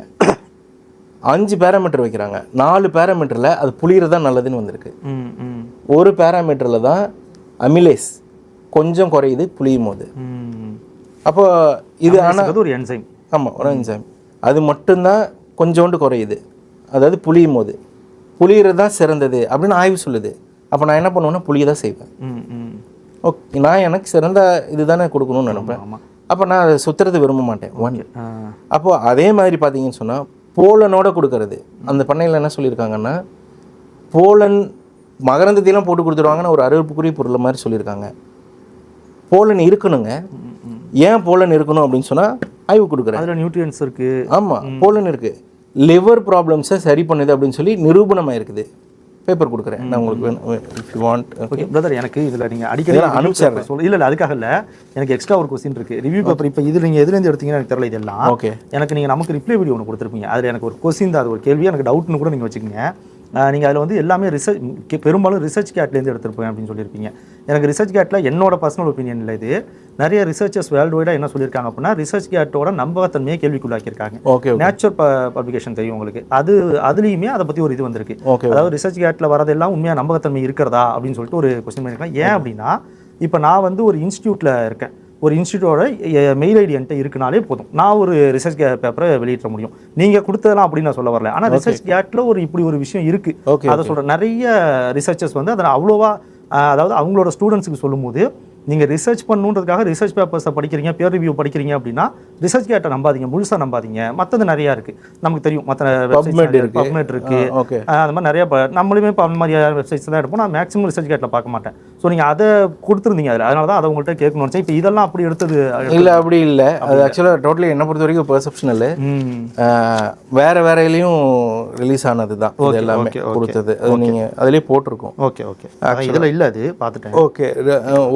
5 பேராமீட்டர் வைக்கிறாங்க. 4 பேராமீட்டரில் அது புளியறது தான் நல்லதுன்னு வந்திருக்கு. ஒரு பேராமீட்டரில் தான் அமிலேஸ் கொஞ்சம் குறையுது புளியும் போது. அப்போ இது ஆனால் ஒரு என்சைம். ஆமாம், ஒரு என்சைம். அது மட்டும்தான் கொஞ்சோண்டு குறையுது, அதாவது புளியும் போது. புளியறது தான் சிறந்தது அப்படின்னு ஆய்வு சொல்லுது. அப்போ நான் என்ன பண்ணுவேன்னா புளியை தான் செய்வேன். ஓகே, நான் எனக்கு சிறந்த இது தானே கொடுக்கணும்னு நினைப்பேன். அப்போ நான் அதை சுற்றுறது விரும்ப மாட்டேன். அப்போது அதே மாதிரி பார்த்தீங்கன்னு சொன்னால் போலனோட கொடுக்கறது. அந்த பண்ணையில் என்ன சொல்லியிருக்காங்கன்னா, போலன் மகரந்தத்தையெல்லாம் போட்டு கொடுத்துருவாங்கன்னு ஒரு அறிவிப்புக்குரிய பொருள் மாதிரி சொல்லியிருக்காங்க. போலன் இருக்கணுங்க. ஏன் போலன் இருக்கணும் அப்படின்னு சொன்னால் ஆய்வு கொடுக்குறேன். அதில் நியூட்ரியன்ஸ் இருக்குது. ஆமாம், போலன் இருக்குது. லிவர் ப்ராப்ளம்ஸை சரி பண்ணுது அப்படின்னு சொல்லி நிரூபணமாக இருக்குது. பேப்பர் கொடுக்குறேன் நான் உங்களுக்கு, if you want. Okay brother, எனக்கு இதில் நீங்கள் அடிக்கடி அனுப்பிச்சிடுறேன். இல்லை அதுக்காக இல்லை, எனக்கு எக்ஸ்ட்ரா ஒரு கொஸ்டின் இருக்குது. ரிவ்யூ பேப்பர் இப்போ இதில் நீங்கள் எதுலேருந்து எடுத்தீங்கன்னு எனக்கு தெரியல. இதெல்லாம் ஓகே, எனக்கு நீங்கள் நமக்கு ரிப்ளை வீடியோ ஒன்று கொடுத்துருப்பீங்க. அதில் எனக்கு ஒரு கொஸ்டின் தான், அது ஒரு கேள்வி, எனக்கு டவுட்னு கூட நீங்கள் வச்சுக்கோங்க. நீங்கள் அதில் வந்து எல்லாமே பெரும்பாலும் ரிசர்ச் கேட்லேருந்து எடுத்துருப்பேன் அப்படின்னு சொல்லியிருப்பீங்க. எனக்கு ரிசர்ச் கேட்டில் என்னோட பர்சனல் ஒப்பீனியன் இல்லை, இது நிறைய ரிசர்ச்சர்ஸ் வேர்ல்டு வைடாக என்ன சொல்லியிருக்காங்க அப்படின்னா, ரிசர்ச் கேட்டோட நம்பகத்தன்மையை கேள்விக்குள்ளாக்கியிருக்காங்க. ஓகே, நேச்சர் பப்ளிகேஷன் தெரியும் உங்களுக்கு, அதுலேயுமே அதை பற்றி ஒரு இது வந்திருக்கு. ஓகே, அதாவது ரிசர்ச் கேட்டில் வரதெல்லாம் உண்மையாக நம்பகத்தன்மை இருக்கிறதா அப்படின்னு சொல்லிட்டு ஒரு கொஸ்டின் பண்ணியிருக்காங்க. ஏன் அப்படின்னா, இப்போ நான் வந்து ஒரு இன்ஸ்டியூட்டில் இருக்கேன், ஒரு இன்ஸ்டியூட்டோட மெயில் ஐடி என்கிட்ட இருக்குனாலே போதும், நான் ஒரு ரிசர்ச் பேப்பரை வெளியிட முடியும். நீங்கள் கொடுத்ததெல்லாம் அப்படின்னு நான் சொல்ல வரல, ஆனால் ரிசர்ச் கேட்டில் ஒரு இப்படி ஒரு விஷயம் இருக்குது. அதை சொல்கிறேன். நிறைய ரிசர்ச்சர்ஸ் வந்து அதை அவ்வளோவா, அதாவது அவங்களோட ஸ்டூடெண்ட்ஸுக்கு சொல்லும்போது, நீங்கள் ரிசர்ச் பண்ணுன்றதுக்காக ரிசர்ச் பேப்பர்ஸை படிக்கிறீங்க, பியர் ரிவ்யூ படிக்கிறீங்க அப்படின்னா ரிசர்ச் கேட்டை நம்பாதீங்க, முழுசாக நம்பாதீங்க. மற்றது நிறையா இருக்குது, நமக்கு தெரியும். மற்ற பப்மெட் இருக்குது, அந்த மாதிரி நிறைய நம்மளுமே இப்போ அந்த மாதிரி வெப்சைட்ஸ் தான் எடுப்போம். நான் மேக்ஸிமம் ரிசர்ச் கேட்டில் பார்க்க மாட்டேன். ஸோ நீங்கள் அதை கொடுத்துருந்தீங்க அதில், அதனால தான் அதை உங்கள்கிட்ட கேட்கணும்னு நினச்சேன். இப்போ இதெல்லாம் அப்படி எடுத்தது இல்லை, அப்படி இல்லை. அது ஆக்சுவலாக டோட்டலி என்னை பொறுத்த வரைக்கும் பெர்செப்ஷனல். வேறையிலையும் ரிலீஸ் ஆனது தான் இது எல்லாமே கொடுத்தது. அது நீங்கள் அதிலே போட்டிருக்கோம். ஓகே, இதில் இல்லை, அது பார்த்துட்டேன். ஓகே,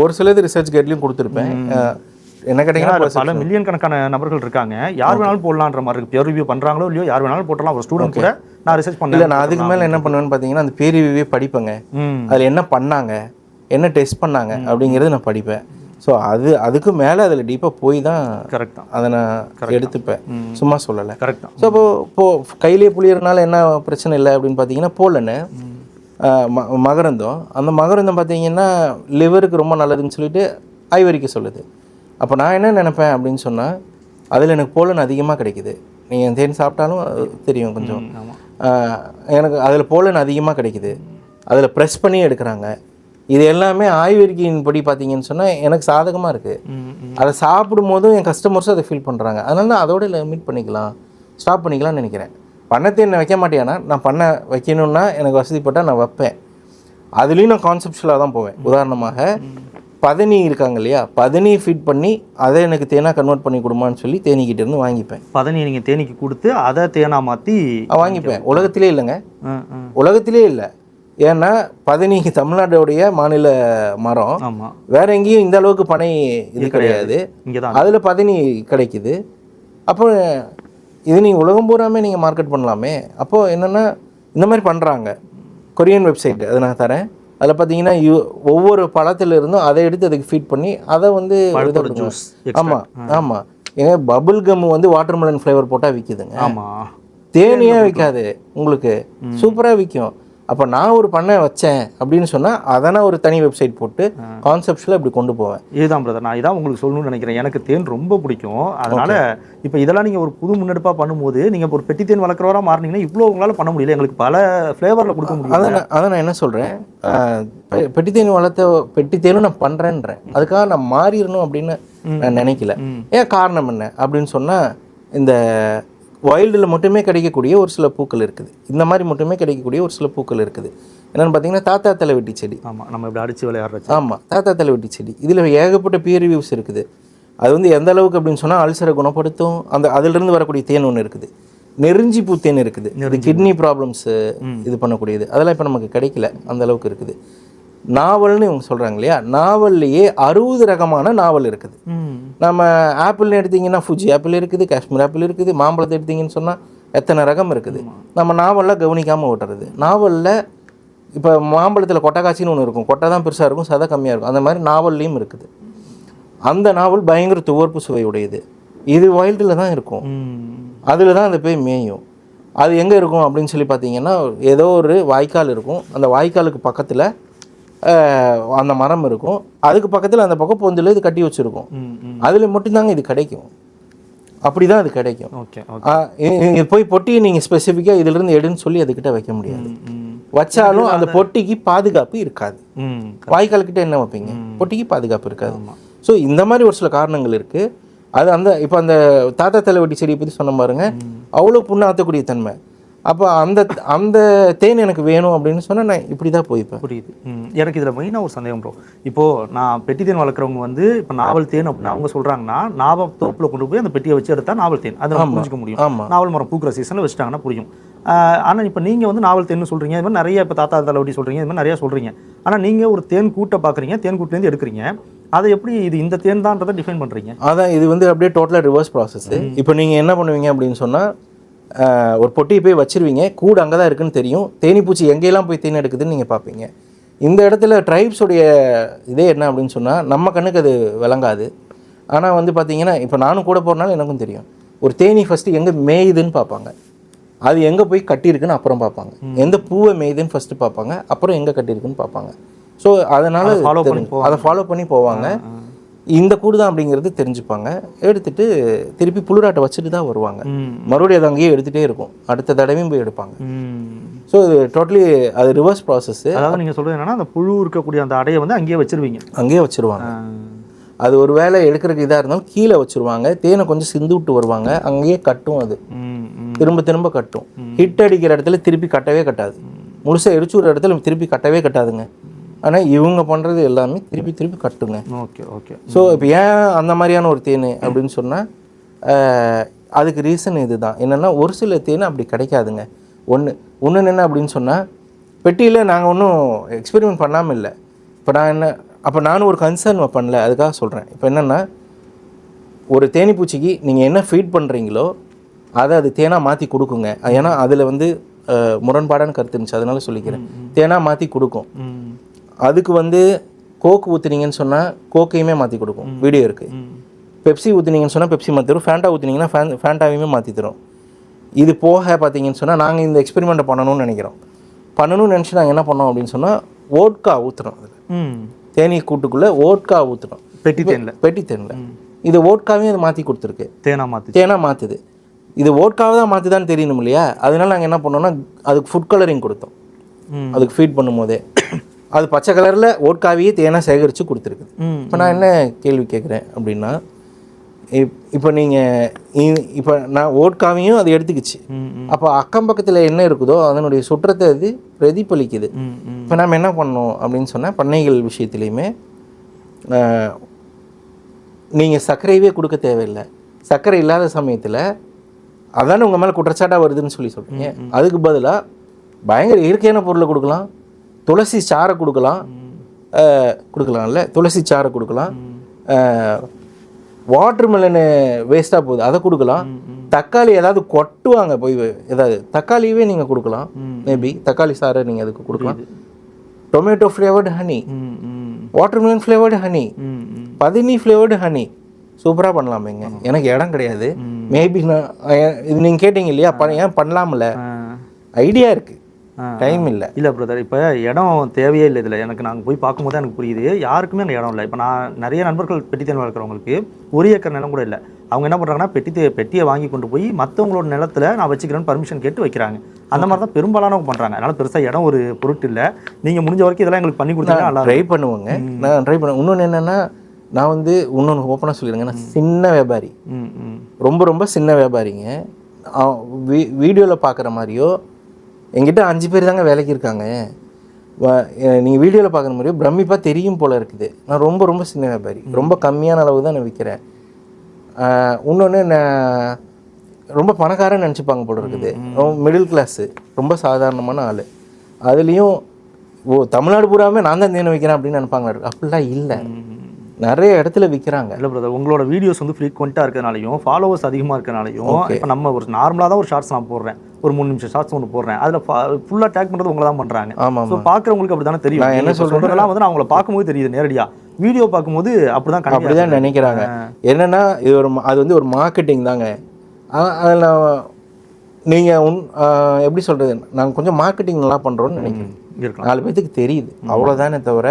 ஒரு சிலது ரிசர்ச் கேட்லையும் கொடுத்துருப்பேன். என்ன கேட்டீங்கன்னா பல மில்லியன் கணக்கான நபர்கள் இருக்காங்க, யார் வேணாலும் போடலான்ற மாதிரி இருக்கு. பியர் ரிவ்யூ பண்றாங்களோ இல்லையோ, யார் வேணாலும் போடலாம். ஒரு ஸ்டூடெண்ட் கூட நான் ரிசர்ச் பண்ணல, நான் அதுக்கு மேலே என்ன பண்ணுவேன்னு பார்த்தீங்கன்னா, அந்த பியர் ரிவ்யூவே படிப்பேங்க. அதில் என்ன பண்ணாங்க, என்ன டெஸ்ட் பண்ணாங்க அப்படிங்கிறது நான் படிப்பேன். ஸோ அதுக்கு மேலே அதில் டீப்பாக போய் தான் கரெக்டாக அதை நான் எடுத்துப்பேன், சும்மா சொல்லலை. கரெக்டாக. ஸோ இப்போது கையிலே புளியறதுனால என்ன பிரச்சனை இல்லை அப்படின்னு பார்த்தீங்கன்னா, போலன்னு மகரந்தம், அந்த மகரந்தம் பார்த்தீங்கன்னா லிவருக்கு ரொம்ப நல்லதுன்னு சொல்லிட்டு ஆய்வறிக்கை சொல்லுது. அப்போ நான் என்ன நினைப்பேன் அப்படின்னு சொன்னால், அதில் எனக்கு போலன் அதிகமாக கிடைக்குது. நீங்கள் தேன் சாப்பிட்டாலும் தெரியும் கொஞ்சம். எனக்கு அதில் போலன் அதிகமாக கிடைக்குது, அதில் ப்ரெஸ் பண்ணி எடுக்கிறாங்க. இது எல்லாமே ஆய்வறிக்கையின் படி பார்த்தீங்கன்னு சொன்னால் எனக்கு சாதகமாக இருக்குது. அதை சாப்பிடும் போதும் என் கஸ்டமர்ஸும் அதை ஃபீல் பண்ணுறாங்க. அதனால நான் அதோட லிமிட் பண்ணிக்கலாம், ஸ்டாப் பண்ணிக்கலாம்னு நினைக்கிறேன். பண்ணத்தை என்ன வைக்க மாட்டேன்னா, நான் பண்ண வைக்கணுன்னா எனக்கு வசதிப்பட்டால் நான் வைப்பேன். அதுலேயும் நான் கான்செப்ஷுவலாக தான் போவேன். உதாரணமாக பதனி இருக்காங்க இல்லையா, பதனியை ஃபீட் பண்ணி அதை எனக்கு தேனாக கன்வெர்ட் பண்ணி கொடுமான்னு சொல்லி தேனிக்கிட்ட இருந்து வாங்கிப்பேன். பதனியை நீங்கள் தேனிக்கு கொடுத்து அதை தேனாக மாற்றி வாங்கிப்பேன். உலகத்திலே இல்லைங்க, உலகத்திலே இல்லை. ஏன்னா பதனி தமிழ்நாட்டோடைய மாநில மரம். ஆமாம், வேற எங்கேயும் இந்த அளவுக்கு பனை இது கிடையாது. இங்கே தான் அதில் பதனி கிடைக்குது. அப்போ இது நீங்கள் உலகம் பூராமே நீங்கள் மார்க்கெட் பண்ணலாமே. அப்போது என்னென்னா இந்த மாதிரி பண்ணுறாங்க. கொரியன் வெப்சைட் அதை நான் தரேன். அதில் பார்த்தீங்கன்னா ஒவ்வொரு பழத்திலிருந்தும் அதை எடுத்து அதுக்கு ஃபீட் பண்ணி அதை வந்து ஜூஸ். ஆமாம், ஏங்க பபுள் கம் வந்து வாட்டர்மெலன் ஃப்ளேவர் போட்டால் விற்கிதுங்க. ஆமாம், தேனியாக விற்காது, உங்களுக்கு சூப்பராக விற்கும். அப்போ நான் ஒரு பண்ணை வச்சேன் அப்படின்னு சொன்னால் அதை நான் ஒரு தனி வெப்சைட் போட்டு கான்செப்ட்ஸில் இப்படி கொண்டு போவேன். இதுதான் பிரதர், நான் இதான் உங்களுக்கு சொல்லணும்னு நினைக்கிறேன். எனக்கு தேன் ரொம்ப பிடிக்கும். அதனால் இப்போ இதெல்லாம் நீங்கள் ஒரு புது முன்னெடுப்பாக பண்ணும்போது, நீங்கள் ஒரு பெட்டி தேன் வளர்க்குறவராக மாறினீங்கன்னா இவ்வளோ உங்களால் பண்ண முடியல, எங்களுக்கு பல ஃப்ளேவரில் கொடுக்க முடியும். அதை நான் என்ன சொல்கிறேன், பெட்டி தேன் பெட்டி தேனும் நான் பண்ணுறேன்றேன். அதுக்காக நான் மாறிடணும் அப்படின்னு நான் நினைக்கல. ஏன் காரணம் என்ன அப்படின்னு சொன்னால், இந்த வைல்டில் மட்டுமே கிடைக்கக்கூடிய ஒரு சில பூக்கள் இருக்குது, இந்த மாதிரி மட்டுமே கிடைக்கக்கூடிய ஒரு சில பூக்கள் இருக்குது. என்னென்னு பார்த்தீங்கன்னா தாத்தா தலைவெட்டி செடி. ஆமாம், நம்ம இப்படி அடித்து விளையாடுற. ஆமாம், தாத்தா தலைவெட்டி செடி. இதில் ஏகப்பட்ட பியர் ரிவ்யூஸ் இருக்குது. அது வந்து எந்த அளவுக்கு அப்படின்னு சொன்னால் அல்சரை குணப்படுத்தும். அதிலிருந்து வரக்கூடிய தேன் ஒன்று இருக்குது, நெருஞ்சி பூ தேன் இருக்குது. இது கிட்னி ப்ராப்ளம்ஸு இது பண்ணக்கூடியது. அதெல்லாம் இப்போ நமக்கு கிடைக்கல, அந்த அளவுக்கு இருக்குது. நாவல்னு இவங்க சொல்கிறாங்க இல்லையா, நாவல்லையே 60 ரகமான நாவல் இருக்குது. நம்ம ஆப்பிள்னு எடுத்திங்கன்னா ஃபுஜி ஆப்பிள் இருக்குது, காஷ்மீர் ஆப்பிள் இருக்குது. மாம்பழத்தை எடுத்திங்கன்னு சொன்னால் எத்தனை ரகம் இருக்குது. நம்ம நாவலில் கவனிக்காமல் ஓட்டுறது. நாவலில் இப்போ மாம்பழத்தில் கொட்டைக்காட்சின்னு ஒன்று இருக்கும், கொட்டை தான் பெருசாக இருக்கும், சதை கம்மியாக இருக்கும். அந்த மாதிரி நாவல்லையும் இருக்குது. அந்த நாவல் பயங்கர துவர்ப்பு சுவையுடையது. இது வைல்டில் தான் இருக்கும், அதில் தான் அந்த போய் மேயும். அது எங்கே இருக்கும் அப்படின்னு சொல்லி பார்த்தீங்கன்னா, ஏதோ ஒரு வாய்க்கால் இருக்கும். அந்த வாய்க்காலுக்கு பக்கத்தில் அந்த மரம் இருக்கும். அதுக்கு பக்கத்தில் அந்த பக்கம் பொந்தில் இது கட்டி வச்சுருக்கும். அதில் மட்டும்தாங்க இது கிடைக்கும். அப்படி தான் அது கிடைக்கும். ஓகே, போய் பொட்டியை நீங்கள் ஸ்பெசிஃபிக்காக இதிலிருந்து எடுன்னு சொல்லி அதுக்கிட்ட வைக்க முடியாது. வச்சாலும் அந்த பொட்டிக்கு பாதுகாப்பு இருக்காது. வாய்க்கால்கிட்ட என்ன வைப்பீங்க, பொட்டிக்கு பாதுகாப்பு இருக்காது. ஸோ இந்த மாதிரி ஒரு சில காரணங்கள் இருக்குது. அது இப்போ அந்த தாத்தா தலைவட்டி செடியை பற்றி சொன்ன பாருங்க, அவ்வளோ புண்ணாற்றக்கூடிய தன்மை. அப்போ அந்த தேன் எனக்கு வேணும் அப்படின்னு சொன்னால் நான் இப்படி தான் போய்ப்பேன். புரியுது. எனக்கு இதில் மெயினாக ஒரு சந்தேகம் ப்ரோ. இப்போது நான் பெட்டி தேன் வளர்க்குறவங்க வந்து இப்போ நாவல் தேன் அப்படின்னு அவங்க சொல்கிறாங்கன்னா, நாவல் தோப்பில் கொண்டு போய் அந்த பெட்டியை வச்சு எடுத்தால் நாவல் தேன் அதை புரிஞ்சிக்க முடியும். ஆமாம், நாவல் மரம் பூக்கிற சீசனில் வச்சுட்டாங்கன்னா புரியும். ஆனால் இப்போ நீங்கள் வந்து நாவல் தேன்னு சொல்கிறீங்க, இது மாதிரி நிறைய இப்போ தாத்தா தலைவட்டி சொல்கிறீங்க, இது மாதிரி நிறையா சொல்கிறீங்க. ஆனால் நீங்கள் ஒரு தேன் கூட்டை பார்க்குறீங்க, தேன் கூட்டிலேருந்து எடுக்கிறீங்க. அதை எப்படி இது இந்த தேன் தான்றதை டிஃபைன் பண்ணுறீங்க? அதான் இது வந்து அப்படியே டோட்டலாக ரிவர்ஸ் ப்ராசஸ். இப்போ நீங்கள் என்ன பண்ணுவீங்க அப்படின்னு சொன்னால், ஒரு பொட்டியை போய் வச்சுருவீங்க, கூடு அங்கே தான் இருக்குதுன்னு தெரியும். தேனீப்பூச்சி எங்கேயெல்லாம் போய் தேன் எடுக்குதுன்னு நீங்கள் பார்ப்பீங்க. இந்த இடத்துல ட்ரைப்ஸுடைய இதே என்ன அப்படின்னு சொன்னால், நம்ம கண்ணுக்கு அது விளங்காது. ஆனால் வந்து பார்த்தீங்கன்னா, இப்போ நானும் கூட போகிறனால எனக்கும் தெரியும். ஒரு தேனி ஃபஸ்ட்டு எங்கே மேயுதுன்னு பார்ப்பாங்க, அது எங்கே போய் கட்டியிருக்குன்னு அப்புறம் பார்ப்பாங்க. எந்த பூவை மேயுதுன்னு ஃபஸ்ட்டு பார்ப்பாங்க, அப்புறம் எங்கே கட்டியிருக்குன்னு பார்ப்பாங்க. ஸோ அதனால் அதை ஃபாலோ பண்ணி போவாங்க. இந்த கூடு தான் அப்படிங்கிறது தெரிஞ்சுப்பாங்க. எடுத்துகிட்டு திருப்பி புழுராட்டை வச்சுட்டு தான் வருவாங்க. மறுபடியும் அதை அங்கேயே எடுத்துகிட்டே இருக்கும், அடுத்த தடவையும் போய் எடுப்பாங்க. ஸோ இது டோட்டலி அது ரிவர்ஸ் ப்ராசஸ். அதாவது நீங்கள் சொல்கிறது என்னன்னா, அந்த புழு இருக்கக்கூடிய அந்த அடையை வந்து அங்கேயே வச்சுருவீங்க. அங்கேயே வச்சுருவாங்க. அது ஒரு வேலை எடுக்கிறதுக்கு இதாக இருந்தாலும் கீழே வச்சுருவாங்க. தேனை கொஞ்சம் சிந்து விட்டு வருவாங்க, அங்கேயே கட்டும். அது திரும்ப திரும்ப கட்டும். ஹிட் அடிக்கிற இடத்துல திருப்பி கட்டவே கட்டாது. முழுசாக எரிச்சு ஒரு இடத்துல திருப்பி கட்டவே கட்டாதுங்க. ஆனால் இவங்க பண்ணுறது எல்லாமே திருப்பி திருப்பி கட்டுங்க. Okay okay. ஸோ இப்போ ஏன் அந்த மாதிரியான ஒரு தேன் அப்படின்னு சொன்னால், அதுக்கு ரீசன் இது தான். என்னென்னா, ஒரு சில தேன் அப்படி கிடைக்காதுங்க. ஒன்று என்ன அப்படின்னு சொன்னால், பெட்டியில் நாங்கள் ஒன்றும் எக்ஸ்பெரிமெண்ட் பண்ணாமல் இல்லை. இப்போ நானும் ஒரு கன்சர்ன் பண்ணல, அதுக்காக சொல்கிறேன். இப்போ என்னென்னா, ஒரு தேனீப்பூச்சிக்கு நீங்கள் என்ன ஃபீட் பண்ணுறீங்களோ அதை அது தேனாக மாற்றி கொடுக்குங்க. ஏன்னா அதில் வந்து முரண்பாடான கருத்து இருந்துச்சு, அதனால சொல்லிக்கிறேன். தேனாக மாற்றி கொடுக்கும். அதுக்கு வந்து கோக் ஊற்றுனீங்கன்னு சொன்னால் கோக்கையுமே மாற்றி கொடுக்கும், வீடியோ இருக்குது. பெப்சி ஊற்றுனீங்கன்னு சொன்னால் பெப்சி மாற்றி தரும். ஃபேண்டா ஊற்றுனீங்கன்னா ஃபேண்டாவையுமே மாற்றி தரும். இது போக பார்த்தீங்கன்னு சொன்னால், நாங்கள் இந்த எக்ஸ்பெரிமெண்ட்டை பண்ணணும்னு நினச்சி நாங்கள் என்ன பண்ணோம் அப்படின்னு சொன்னால், ஓட்கா ஊற்றுறோம். அதில் தேனீ கூட்டுக்குள்ளே ஓட்கா ஊற்றுறோம், பெட்டி தேனில். இது ஓட்காவையும் அது மாற்றி கொடுத்துருக்கு, தேனாக மாற்றுது. இது ஓட்காவை தான் மாற்றுதான்னு தெரியணும் இல்லையா? அதனால நாங்கள் என்ன பண்ணோம்னா, அதுக்கு ஃபுட் கலரிங் கொடுத்தோம். அதுக்கு ஃபீட் பண்ணும் போதே அது பச்சை கலரில் ஓட்காவையே தேனாக சேகரித்து கொடுத்துருக்குது. இப்போ நான் என்ன கேள்வி கேட்குறேன் அப்படின்னா, இப்போ இப்போ நான் ஓட்காவையும் அது எடுத்துக்கிச்சு. அப்போ அக்கம் பக்கத்தில் என்ன இருக்குதோ அதனுடைய சுற்றத்தை அது பிரதிபலிக்குது. இப்போ நம்ம என்ன பண்ணோம் அப்படின்னு சொன்னால், பண்ணைகள் விஷயத்துலையுமே நீங்கள் சர்க்கரையவே கொடுக்க தேவையில்லை. சர்க்கரை இல்லாத சமயத்தில் அதானே உங்கள் மேலே குற்றச்சாட்டாக வருதுன்னு சொல்கிறீங்க. அதுக்கு பதிலாக பயங்கர இயற்கையான பொருளை கொடுக்கலாம். துளசி சாறை கொடுக்கலாம்ல, துளசி சாறை கொடுக்கலாம். வாட்டர் மெலனு வேஸ்ட்டாக போகுது, அதை கொடுக்கலாம். தக்காளி ஏதாவது கொட்டுவாங்க போய், ஏதாவது தக்காளியவே நீங்கள் கொடுக்கலாம். மேபி தக்காளி சாறை நீங்கள் அதுக்கு கொடுக்கலாம். Tomato flavoured honey, watermelon flavoured honey, பதினி ஃப்ளேவர்டு ஹனி, சூப்பராக பண்ணலாமேங்க. எனக்கு இடம் கிடையாது. மேபி நான் இது நீங்கள் கேட்டீங்க இல்லையா, ஏன் பண்ணலாம்ல, ஐடியா இருக்குது, டைம் இல்லை. இல்லை பிரதர், இப்போ இடம் தேவையே இல்லை இதில். நாங்கள் போய் பார்க்கும்போது எனக்கு புரியுது, யாருக்குமே அங்கே இடம் இல்லை. இப்போ நான் நிறைய நண்பர்கள் பெட்டி தேன் வளர்க்குறவங்களுக்கு 1 ஏக்கர் நிலம் கூட இல்லை. அவங்க என்ன பண்ணுறாங்கன்னா, பெட்டியை வாங்கி கொண்டு போய் மற்றவங்களோட நிலத்தில் நான் வச்சுக்கிறேன்னு பர்மிஷன் கேட்டு வைக்கிறாங்க. அந்த மாதிரி தான் பெரும்பாலானவங்க பண்ணுறாங்க. அதனால் பெருசாக இடம் ஒரு பொருட்டு இல்லை. நீங்கள் முடிஞ்ச வரைக்கும் இதெல்லாம் எங்களுக்கு பண்ணி கொடுத்தா நல்லா ட்ரை பண்ணுவோங்க. நான் ட்ரை பண்ணுவேன். இன்னொன்று என்னென்னா, நான் வந்து இன்னொன்று ஓப்பனாக சொல்லிடுங்க, நான் சின்ன வியாபாரி, ரொம்ப ரொம்ப சின்ன வியாபாரிங்க. வீடியோவில் பார்க்குற மாதிரியோ என்கிட்ட 5 பேர் தாங்க வேலைக்கு இருக்காங்க. நீங்கள் வீடியோவில் பார்க்குற மாதிரியே பிரமிப்பாக தெரியும் போல் இருக்குது. நான் ரொம்ப ரொம்ப சின்ன வியாபாரி, ரொம்ப கம்மியான அளவு தான் நான் விற்கிறேன். இன்னொன்று நான் ரொம்ப பணக்காரன்னு நினச்சிப்பாங்க போல இருக்குது. மிடில் கிளாஸு, ரொம்ப சாதாரணமான ஆள். அதுலேயும் தமிழ்நாடு பூராமே நான் தான் தேனை விற்கிறேன் அப்படின்னு நினைப்பாங்க. அப்படிலாம் இல்லை, நிறைய இடத்துல விற்கிறாங்க. இல்லை பிரதர், உங்களோட வீடியோஸ் வந்து ஃப்ரீக்வெண்ட்டாக இருக்கிறனாலையும் ஃபாலோவர்ஸ் அதிகமாக இருக்கிறனாலையும் இப்போ நம்ம ஒரு நார்மலாக தான் ஒரு ஷார்ட்ஸ் நான் போடுறேன், ஒரு 3 நிமிஷம் ஷார்ட்ஸ் ஒன்று போடுறேன், அதில் ஃபுல்லாக டேக் பண்ணுறது உங்களை தான் பண்ணுறாங்க. ஆமாம், ஸோ பார்க்குறவங்களுக்கு அப்படி தானே தெரியும். நான் என்ன சொல்கிறதெல்லாம் வந்து நான் அவங்கள பார்க்கும்போது தெரியுது, நேரடியாக வீடியோ பார்க்கும்போது அப்படி தான் நினைக்கிறாங்க. என்னென்னா இது அது வந்து ஒரு மார்க்கெட்டிங் தாங்க. அதில் நீங்கள் எப்படி சொல்கிறது, நாங்கள் கொஞ்சம் மார்க்கெட்டிங் நல்லா பண்ணுறோன்னு நினைக்கிறேன். 4 பேத்துக்கு தெரியுது, அவ்வளோதானே தவிர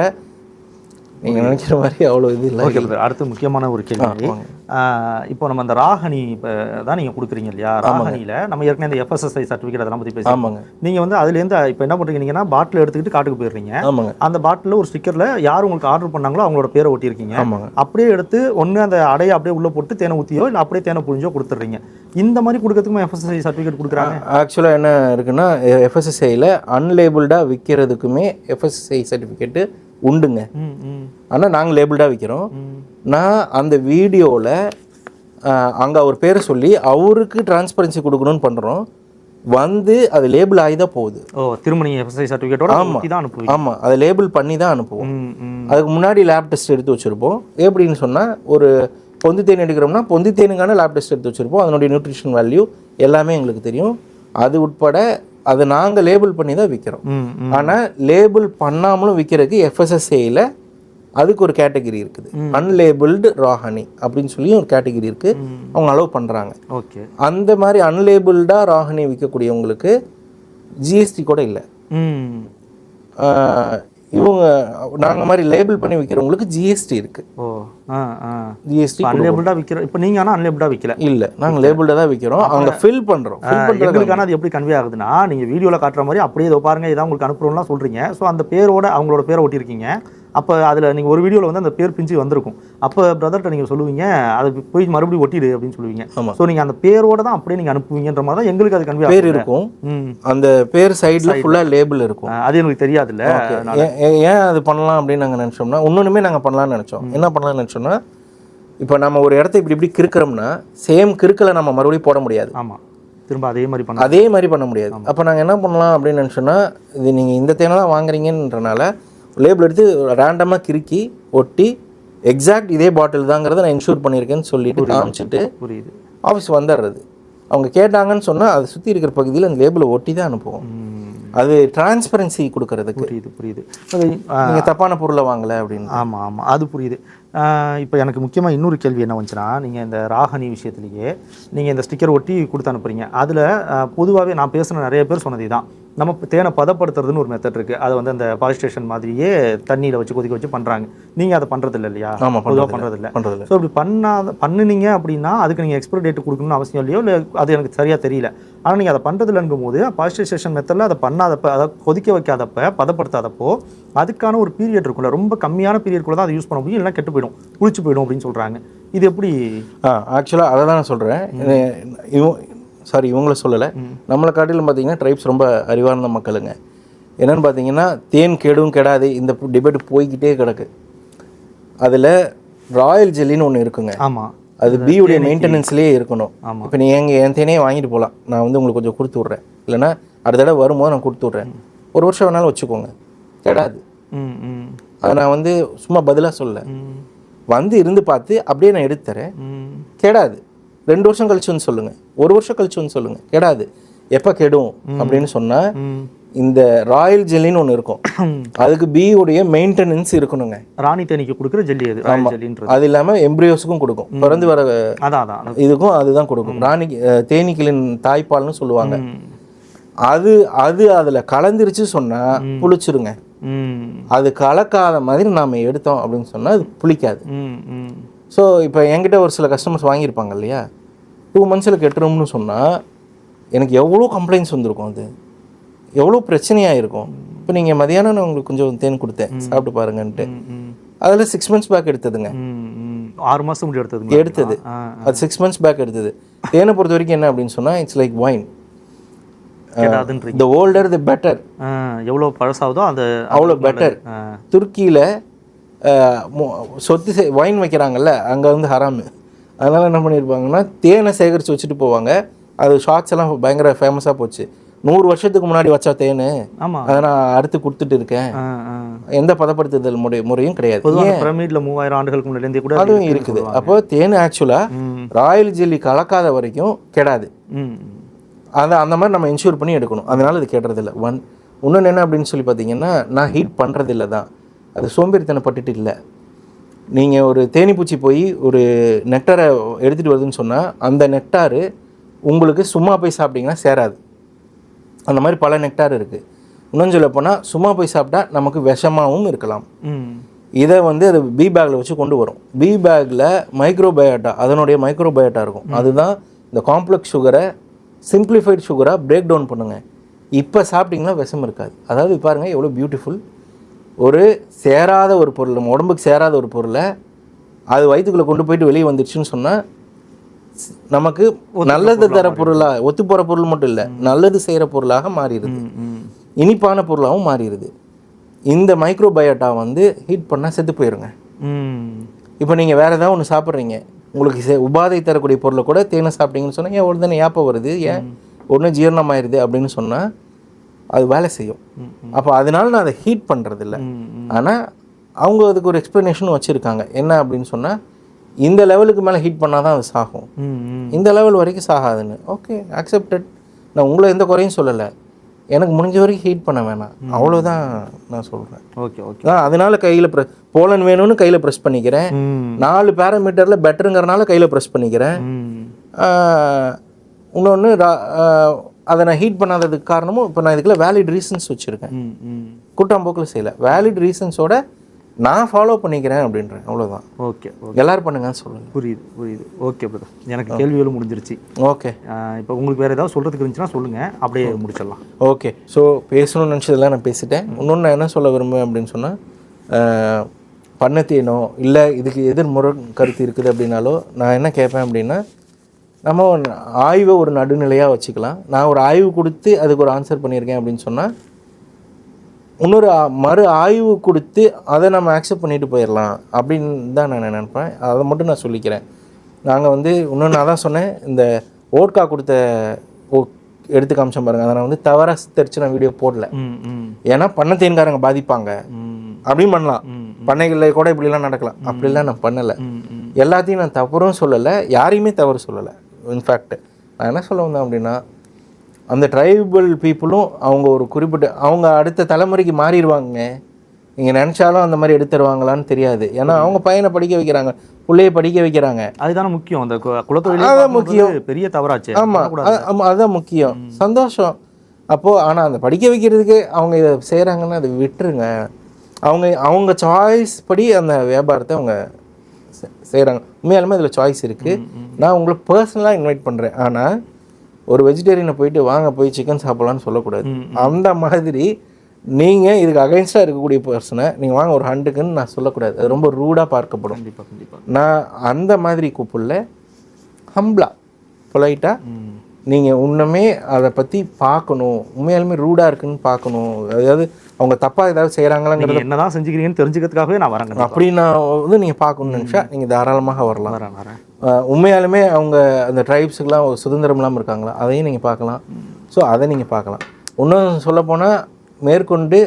நீங்கள் நினைக்கிற மாதிரி அவ்வளோ இது இல்லை. ஓகே பிரதர், அடுத்து முக்கியமான ஒரு கேள்வி. இப்போ நம்ம அந்த ராகனி இப்போ தான் நீங்கள் கொடுக்குறீங்க இல்லையா, ராகனியில் நம்ம ஏற்கனவே இந்த FSSAI சர்டிஃபிகேட் அதெல்லாம் பற்றி பேசி. ஆமாங்க. நீங்கள் வந்து அதுலேருந்து இப்போ என்ன பண்ணுறீங்கன்னா பாட்டில் எடுத்துக்கிட்டு காட்டுக்கு போயிடுறீங்க. ஆமாங்க. அந்த பாட்டிலில் ஒரு ஸ்டிக்கரில் யார் உங்களுக்கு ஆர்டர் பண்ணாங்களோ அவங்களோட பேரை ஒட்டியிருக்கீங்க. ஆமாங்க. அப்படியே எடுத்து ஒன்று அந்த அடையை அப்படியே உள்ளே போட்டு தேனை ஊற்றியோ இல்லை அப்படியே தேனை புழிஞ்சோ கொடுத்துட்றீங்க. இந்த மாதிரி கொடுக்கறதுக்கும் FSSAI சர்டிஃபிகேட் கொடுக்குறாங்க. ஆக்சுவலாக என்ன இருக்குன்னா, FSSAIயில் அன்லேபிள்டாக விற்கிறதுக்குமே FSSAI சர்டிஃபிகேட்டு உண்டுங்க. ஆனால் நாங்கள் லேபிள்டாக விற்கிறோம். நான் அந்த வீடியோவில் அங்கே அவர் பேரை சொல்லி அவருக்கு டிரான்ஸ்பரன்சி கொடுக்கணும்னு பண்ணுறோம். வந்து அது லேபிள் ஆகி தான் போகுது. திரும்ப நீங்கள் FSSAI சர்டிஃபிகேட்டோட தான் அனுப்புவீங்க. ஆமாம், அதை லேபிள் பண்ணி தான் அனுப்புவோம். அதுக்கு முன்னாடி லேப் டெஸ்ட் எடுத்து வச்சுருப்போம். எப்படின்னு சொன்னால், ஒரு பொந்தி தேன் எடுக்கிறோம்னா பொந்தி தேனுக்கான லேப் டெஸ்ட் எடுத்து வச்சுருப்போம். அதனுடைய நியூட்ரிஷன் வேல்யூ எல்லாமே எங்களுக்கு தெரியும். அது உட்பட அதை நாங்கள் லேபிள் பண்ணி தான் விற்கிறோம். ஆனால் லேபிள் பண்ணாமலும் விற்கிறதுக்கு FSSAIயில் அதுக்கு ஒரு கேட்டகிரி இருக்குது. அன்லேபிள்டு ராஹனி அப்படின்னு சொல்லி ஒரு கேட்டகிரி இருக்குது, அவங்க அலோவ் பண்ணுறாங்க. ஓகே. அந்த மாதிரி அன்லேபிள்டாக ராஹனி விற்கக்கூடியவங்களுக்கு GST கூட இல்லை. இவங்க நாங்கள் மாதிரி லேபிள் பண்ணி விற்கிறவங்களுக்கு GST இருக்குது. GST அன்லேபிள்டாக விற்கிறோம். இப்போ நீங்கள் ஆனால் அன்லேபிள்டாக விற்கல. இல்லை, நாங்கள் லேபிள்டாக தான் விற்கிறோம். அவங்க ஃபில் பண்ணுறோம். எங்களுக்கான அது எப்படி கன்வே ஆகுதுன்னா, நீங்கள் வீடியோவில் காட்டுற மாதிரி அப்படியே இதை பாருங்கள், இதான் உங்களுக்கு அனுப்புகிறோம்லாம் சொல்கிறீங்க. ஸோ அந்த பேரோட அவங்களோட பேரை ஒட்டியிருக்கீங்க. அப்போ அதில் நீங்கள் ஒரு வீடியோவில் வந்து அந்த பேர் பிஞ்சு வந்திருக்கும். அப்போ பிரதர்கிட்ட நீங்கள் சொல்லுவீங்க, அதை போய் மறுபடியும் ஒட்டிடு அப்படின்னு சொல்லுவீங்க. ஸோ நீங்கள் அந்த பேரோட தான் அப்படியே நீங்கள் அனுப்புவீங்கன்ற மாதிரி தான் எங்களுக்கு அது கன்வே பேர் இருக்கும். அந்த பேர் சைடில் ஃபுல்லாக லேபிள் இருக்கும். அது எனக்கு தெரியாதுல்ல. ஏன் அது பண்ணலாம் அப்படின்னு நாங்கள் நினச்சோம்னா, இன்னொன்றுமே நாங்கள் பண்ணலாம்னு நினச்சோம். என்ன பண்ணலாம்னு நினச்சோம்னா, இப்போ நம்ம ஒரு இடத்த இப்படி கிறுக்கிறோம்னா சேம் கிறுக்கலை நம்ம மறுபடியும் போட முடியாது. ஆமாம், திரும்ப அதே மாதிரி பண்ண முடியாது. அப்போ நாங்கள் என்ன பண்ணலாம் அப்படின்னு நினச்சோன்னா, இது நீங்கள் இந்த தேனை தான் வாங்குறீங்கன்றனால லேபிள் எடுத்து ரேண்டமாக கிறுக்கி ஒட்டி எக்ஸாக்ட் இதே பாட்டில் தாங்கிறத நான் இன்ஷூர் பண்ணியிருக்கேன்னு சொல்லிட்டு காமிச்சிட்டு ஆஃபீஸ் வந்துடுறது. அவங்க கேட்டாங்கன்னு சொன்னால் அதை சுற்றி இருக்கிற பகுதியில் அந்த லேபிளை ஒட்டி தான் அனுப்புவோம். அது டிரான்ஸ்பரன்சி கொடுக்கறதுக்கு. புரியுது. நீங்கள் தப்பான பொருளை வாங்கலை அப்படின்னு. ஆமாம், அது புரியுது. இப்போ எனக்கு முக்கியமாக இன்னொரு கேள்வி என்ன வந்துச்சுன்னா, நீங்கள் இந்த ராகனி விஷயத்துலேயே நீங்கள் இந்த ஸ்டிக்கர் ஒட்டி கொடுத்து அனுப்புறீங்க. அதில் பொதுவாகவே நான் பேசுன நிறைய பேர் சொன்னது தான், நம்ம தேனை பதப்படுத்துறதுன்னு ஒரு மெத்தட் இருக்குது. அதை வந்து அந்த பாலிஸ்டேஷன் மாதிரியே தண்ணியில் வச்சு கொதிக்க வச்சு பண்ணுறாங்க. நீங்கள் அதை பண்ணுறதில்ல இல்லையா? பொதுவாக பண்ணுறதில்ல. ஸோ அப்படி பண்ணுனீங்க அப்படின்னா அதுக்கு நீங்கள் எக்ஸ்பைரி டேட் கொடுக்கணும்னு அவசியம் இல்லையோ, இல்லை அது எனக்கு சரியாக தெரியல. ஆனால் நீங்கள் அதை பண்ணுறதில்லங்கும் போது பாலிஸ்டேஷன் மெத்தடில் அதை பண்ணாதப்போ, அதை கொதிக்க வைக்காதப்போ, பதப்படுத்தாதப்போ அதுக்கான ஒரு பீரியட் இருக்கும்ல, ரொம்ப கம்மியான பீரியட்குள்ள தான் அதை யூஸ் பண்ண முடியும், இல்லைனா கெட்டு போயிடும், புளிச்சு போயிடும் அப்படின்னு சொல்கிறாங்க. இது எப்படி? ஆக்சுவலாக அதை தான் நான் சொல்கிறேன். இவங்கள சொல்லலை, நம்மளை காட்டிலும் பார்த்தீங்கன்னா ட்ரைப்ஸ் ரொம்ப அறிவார்ந்த மக்களுங்க. என்னென்னு பார்த்தீங்கன்னா, தேன் கெடும் கெடாது இந்த டிபேட் போய்கிட்டே கிடக்கு. அதில் ராயல் ஜெல்லின்னு ஒன்று இருக்குங்க. ஆமாம், அது பியுடைய மெயின்டெனன்ஸ்லேயே இருக்கணும். இப்போ நீங்கள் என் தேனையே வாங்கிட்டு போகலாம், நான் வந்து உங்களுக்கு கொஞ்சம் கொடுத்து விட்றேன், இல்லைனா அடுத்த தடவை வரும்போது நான் கொடுத்து விட்றேன், 1 வருஷம் வேணாலும் வச்சுக்கோங்க, கெடாது. அதை நான் வந்து சும்மா பதிலாக சொல்ல, வந்து இருந்து பார்த்து அப்படியே நான் எடுத்து தரேன், கெடாது. 2 வருஷம் கழிச்சு வந்து சொல்லுங்கள், 1 வருஷம் கழிச்சு வந்து சொல்லுங்கள், கெடாது. எப்போ கெடும் அப்படின்னு சொன்னால், இந்த ராயல் ஜெல்லின்னு ஒன்று இருக்கும், அதுக்கு பியுடைய மெயின்டெனன்ஸ் இருக்கணுங்க. ராணி தேனிக்கு கொடுக்குற ஜெல்லி அது. அது இல்லாமல் எம்ப்ரியோஸுக்கும் கொடுக்கும், பிறந்து வர இதுக்கும் அதுதான் கொடுக்கும். ராணி தேனீக்களின் தாய்ப்பால்னு சொல்லுவாங்க. அது அதில் கலந்துருச்சு சொன்னால் புளிச்சிருங்க. அது கலக்காத மாதிரி நாம் எடுத்தோம் அப்படின்னு சொன்னால் அது புளிக்காது. ஸோ இப்போ என்கிட்ட ஒரு சில கஸ்டமர்ஸ் வாங்கியிருப்பாங்க இல்லையா, 2 monthsல கெட்டுரும்னு சொன்னால் எனக்கு எவ்வளோ கம்ப்ளைண்ட்ஸ் வந்திருக்கும், அது எவ்வளோ பிரச்சனையாக இருக்கும். இப்போ நீங்கள் மதியானம் நான் உங்களுக்கு கொஞ்சம் தேன் கொடுத்தேன், சாப்பிட்டு பாருங்கன்ட்டு, அதில் 6 months பேக் எடுத்ததுங்க. 6 மாதம் முன்னாடி எடுத்தது அது 6 months பேக் எடுத்தது. தேனை பொறுத்த வரைக்கும் என்ன அப்படின்னு சொன்னால், இட்ஸ் லைக் வைன். கெடாதுன்றீங்க. The older the better. எவ்வளோ பழசாகுதோ அது அவ்வளோ பெட்டர். துருக்கியில் சொத்து வைன் வைக்கிறாங்கல்ல, அங்கே வந்து ஹராமு. அதனால் என்ன பண்ணியிருப்பாங்கன்னா தேனை சேகரித்து வச்சுட்டு போவாங்க. அது ஷார்ட்ஸ் எல்லாம் பயங்கர ஃபேமஸாக போச்சு. 100 வருஷத்துக்கு முன்னாடி வச்சா தேன், அதை நான் அறுத்து கொடுத்துட்டு இருக்கேன், எந்த பதப்படுத்துதல் முறையும் கிடையாது. பிரமிட்ல 3000 ஆண்டுகளுக்கு முன்னாடி கூட அதுவும் இருக்குது. அப்போ தேன் ஆக்சுவலாக ராயல் ஜெல்லி கலக்காத வரைக்கும் கெடாது. அதை அந்த மாதிரி நம்ம இன்ஷூர் பண்ணி எடுக்கணும். அதனால இது கெடுறதில்ல. இன்னொன்று என்ன அப்படின்னு சொல்லி பார்த்தீங்கன்னா, நான் ஹீட் பண்ணுறதில்ல தான், அது சோம்பேறித்தனப்பட்டுட்டு இல்லை. நீங்கள் ஒரு தேனிப்பூச்சி போய் ஒரு நெக்டாரை எடுத்துகிட்டு வருதுன்னு சொன்னால் அந்த நெக்டாரு உங்களுக்கு சும்மா போய் சாப்பிட்டிங்கன்னா சேராது. அந்த மாதிரி பல நெக்டார் இருக்குது. இன்னும் சொல்ல போனால் சும்மா போய் சாப்பிட்டா நமக்கு விஷமாகவும் இருக்கலாம். இதை வந்து அது பி பேக்கில் வச்சு கொண்டு வரும். பி பேக்கில் மைக்ரோபயோட்டா, அதனுடைய மைக்ரோபயோட்டா இருக்கும். அதுதான் இந்த காம்ப்ளெக்ஸ் சுகரை சிம்பிளிஃபைடு சுகராக பிரேக் டவுன் பண்ணுங்கள். இப்போ சாப்பிட்டிங்கன்னா விஷம் இருக்காது. அதாவது பாருங்கள் எவ்வளோ பியூட்டிஃபுல். ஒரு சேராத ஒரு பொருள், நம்ம உடம்புக்கு சேராத ஒரு பொருளை அது வயிற்றுக்குள்ளே கொண்டு போயிட்டு வெளியே வந்துடுச்சுன்னு சொன்னால் நமக்கு நல்லது தர பொருளாக, ஒத்து போகிற பொருள் மட்டும் இல்லை, நல்லது செய்கிற பொருளாக மாறிடுது, இனிப்பான பொருளாகவும் மாறிடுது. இந்த மைக்ரோபயோட்டா வந்து ஹீட் பண்ணால் செத்து போயிருங்க. இப்போ நீங்கள் வேறு ஏதாவது ஒன்று சாப்பிட்றீங்க, உங்களுக்கு உபாதை தரக்கூடிய பொருளை கூட தேனை சாப்பிட்டீங்கன்னு சொன்னால் ஏன் உடனே ஏப்பம் வருது, ஏன் உடனே ஜீரணமாயிருது அப்படின்னு சொன்னால் அது வேலை செய்யும். அப்போ அதனால நான் அதை ஹீட் பண்ணுறதில்ல. ஆனால் அவங்க அதுக்கு ஒரு எக்ஸ்ப்ளனேஷன் வச்சுருக்காங்க. என்ன அப்படின்னு சொன்னால், இந்த லெவலுக்கு மேலே ஹீட் பண்ணால் தான் அது சாகும், இந்த லெவல் வரைக்கும் சாகாதுன்னு. Okay, accepted. நான் உங்களை எந்த குறையும் சொல்லலை, எனக்கு முடிஞ்ச வரைக்கும் ஹீட் பண்ண வேணாம், அவ்வளோதான் நான் சொல்கிறேன். Okay okay. அதனால கையில் போலன் வேணும்னு கையில் ப்ரெஸ் பண்ணிக்கிறேன். 4 பேராமீட்டரில் பெட்டருங்கிறனால கையில் ப்ரெஸ் பண்ணிக்கிறேன். இன்னொன்று அதை நான் ஹீட் பண்ணாததுக்கு காரணமும் இப்போ நான் இதுக்குள்ள வேலிட் ரீசன்ஸ் வச்சுருக்கேன். கூட்டாம்போக்கில் செய்யலை, வேலிட் ரீசன்ஸோட நான் ஃபாலோ பண்ணிக்கிறேன் அப்படின்றேன், அவ்வளோதான். ஓகே, எல்லோரும் பண்ணுங்கன்னு சொல்லுங்கள். புரியுது. ஓகே பிரதர், எனக்கு கேள்விகளும் முடிஞ்சிருச்சு. ஓகே, இப்போ உங்களுக்கு வேறு ஏதாவது சொல்கிறதுக்கு இருந்துச்சுன்னா சொல்லுங்கள், அப்படியே முடிச்சிடலாம். ஓகே. ஸோ பேசணும்னு நினச்சதெல்லாம் நான் பேசிட்டேன். இன்னொன்று நான் என்ன சொல்ல விரும்புவேன் அப்படின்னு சொன்னால், பண்ணத்தேனோ இல்லை இதுக்கு எதிர்முறை கருத்து இருக்குது அப்படின்னாலோ நான் என்ன கேட்பேன் அப்படின்னா, நம்ம ஆய்வை ஒரு நடுநிலையாக வச்சுக்கலாம். நான் ஒரு ஆய்வு கொடுத்து அதுக்கு ஒரு ஆன்சர் பண்ணியிருக்கேன் அப்படின்னு சொன்னால், இன்னொரு மறு ஆய்வு கொடுத்து அதை நம்ம ஆக்செப்ட் பண்ணிட்டு போயிடலாம் அப்படின்னு தான் நான் நினைப்பேன். அதை மட்டும் நான் சொல்லிக்கிறேன். நாங்கள் வந்து இன்னொன்று நான் தான் சொன்னேன், இந்த ஓட்கா கொடுத்த எடுத்து காமிச்சேன் பாருங்கள், அதை நான் வந்து தவறாக சித்தரித்து நான் வீடியோ போடல. ஏன்னா பண்ணத்தேன்காரங்க பாதிப்பாங்க அப்படின்னு பண்ணலாம், பண்ணைகளில் கூட இப்படிலாம் நடக்கலாம், அப்படிலாம் நான் பண்ணலை. எல்லாத்தையும் நான் தவறும் சொல்லலை, யாரையுமே தவறு சொல்லலை. இன்ஃபேக்ட் நான் என்ன சொல்ல வந்தேன் அப்படின்னா, அந்த ட்ரைபல் பீப்புளும் அவங்க ஒரு குறிப்பிட்ட அவங்க அடுத்த தலைமுறைக்கு மாறிடுவாங்க. நீங்கள் நினச்சாலும் அந்த மாதிரி எடுத்துருவாங்களான்னு தெரியாது. ஏன்னா அவங்க பையனை படிக்க வைக்கிறாங்க, பிள்ளைய படிக்க வைக்கிறாங்க. அதுதானே முக்கியம். அந்த குலத்தொழில் முக்கியம், பெரிய தவறாச்சு. ஆமாம், அதுதான் முக்கியம். சந்தோஷம். அப்போது ஆனால் அந்த படிக்க வைக்கிறதுக்கு அவங்க இதை செய்கிறாங்கன்னா அதை விட்டுருங்க. அவங்க சாய்ஸ் படி அந்த வியாபாரத்தை அவங்க செய்கிறாங்க. உண்மையாலுமே அதில் சாய்ஸ் இருக்குது. நான் உங்களை பர்சனலாக இன்வைட் பண்ணுறேன். ஆனால் ஒரு வெஜிடேரியனை போயிட்டு வாங்க போய் சிக்கன் சாப்பிட்லான்னு சொல்லக்கூடாது. அந்த மாதிரி நீங்கள் இதுக்கு அகைன்ஸ்டாக இருக்கக்கூடிய பர்சனை நீங்கள் வாங்க ஒரு ஹண்டுக்குன்னு நான் சொல்லக்கூடாது. அது ரொம்ப ரூடாக பார்க்கப்படும். கண்டிப்பாக. நான் அந்த மாதிரி கூப்பிடல, ஹம்பிளாக பொலைட்டாக நீங்கள் இன்னுமே அதை பற்றி பார்க்கணும். உண்மையாலுமே ரூடாக இருக்குன்னு பார்க்கணும். அதாவது அவங்க தப்பாக ஏதாவது செய்கிறாங்களாங்கிறது என்ன தான் செஞ்சுக்கிறீங்கன்னு தெரிஞ்சுக்கிறதுக்காகவே நான் வரேன். அப்படின்னா வந்து நீங்கள் பார்க்கணுன்னு நினச்சா நீங்கள் தாராளமாக வரலாம். உண்மையாலுமே அவங்க அந்த ட்ரைப்ஸுக்கெலாம் ஒரு சுதந்திரம் இல்லாமல் இருக்காங்களா, அதையும் நீங்கள் பார்க்கலாம். ஸோ அதை நீங்கள் பார்க்கலாம். இன்னும் சொல்லப்போனால் மேற்கொண்டு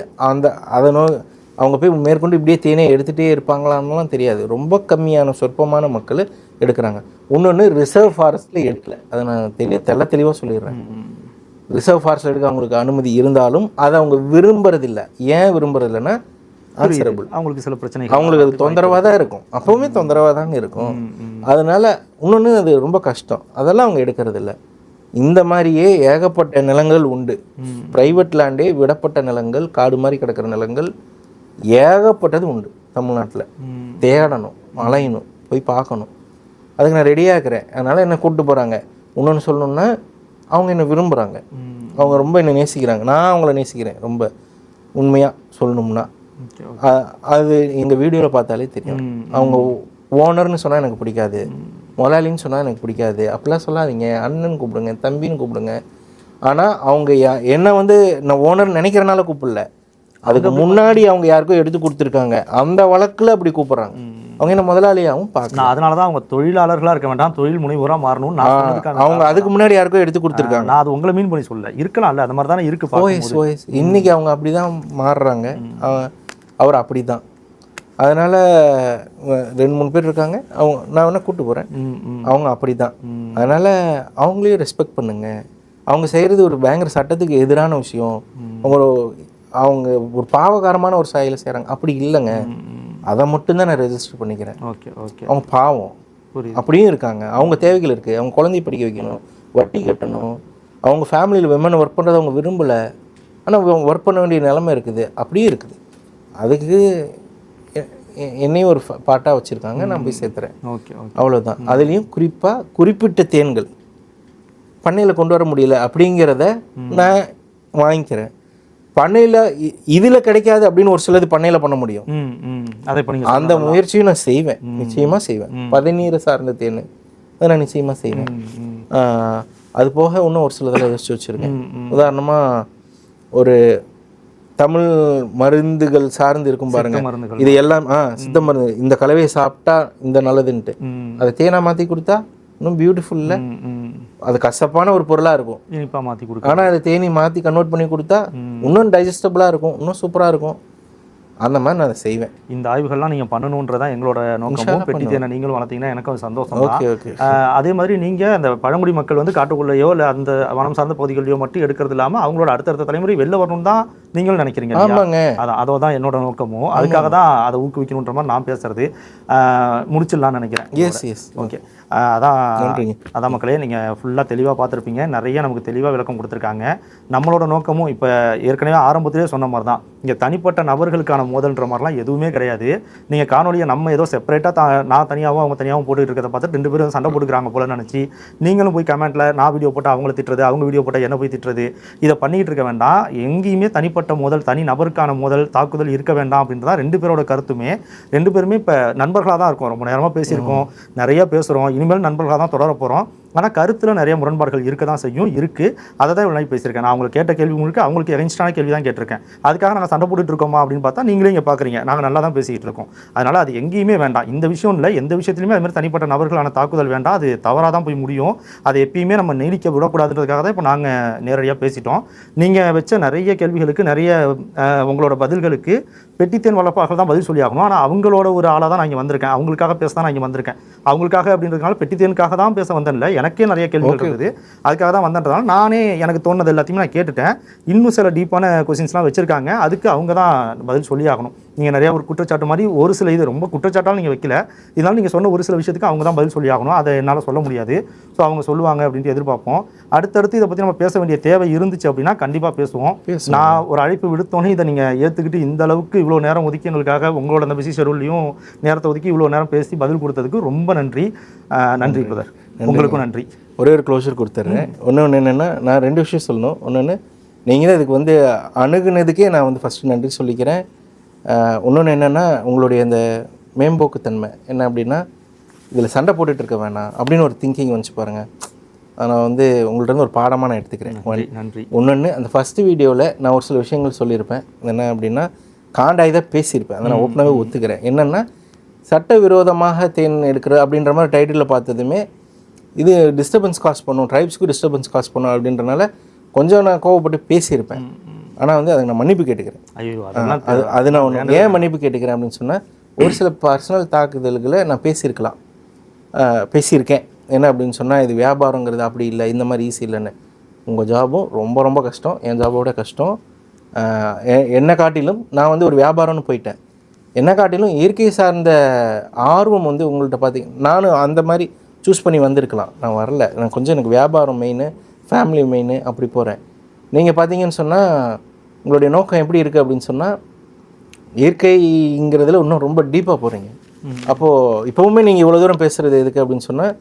அவங்க போய் மேற்கொண்டு இப்படியே தேனே எடுத்துகிட்டே இருப்பாங்களான்லாம் தெரியாது. ரொம்ப கம்மியான சொற்பமான மக்கள் எடுக்கிறாங்க. இன்னொன்று ரிசர்வ் ஃபாரஸ்ட்டில் எடுக்கலை, அதை நான் தெளிவாக சொல்லிடுறேன். ரிசர்வ் ஃபாரஸ்ட்டில் எடுக்க அவங்களுக்கு அனுமதி இருந்தாலும் அதை அவங்க விரும்புறதில்லை. ஏன் விரும்புறதில்லைன்னா, அவங்களுக்கு சில பிரச்சனை, அவங்களுக்கு அது தொந்தரவாக தான் இருக்கும், அப்போவுமே தொந்தரவாக தாங்க இருக்கும். அதனால் இன்னொன்று அது ரொம்ப கஷ்டம், அதெல்லாம் அவங்க எடுக்கிறதில்ல. இந்த மாதிரியே ஏகப்பட்ட நிலங்கள் உண்டு. ப்ரைவேட் லேண்டே விடப்பட்ட நிலங்கள், காடு மாதிரி கிடக்கிற நிலங்கள் ஏகப்பட்டது உண்டு தமிழ்நாட்டில். தேடணும், அலையணும், போய் பார்க்கணும். அதுக்கு நான் ரெடியாக இருக்கிறேன். அதனால் என்னை கூப்பிட்டு போகிறாங்க. இன்னொன்று சொல்லணுன்னா, அவங்க என்னை விரும்புகிறாங்க, அவங்க ரொம்ப என்னை நேசிக்கிறாங்க, நான் அவங்கள நேசிக்கிறேன் ரொம்ப. உண்மையாக சொல்லணும்னா அது எங்கள் வீடியோவில் பார்த்தாலே தெரியும். அவங்க ஓனர்னு சொன்னால் எனக்கு பிடிக்காது, முதலாளின்னு சொன்னால் எனக்கு பிடிக்காது, அப்படிலாம் சொல்லாதீங்க. அண்ணன் கூப்பிடுங்க, தம்பின்னு கூப்பிடுங்க. ஆனால் அவங்க என்ன வந்து நான் ஓனர் நினைக்கிறனால கூப்பிடல, அதுக்கு முன்னாடி அவங்க யாருக்கோ எடுத்து கொடுத்துருக்காங்க, அந்த வழக்கில் அப்படி கூப்பிட்றாங்க. அவங்க என்ன முதலாளியாகவும் பார்க்கலாம். அதனால தான் அவங்க தொழிலாளர்களாக இருக்க வேண்டாம், தொழில் முனைவோராக மாறணும்னு நான் சொன்னதுக்கான அவங்க அதுக்கு முன்னாடி யாருக்கோ எடுத்து கொடுத்துருக்காங்க. நான் அது உங்களை மீன் பண்ணி சொல்லல, இருக்கலாம்ல, அந்த மாதிரி தானே இருக்கு. இன்னைக்கு அவங்க அப்படி தான் மாறுறாங்க. அவர் அப்படி தான். அதனால் 2-3 பேர் இருக்காங்க, அவங்க நான் வேணால் கூப்பிட்டு போகிறேன், அவங்க அப்படி தான். அதனால் அவங்களையும் ரெஸ்பெக்ட் பண்ணுங்க. அவங்க செய்கிறது ஒரு பயங்கர சட்டத்துக்கு எதிரான விஷயம். அவங்க ஒரு பாவகாரமான ஒரு செயலை செய்கிறாங்க, அப்படி இல்லைங்க. அதை மட்டும்தான் நான் ரெஜிஸ்டர் பண்ணிக்கிறேன். Okay okay. அவங்க பாவம் அப்படியும் இருக்காங்க, அவங்க தேவைகள் இருக்குது, அவங்க குழந்தைய படிக்க வைக்கணும், வட்டி கட்டணும், அவங்க ஃபேமிலியில் விமன் ஒர்க் பண்ணுறதை அவங்க விரும்பலை, ஆனால் ஒர்க் பண்ண வேண்டிய நிலைமை இருக்குது, அப்படியே இருக்குது. அதுக்கு என்னையும் ஒரு பாட்டாக வச்சுருக்காங்க, நான் போய் சேர்த்துறேன். ஓகே ஓகே, அவ்வளோதான். அதுலேயும் குறிப்பாக குறிப்பிட்ட தேன்கள் பண்ணையில் கொண்டு வர முடியல அப்படிங்கிறத நான் வாங்கிக்கிறேன். பண்ணையில் இதில் கிடைக்காது அப்படின்னு ஒரு சிலது பண்ணையில் பண்ண முடியும், அந்த முயற்சியும் நான் செய்வேன், நிச்சயமாக செய்வேன். பதநீரை சார்ந்த தேன் அதை நான் நிச்சயமாக செய்வேன். அது போக இன்னும் ஒரு சிலதெல்லாம் யோசிச்சு வச்சுருக்கேன். உதாரணமாக ஒரு தமிழ் மருந்துகள் சார்ந்து இருக்கும் பாருங்க, இது எல்லாம் சித்த மருந்து, இந்த கலவையை சாப்பிட்டா இந்த நல்லதுன்ட்டு அதை தேனா மாற்றி கொடுத்தா இன்னும் பியூட்டிஃபுல் இல்லை? அது கசப்பான ஒரு பொருளாக இருக்கும், இனிப்பாக மாற்றி கொடுக்கும். ஆனால் அதை தேனி மாற்றி கன்வெர்ட் பண்ணி கொடுத்தா இன்னும் டைஜஸ்டபுளாக இருக்கும், இன்னும் சூப்பராக இருக்கும். அந்த மாதிரி நான் அதை செய்வேன். இந்த ஆய்வுகள்லாம் நீங்கள் பண்ணணுன்றதான் எங்களோட நோக்கமும். பெட்டி தேனை நீங்களும் வளர்த்தீங்கன்னா எனக்கும் சந்தோஷம். Okay okay. அதே மாதிரி நீங்கள் அந்த பழங்குடி மக்கள் வந்து காட்டுக்குள்ளேயோ இல்லை அந்த வனம் சார்ந்த பகுதிகளிலையோ மட்டும் எடுக்கிறது இல்லாமல் அவங்களோட அடுத்தடுத்த தலைமுறை வெளில வரணும் தான் நீங்களும் நினைக்கிறீங்க. ஆமாங்க, அதோ தான் என்னோட நோக்கமும். அதுக்காக தான் அதை ஊக்குவிக்கணுன்ற மாதிரி நான் பேசுறது. முடிச்சிடலான்னு நினைக்கிறேன். S S. ஓகே, அதான் மக்களே, நீங்கள் ஃபுல்லாக தெளிவாக பார்த்துருப்பீங்க. நிறைய நமக்கு தெளிவாக விளக்கம் கொடுத்துருக்காங்க. நம்மளோட நோக்கமும் இப்போ ஏற்கனவே ஆரம்பத்திலே சொன்ன மாதிரி தான், இங்கே தனிப்பட்ட நபர்களுக்கான மோதல்ன்ற மாதிரிலாம் எதுவுமே கிடையாது. நீங்கள் காணொலியை நம்ம ஏதோ செப்பரேட்டாக நான் தனியாகவும் அவங்க தனியாகவும் போட்டுட்டு இருக்கிறத பார்த்து 2 பேரும் சண்டை போட்டுக்கிறாங்க போல நினச்சி நீங்களும் போய் கமெண்ட்டில் நான் வீடியோ போட்டால் அவங்கள திட்டுறது, அவங்க வீடியோ போட்டால் என்ன போய் திட்டுறது, இதை பண்ணிக்கிட்டு இருக்க வேண்டாம். எங்கேயுமே தனிப்பட்ட மோதல், தனி நபருக்கான மோதல், தாக்குதல் இருக்க வேண்டாம் அப்படின்றதா 2 பேரோட கருத்துமே. 2 பேருமே இப்போ நண்பர்களாக தான் இருக்கும், ரொம்ப நேரமாக பேசியிருக்கோம், நிறையா பேசுகிறோம், இனிமேல் நண்பர்களாக தான் தொடர போகிறோம். ஆனால் கருத்தில் நிறைய முரண்பாடுகள் இருக்க தான் செய்யும், இருக்குது. அதை தான் இவ்வளோ பேசியிருக்கேன். நான் அவங்களுக்கு கேட்ட கேள்வி உங்களுக்கு அவங்களுக்கு எகென்ஸ்டான கேள்வி தான் கேட்டிருக்கேன். அதுக்காக நாங்கள் சண்டை போட்டுட்டு இருக்கோமா அப்படின்னு பார்த்தா நீங்களே இங்கே பார்க்குறீங்க, நாங்கள் நல்லா தான் பேசிக்கிட்டு இருக்கோம். அதனால் அது எங்கேயுமே வேண்டாம். இந்த விஷயம் இல்லை, எந்த விஷயத்துலையுமே அதுமாதிரி தனிப்பட்ட நபர்களான தாக்குதல் வேண்டாம். அது தவறாக தான் போய் முடியும். அதை எப்பயுமே நம்ம நீடிக்க விடக்கூடாதுன்றதுக்காக தான் இப்போ நாங்கள் நேரடியாக பேசிட்டோம். நீங்கள் வச்ச நிறைய கேள்விகளுக்கு, நிறைய உங்களோட பதில்களுக்கு பெட்டித்தேன் வளர்ப்பாளர்கள் தான் பதில் சொல்லி ஆகணும். ஆனால் அவங்களோட ஒரு ஆளாக தான் நான் இங்கே வந்திருக்கேன், அவங்களுக்காக பேச தான் நான் இங்கே வந்திருக்கேன். அவங்களுக்காக அப்படின்றதுனால பெட்டித்தேனுக்காக தான் பேச வந்தேன்ல, எனக்கே நிறைய கேள்விகள் இருக்குது, அதுக்காக தான் வந்தன்றதால நானே எனக்கு தோணுது எல்லாத்தையுமே நான் கேட்டுட்டேன். இன்னும் சில டீப்பான கொஸ்டின்ஸ்லாம் வச்சுருக்காங்க, அதுக்கு அவங்க தான் பதில் சொல்லி ஆகணும். நீங்கள் நிறையா ஒரு குற்றச்சாட்டு மாதிரி ஒரு சில இது ரொம்ப குற்றச்சாட்டாலும் நீங்கள் வைக்கல, இதனால நீங்கள் சொன்ன ஒரு சில விஷயத்துக்கு அவங்க தான் பதில் சொல்லி ஆகணும். அதை என்னால் சொல்ல முடியாது. ஸோ அவங்க சொல்லுவாங்க அப்படின்ட்டு எதிர்பார்ப்போம். அடுத்தடுத்து இதை பற்றி நம்ம பேச வேண்டிய தேவை இருந்துச்சு அப்படின்னா கண்டிப்பாக பேசுவோம். நான் ஒரு அழைப்பு விடுத்தோன்னே இதை நீங்கள் ஏற்றுக்கிட்டு இந்த அளவுக்கு இவ்வளோ நேரம் ஒதுக்கி எங்களுக்காக உங்களோட அந்த பிஸி ஷெடியூல்லையும் நேரத்தை ஒதுக்கி இவ்வளோ நேரம் பேசி பதில் கொடுத்ததுக்கு ரொம்ப நன்றி. நன்றி பிரதர், உங்களுக்கும் நன்றி. ஒரே ஒரு க்ளோஷர் கொடுத்துட்றேன். ஒன்று என்னென்னா, நான் 2 விஷயம் சொல்லணும். ஒன்று, நீங்களே இதுக்கு வந்து அணுகுனதுக்கே நான் வந்து ஃபஸ்ட்டு நன்றி சொல்லிக்கிறேன். இன்னொன்று என்னென்னா, உங்களுடைய அந்த மேம்போக்குத்தன்மை என்ன அப்படின்னா, இதில் சண்டை போட்டுட்டு இருக்க வேணாம் அப்படின்னு ஒரு திங்கிங் வந்துச்சு பாருங்கள். நான் வந்து உங்கள்கிட்ட ஒரு பாடமாக நான் எடுத்துக்கிறேன். நன்றி. ஒன்று, அந்த ஃபஸ்ட்டு வீடியோவில் நான் ஒரு சில விஷயங்கள் சொல்லியிருப்பேன். என்ன அப்படின்னா, காண்டாய் தான் பேசியிருப்பேன், அதை நான் ஓப்பனாகவே ஒத்துக்கிறேன். என்னென்னா, சட்டவிரோதமாக தேன் எடுக்கிற அப்படின்ற மாதிரி டைட்டிலில் பார்த்ததுமே இது டிஸ்டர்பன்ஸ் காஸ் பண்ணும், ட்ரைப்ஸ்க்கு டிஸ்டர்பன்ஸ் காஸ் பண்ணும் அப்படின்றனால கொஞ்சம் நான் கோவப்பட்டு பேசியிருப்பேன். ஆனால் வந்து அதை நான் மன்னிப்பு கேட்டுக்கிறேன். அது நான் ஒன்று ஏன் மன்னிப்பு கேட்டுக்கிறேன் அப்படின்னு சொன்னால், ஒரு சில பர்சனல் தாக்குதல்களை நான் பேசியிருக்கேன். என்ன அப்படின்னு சொன்னால், இது வியாபாரங்கிறது அப்படி இல்லை, இந்த மாதிரி ஈஸி இல்லைன்னு. உங்கள் ஜாபும் ரொம்ப ரொம்ப கஷ்டம், என் ஜாபோட கஷ்டம். என்னை காட்டிலும் நான் வந்து ஒரு வியாபாரம்னு போயிட்டேன். என்னை காட்டிலும் இயற்கை சார்ந்த ஆர்வம் வந்து உங்கள்கிட்ட பார்த்தீங்க, நானும் அந்த மாதிரி சூஸ் பண்ணி வந்திருக்கலாம், நான் வரல. நான் கொஞ்சம் எனக்கு வியாபாரம் மெயின், ஃபேமிலி மெயின், அப்படி போகிறேன். நீங்கள் பார்த்தீங்கன்னு சொன்னால் உங்களுடைய நோக்கம் எப்படி இருக்குது அப்படின்னு சொன்னால், இயற்கைங்கிறதுல இன்னும் ரொம்ப டீப்பாக போகிறீங்க. அப்போது இப்போவுமே நீங்கள் இவ்வளோ தூரம் பேசுகிறது எதுக்கு அப்படின்னு சொன்னால்,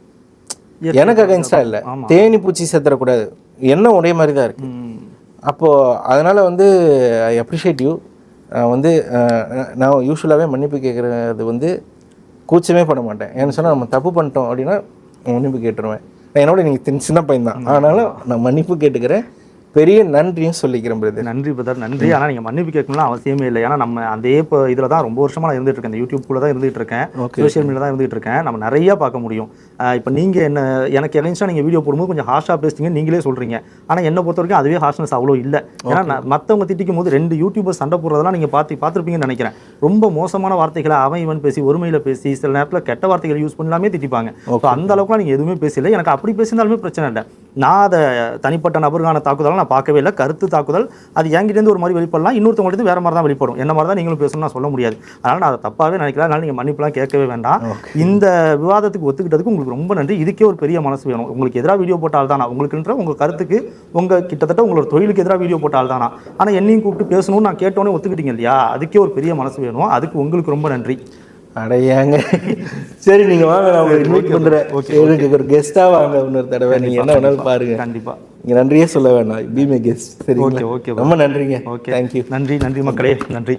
எனக்கு அகைன்ஸ்டாக இல்லை, தேனி பூச்சி செத்துறக்கூடாது, என்ன ஒரே மாதிரி தான் இருக்குது. அப்போது அதனால் வந்து ஐ அப்ரிஷியேட் யூ. வந்து நான் யூஸ்வலாகவே மன்னிப்பு கேட்குறது வந்து கூச்சமே பண்ண மாட்டேன். ஏன்னு சொன்னால், நம்ம தப்பு பண்ணிட்டோம் அப்படின்னா மன்னிப்பு கேட்டுருவேன். என்னோட நீங்கள் சின்ன பையன் தான், ஆனாலும் நான் மன்னிப்பு கேட்டுக்கிறேன். பெரிய நன்றியும் சொல்லிக்கிறேன் பிரதர். நன்றி பிரதர், நன்றி. ஆனால் நீங்கள் மன்னிப்பு கேட்கணும்னு அவசியமே இல்லை. ஏன்னா நம்ம அதே இப்போ இதில் தான் ரொம்ப வருஷமாக நான் இருந்துட்டு இருக்கேன். இந்த யூடியூப்குள்ளே தான் இருந்துகிட்டு இருக்கேன், சோஷியல் மீடியா தான் இருந்துகிட்டு இருக்கேன். நம்ம நிறையா பார்க்க முடியும். இப்போ நீங்கள் எனக்கு எகென்ஸ்டாக நீங்கள் வீடியோ போடும்போது கொஞ்சம் ஹார்ஷாக பேசுறீங்க, நீங்களே சொல்கிறீங்க. ஆனால் என்னை பொறுத்த வரைக்கும் அதுவே ஹார்ஷ்னஸ் அவ்வளோ இல்லை. ஏன்னா மற்றவங்க திட்டிக்கும் போது 2 யூடியூபர்ஸ் சண்டை போடுறதெல்லாம் நீங்கள் பார்த்துருப்பீங்கன்னு நினைக்கிறேன். ரொம்ப மோசமான வார்த்தைகளை அவன் இவன் பேசி, ஒருமையில் பேசி, சில நேரத்தில் கெட்ட வார்த்தைகள் யூஸ் பண்ணலாமே திட்டிப்பாங்க. அந்த அளவுக்குலாம் நீங்கள் எதுவுமே பேசல. எனக்கு அப்படி பேசினாலுமே பிரச்சனை இல்லை. நான் அதை தனிப்பட்ட நபருக்கான தாக்குதலாம் நான் பார்க்கவே இல்லை. கருத்து தாக்குதல் அது என்கிட்டேருந்து ஒரு மாதிரி வெளிப்படலாம், இன்னொருத்தவங்களுக்கு வேறு மாதிரி தான் வெளிப்படும். என்ன மாதிரி தான் நீங்களும் பேசணும்னு நான் சொல்ல முடியாது. அதனால் நான் அதை தப்பாகவே நினைக்கிறேன். அதனால் நீங்கள் மன்னிப்புலாம் கேட்கவே வேண்டாம். இந்த விவாதத்துக்கு ஒத்துக்கிட்டதுக்கு உங்களுக்கு ரொம்ப நன்றி. இதுக்கே ஒரு பெரிய மனசு வேணும். உங்களுக்கு எதிராக வீடியோ போட்டால் தானா, உங்களுக்குன்ற உங்கள் கருத்துக்கு கிட்டத்தட்ட உங்களோட தொழிலுக்கு எதிராக வீடியோ போட்டால் தானா, ஆனால் என்னையும் கூப்பிட்டு பேசணும்னு நான் கேட்டோன்னே ஒத்துக்கிட்டீங்க இல்லையா, அதுக்கே ஒரு பெரிய மனசு வேணும். அதுக்கு உங்களுக்கு ரொம்ப நன்றி. அடையாங்க. சரி, நீங்க வாங்க, நான் உங்களை இன்வைட் பண்றேன். எனக்கு ஒரு கெஸ்டா வாங்க இன்னொரு தடவை. நீங்க என்ன வேணாலும் பாருங்க. கண்டிப்பா. நீங்க நன்றியே சொல்ல வேண்டாம். Be my guest. சரி, ஓகே. ரொம்ப நன்றிங்க. Okay, thank you. நன்றி மக்களே, நன்றி.